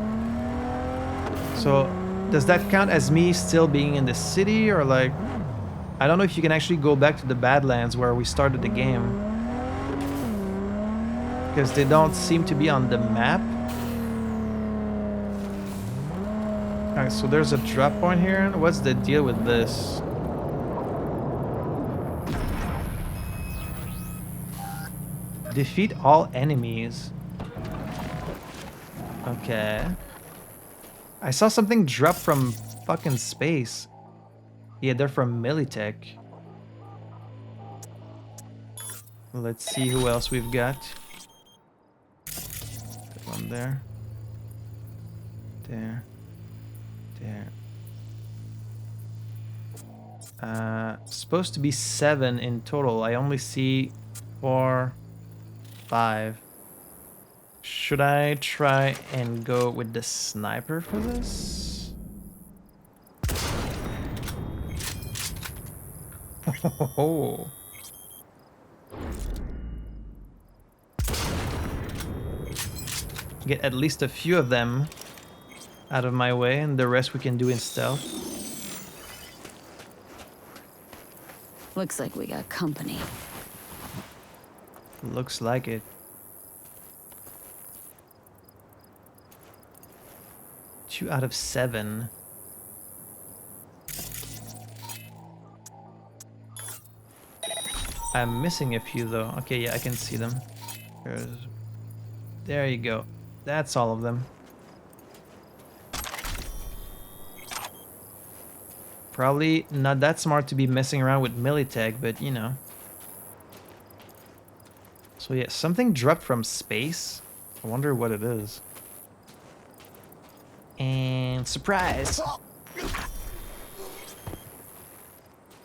S1: So, does that count as me still being in the city, or like... I don't know if you can actually go back to the Badlands where we started the game. Because they don't seem to be on the map. Alright, so there's a drop point here. What's the deal with this? Defeat all enemies. Okay. I saw something drop from fucking space. Yeah, they're from Militech. Let's see who else we've got. That one there. There. There. Supposed to be 7 in total. I only see 4, 5. Should I try and go with the sniper for this? Oh. Get at least a few of them out of my way, and the rest we can do in stealth.
S3: Looks like we got company.
S1: Looks like it. Two out of 7. I'm missing a few though. Okay, yeah, I can see them. There you go. That's all of them. Probably not that smart to be messing around with Militech, but you know. So yeah, something dropped from space. I wonder what it is. And surprise!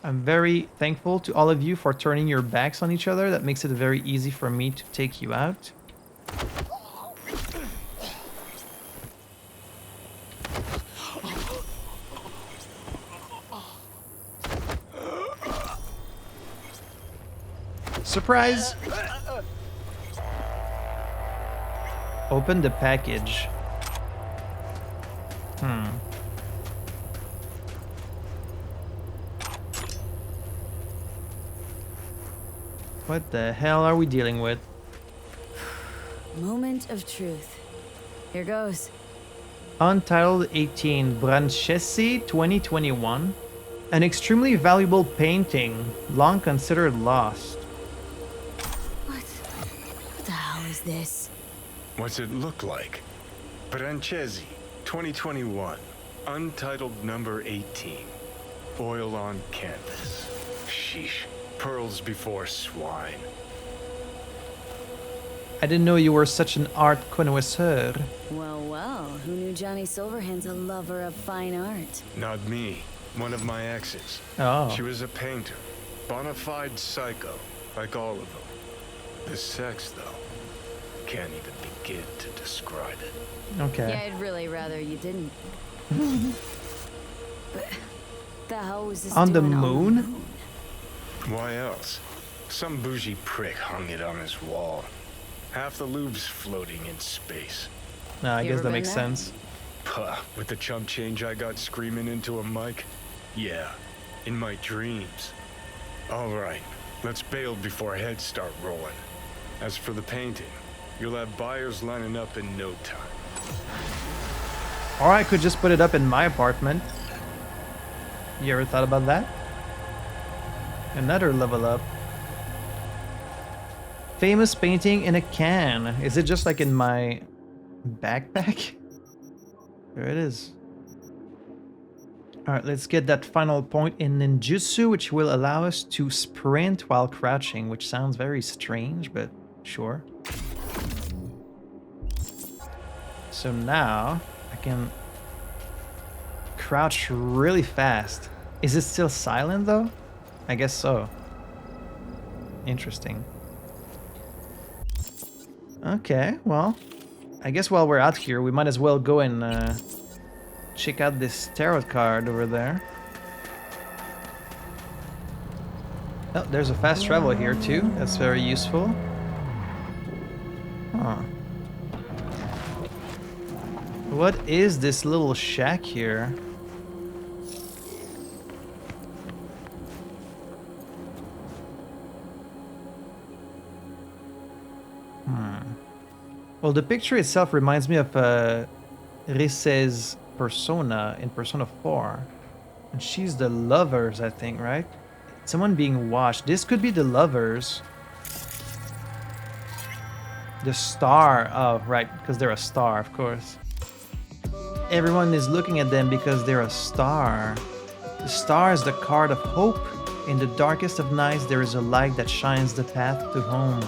S1: I'm very thankful to all of you for turning your backs on each other. That makes it very easy for me to take you out. Surprise! Open the package. What the hell are we dealing with?
S3: Moment of truth. Here goes.
S1: Untitled 18 Branchesi 2021. An extremely valuable painting, long considered lost.
S3: What the hell is this?
S8: What's it look like? Branchesi 2021. Untitled number 18. Oil on canvas. Sheesh. Pearls before swine.
S1: I didn't know you were such an art connoisseur.
S3: Well, well, who knew Johnny Silverhand's a lover of fine art?
S8: Not me. One of my exes.
S1: Oh.
S8: She was a painter. Bona fide psycho, like all of them. The sex, though, can't even begin to describe it.
S1: Okay.
S3: Yeah, I'd really rather you didn't. But the hell was this
S1: on the
S3: doing
S1: moon?
S8: Why else? Some bougie prick hung it on his wall. Half the lube's floating in space.
S1: No, I guess that makes sense.
S8: Puh, with the chump change I got screaming into a mic? Yeah, in my dreams. All right, let's bail before heads start rolling. As for the painting, you'll have buyers lining up in no time.
S1: Or I could just put it up in my apartment. You ever thought about that? Another level up. Famous painting in a can. Is it just like in my backpack? There it is. Alright, let's get that final point in ninjutsu, which will allow us to sprint while crouching, which sounds very strange, but sure. So now I can crouch really fast. Is it still silent though? I guess so. Interesting. Okay, well, I guess while we're out here, we might as well go and check out this tarot card over there. Oh, there's a fast travel here too. That's very useful. Huh. What is this little shack here? Well, the picture itself reminds me of Rise's persona in Persona 4. And she's the lovers, I think, right? Someone being watched. This could be the lovers. The star. Oh, right, because they're a star, of course. Everyone is looking at them because they're a star. The star is the card of hope. In the darkest of nights, there is a light that shines the path to home.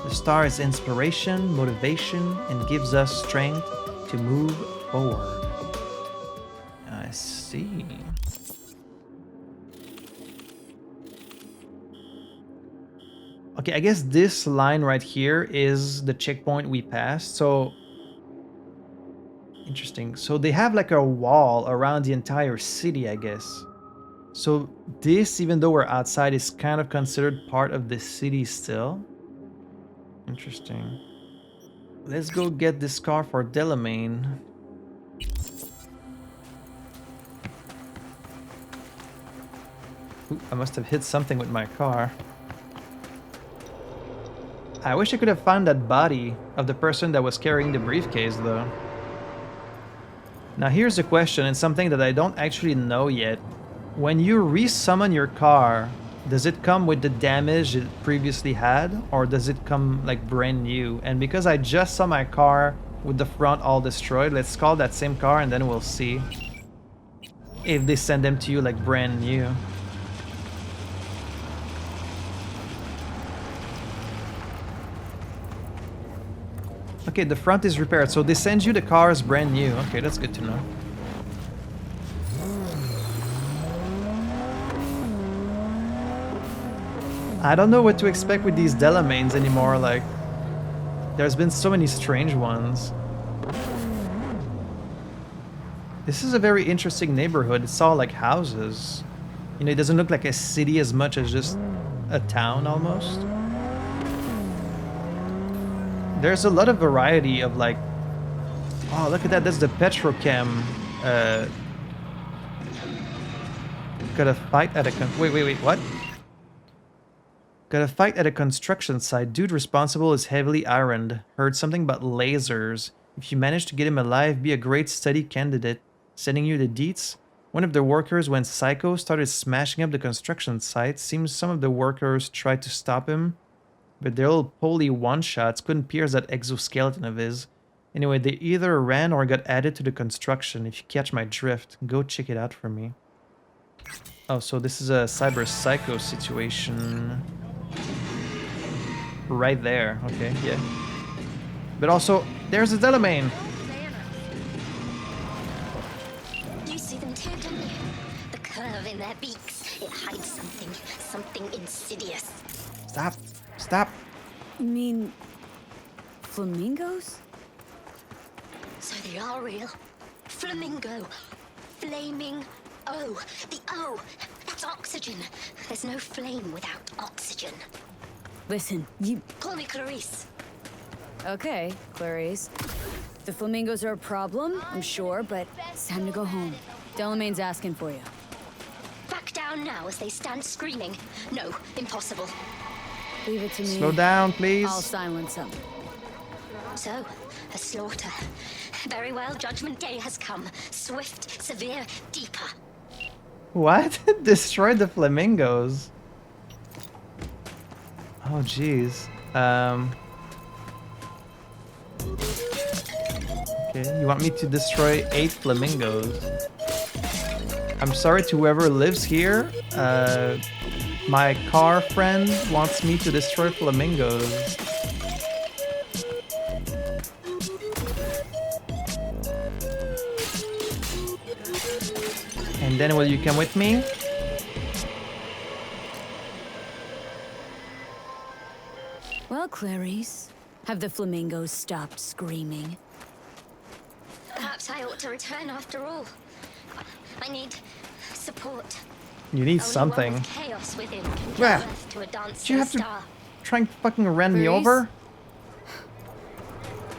S1: The star is inspiration, motivation, and gives us strength to move forward. I see. Okay, I guess this line right here is the checkpoint we passed. So, interesting. So they have like a wall around the entire city, I guess. So this, even though we're outside, is kind of considered part of the city still. Interesting. Let's go get this car for Delamain. Ooh, I must have hit something with my car. I wish I could have found that body of the person that was carrying the briefcase, though. Now here's the question, and something that I don't actually know yet. When you re-summon your car, does it come with the damage it previously had, or does it come like brand new? And because I just saw my car with the front all destroyed, let's call that same car and then we'll see if they send them to you like brand new. Okay, the front is repaired, so they send you the car as brand new. Okay, that's good to know. I don't know what to expect with these Delamains anymore, like, there's been so many strange ones. This is a very interesting neighborhood. It's all like houses. You know, it doesn't look like a city as much as just a town almost. There's a lot of variety of like, oh, look at that, that's the Petrochem. Got a fight at a wait, what? Got a fight at a construction site. Dude responsible is heavily ironed. Heard something about lasers. If you manage to get him alive, be a great study candidate. Sending you the deets. One of the workers went psycho, started smashing up the construction site. Seems some of the workers tried to stop him, but their little poly one-shots couldn't pierce that exoskeleton of his. Anyway, they either ran or got added to the construction. If you catch my drift, go check it out for me. Oh, so this is a cyber psycho situation. Right there. Okay, yeah. But also, there's a Delamain.
S7: You see them too, don't you? The curve in their beaks. It hides something insidious.
S1: Stop. Stop.
S3: You mean flamingos?
S7: So they are real. Flamingo. Flaming O. The O. That's oxygen. There's no flame without oxygen.
S3: Listen, you...
S7: Call me Clarice.
S3: Okay, Clarice. The flamingos are a problem, I'm sure, but it's time to go home. Delamain's asking for you.
S7: Back down now as they stand screaming. No, impossible.
S3: Leave it to me.
S1: Slow down, please.
S3: I'll silence them.
S7: So, a slaughter. Very well, Judgment Day has come. Swift, severe, deeper.
S1: What? Destroyed the flamingos. Oh, jeez. Okay, you want me to destroy 8 flamingos? I'm sorry to whoever lives here. My car friend wants me to destroy flamingos. And then will you come with me?
S3: Well, Clarice, have the flamingos stopped screaming?
S7: Perhaps I ought to return after all. I need support.
S1: You need
S7: Only
S1: something.
S7: one with chaos within can give
S1: Yeah.
S7: birth to a
S1: Did you
S7: dancing
S1: have to
S7: star.
S1: try and fucking run me
S3: Clarice?
S1: over?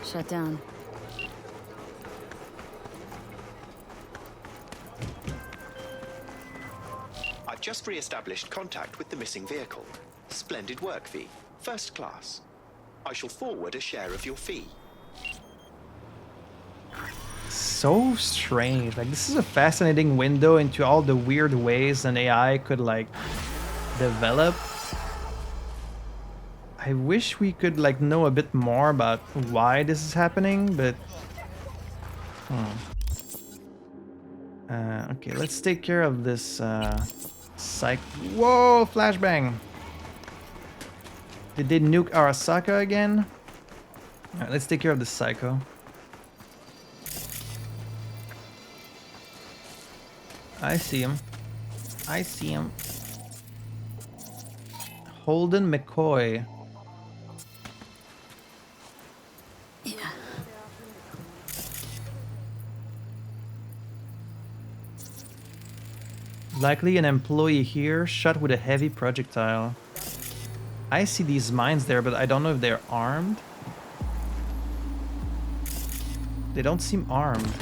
S3: Shut down.
S5: I've just re-established contact with the missing vehicle. Splendid work, V. First class. I shall forward a share of your fee.
S1: So strange. Like, this is a fascinating window into all the weird ways an AI could, like, develop. I wish we could, like, know a bit more about why this is happening, but... okay, let's take care of this, psych... Whoa! Flashbang! Did they nuke Arasaka again? Alright, let's take care of this psycho. I see him. I see him. Holden McCoy.
S3: Yeah.
S1: Likely an employee here, shot with a heavy projectile. I see these mines there, but I don't know if they're armed. They don't seem armed.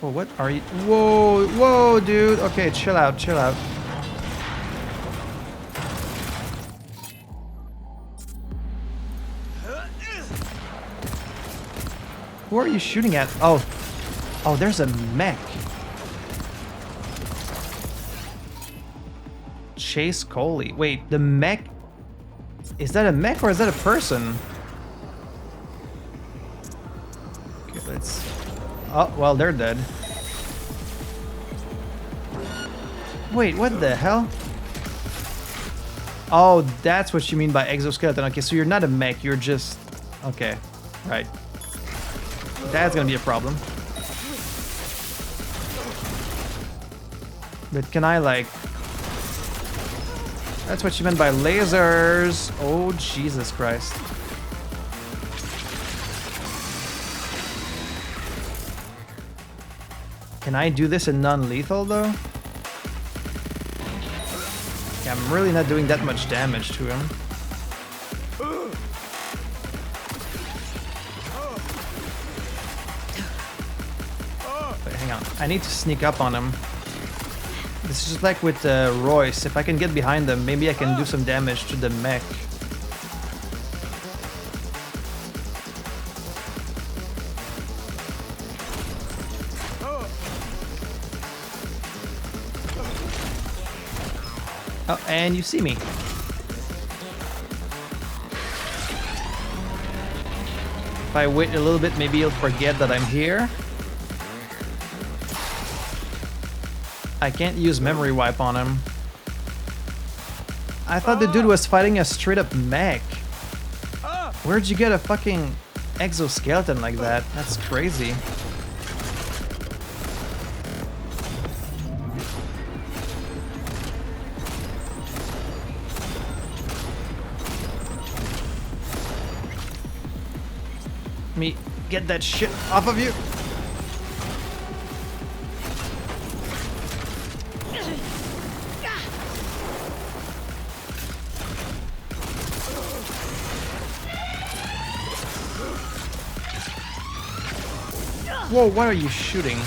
S1: Whoa, what are you? Whoa, whoa, dude. Okay, chill out, chill out. Who are you shooting at? Oh, oh, there's a mech. Chase Coley. Wait, the mech? Is that a mech or is that a person? Okay, let's... Oh, well, they're dead. Wait, what the hell? Oh, that's what you mean by exoskeleton. Okay, so you're not a mech, you're just... Okay, right. That's gonna be a problem. But can I, like... That's what you meant by lasers. Oh, Jesus Christ. Can I do this in non-lethal, though? Yeah, I'm really not doing that much damage to him. Wait, hang on. I need to sneak up on him. This is just like with Royce. If I can get behind them, maybe I can do some damage to the mech. Oh, and you see me. If I wait a little bit, maybe he'll forget that I'm here. I can't use memory wipe on him. I thought the dude was fighting a straight up mech. Where'd you get a fucking exoskeleton like that? That's crazy. Let me get that shit off of you. Whoa, what are you shooting?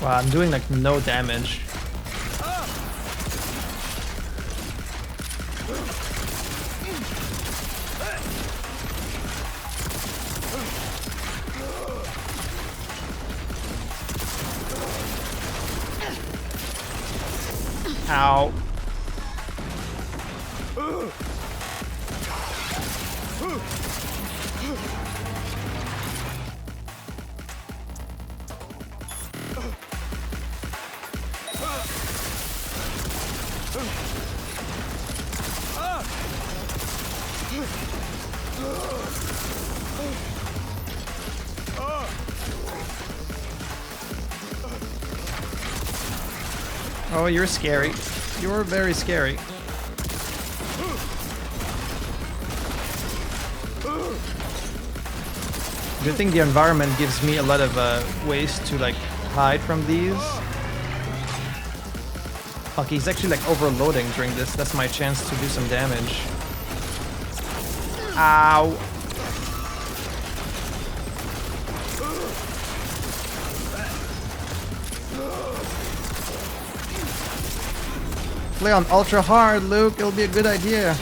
S1: Wow, I'm doing like no damage. Ow. Oh, you're scary. You're very scary. Good thing the environment gives me a lot of ways to like hide from these. Okay, he's actually like overloading during this. That's my chance to do some damage. Ow. Play on ultra hard, Luke. It'll be a good idea.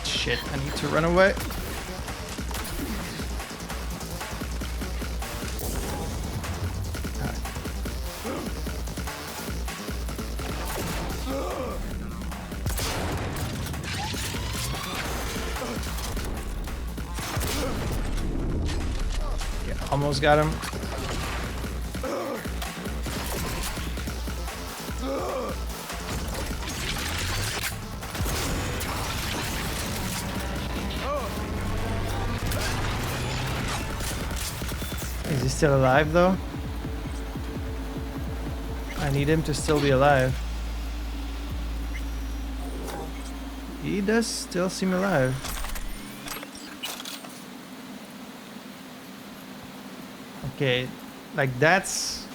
S1: Shit, I need to run away. Yeah, almost got him. Is he still alive though? I need him to still be alive. He does still seem alive. Okay, like that's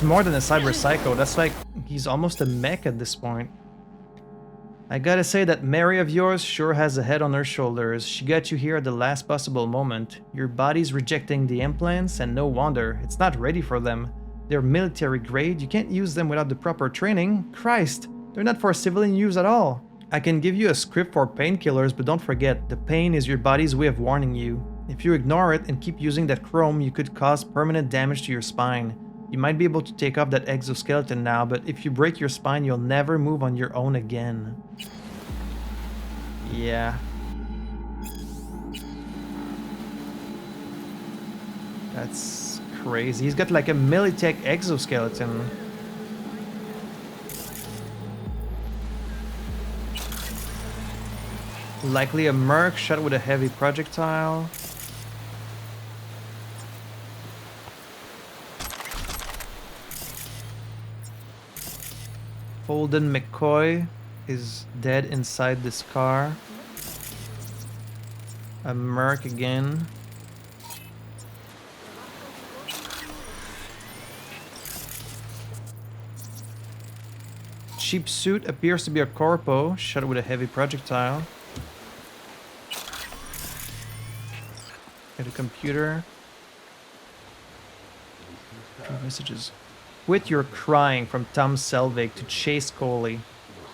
S1: more than a cyber psycho. That's like he's almost a mech at this point. I gotta say that Mary of yours sure has a head on her shoulders. She got you here at the last possible moment. Your body's rejecting the implants, and no wonder. It's not ready for them. They're military grade. You can't use them without the proper training. Christ, they're not for civilian use at all. I can give you a script for painkillers, but don't forget, the pain is your body's way of warning you. If you ignore it and keep using that chrome, you could cause permanent damage to your spine. You might be able to take off that exoskeleton now, but if you break your spine, you'll never move on your own again. Yeah. That's crazy. He's got like a Militech exoskeleton. Likely a merc shot with a heavy projectile. Holden McCoy is dead inside this car. A merc again. Cheap suit appears to be a corpo, shot with a heavy projectile. Get a computer. Messages. Quit your crying from Tom Selvig to Chase Coley.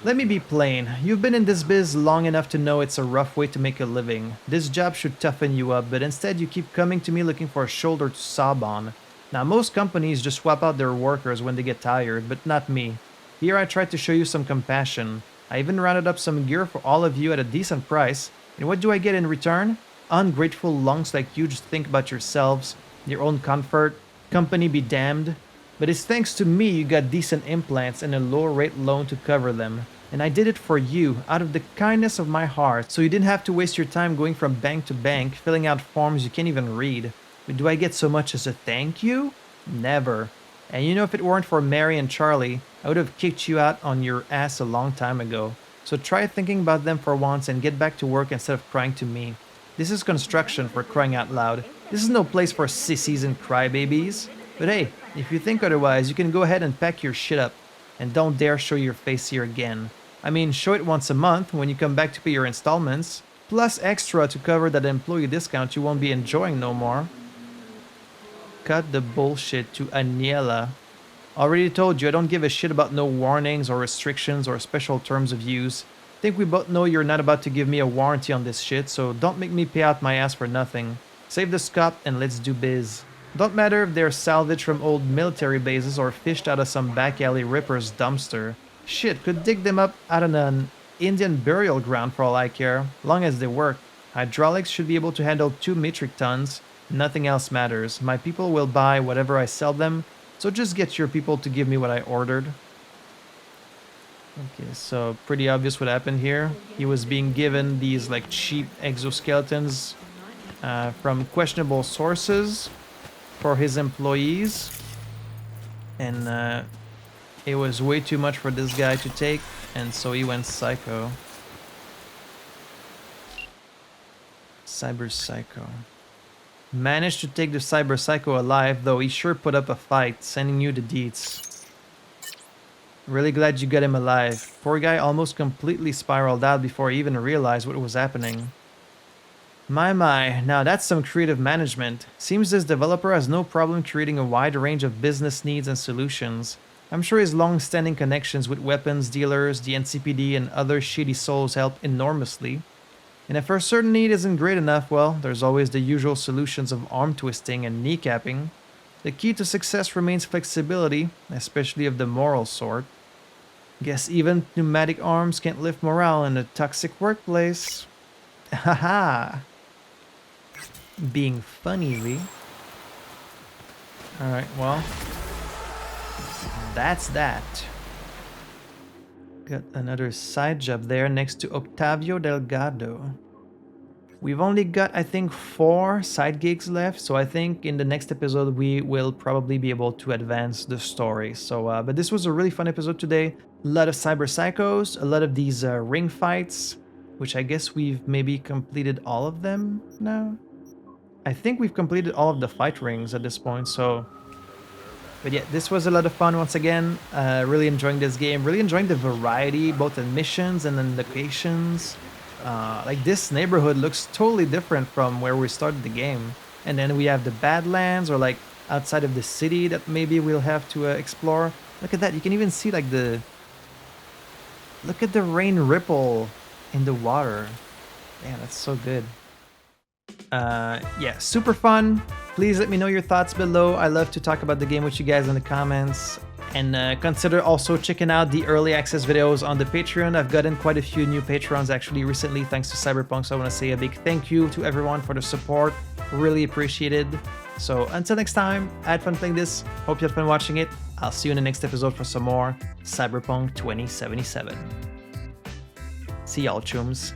S1: Let me be plain. You've been in this biz long enough to know it's a rough way to make a living. This job should toughen you up, but instead you keep coming to me looking for a shoulder to sob on. Now, most companies just swap out their workers when they get tired, but not me. Here I tried to show you some compassion. I even rounded up some gear for all of you at a decent price. And what do I get in return? Ungrateful lungs like you just think about yourselves, your own comfort, company be damned. But it's thanks to me you got decent implants and a lower rate loan to cover them. And I did it for you, out of the kindness of my heart, so you didn't have to waste your time going from bank to bank, filling out forms you can't even read. But do I get so much as a thank you? Never. And you know, if it weren't for Mary and Charlie, I would have kicked you out on your ass a long time ago. So try thinking about them for once and get back to work instead of crying to me. This is construction, for crying out loud. This is no place for sissies and crybabies. But hey, if you think otherwise, you can go ahead and pack your shit up. And don't dare show your face here again. I mean, show it once a month when you come back to pay your installments, plus extra to cover that employee discount you won't be enjoying no more. Cut the bullshit to Aniela. Already told you I don't give a shit about no warnings or restrictions or special terms of use. Think we both know you're not about to give me a warranty on this shit, so don't make me pay out my ass for nothing. Save the scop and let's do biz. Don't matter if they're salvaged from old military bases or fished out of some back alley ripper's dumpster. Shit, could dig them up out of an Indian burial ground for all I care, long as they work. Hydraulics should be able to handle 2 metric tons. Nothing else matters. My people will buy whatever I sell them, so just get your people to give me what I ordered. Okay, so pretty obvious what happened here. He was being given these like cheap exoskeletons from questionable sources for his employees. And it was way too much for this guy to take, and so he went psycho. Cyber Psycho. Managed to take the Cyber Psycho alive, though he sure put up a fight, sending you the deets. Really glad you got him alive. Poor guy almost completely spiraled out before he even realized what was happening. My, now that's some creative management. Seems this developer has no problem creating a wide range of business needs and solutions. I'm sure his long-standing connections with weapons dealers, the NCPD, and other shady souls help enormously. And if our certain need isn't great enough, well, there's always the usual solutions of arm twisting and kneecapping. The key to success remains flexibility, especially of the moral sort. Guess even pneumatic arms can't lift morale in a toxic workplace. Haha. Being funny, Lee. Alright, well. That's that. Got another side job there next to Octavio Delgado. We've only got, I think, 4 side gigs left, so I think in the next episode we will probably be able to advance the story. So, but this was a really fun episode today. A lot of cyber psychos, a lot of these ring fights, which I guess we've maybe completed all of them now. I think we've completed all of the fight rings at this point, so... But yeah, this was a lot of fun once again. Really enjoying this game, really enjoying the variety, both in missions and in locations. Like this neighborhood looks totally different from where we started the game. And then we have the Badlands, or like outside of the city that maybe we'll have to explore. Look at that, you can even see like the... Look at the rain ripple in the water. Man, that's so good. Yeah, super fun. Please let me know your thoughts below. I love to talk about the game with you guys in the comments. And consider also checking out the early access videos on the Patreon. I've gotten quite a few new patrons actually recently thanks to Cyberpunk, so I want to say a big thank you to everyone for the support. Really appreciated. So until next time, I had fun playing this. Hope you had fun watching it. I'll see you in the next episode for some more Cyberpunk 2077. See y'all, chums.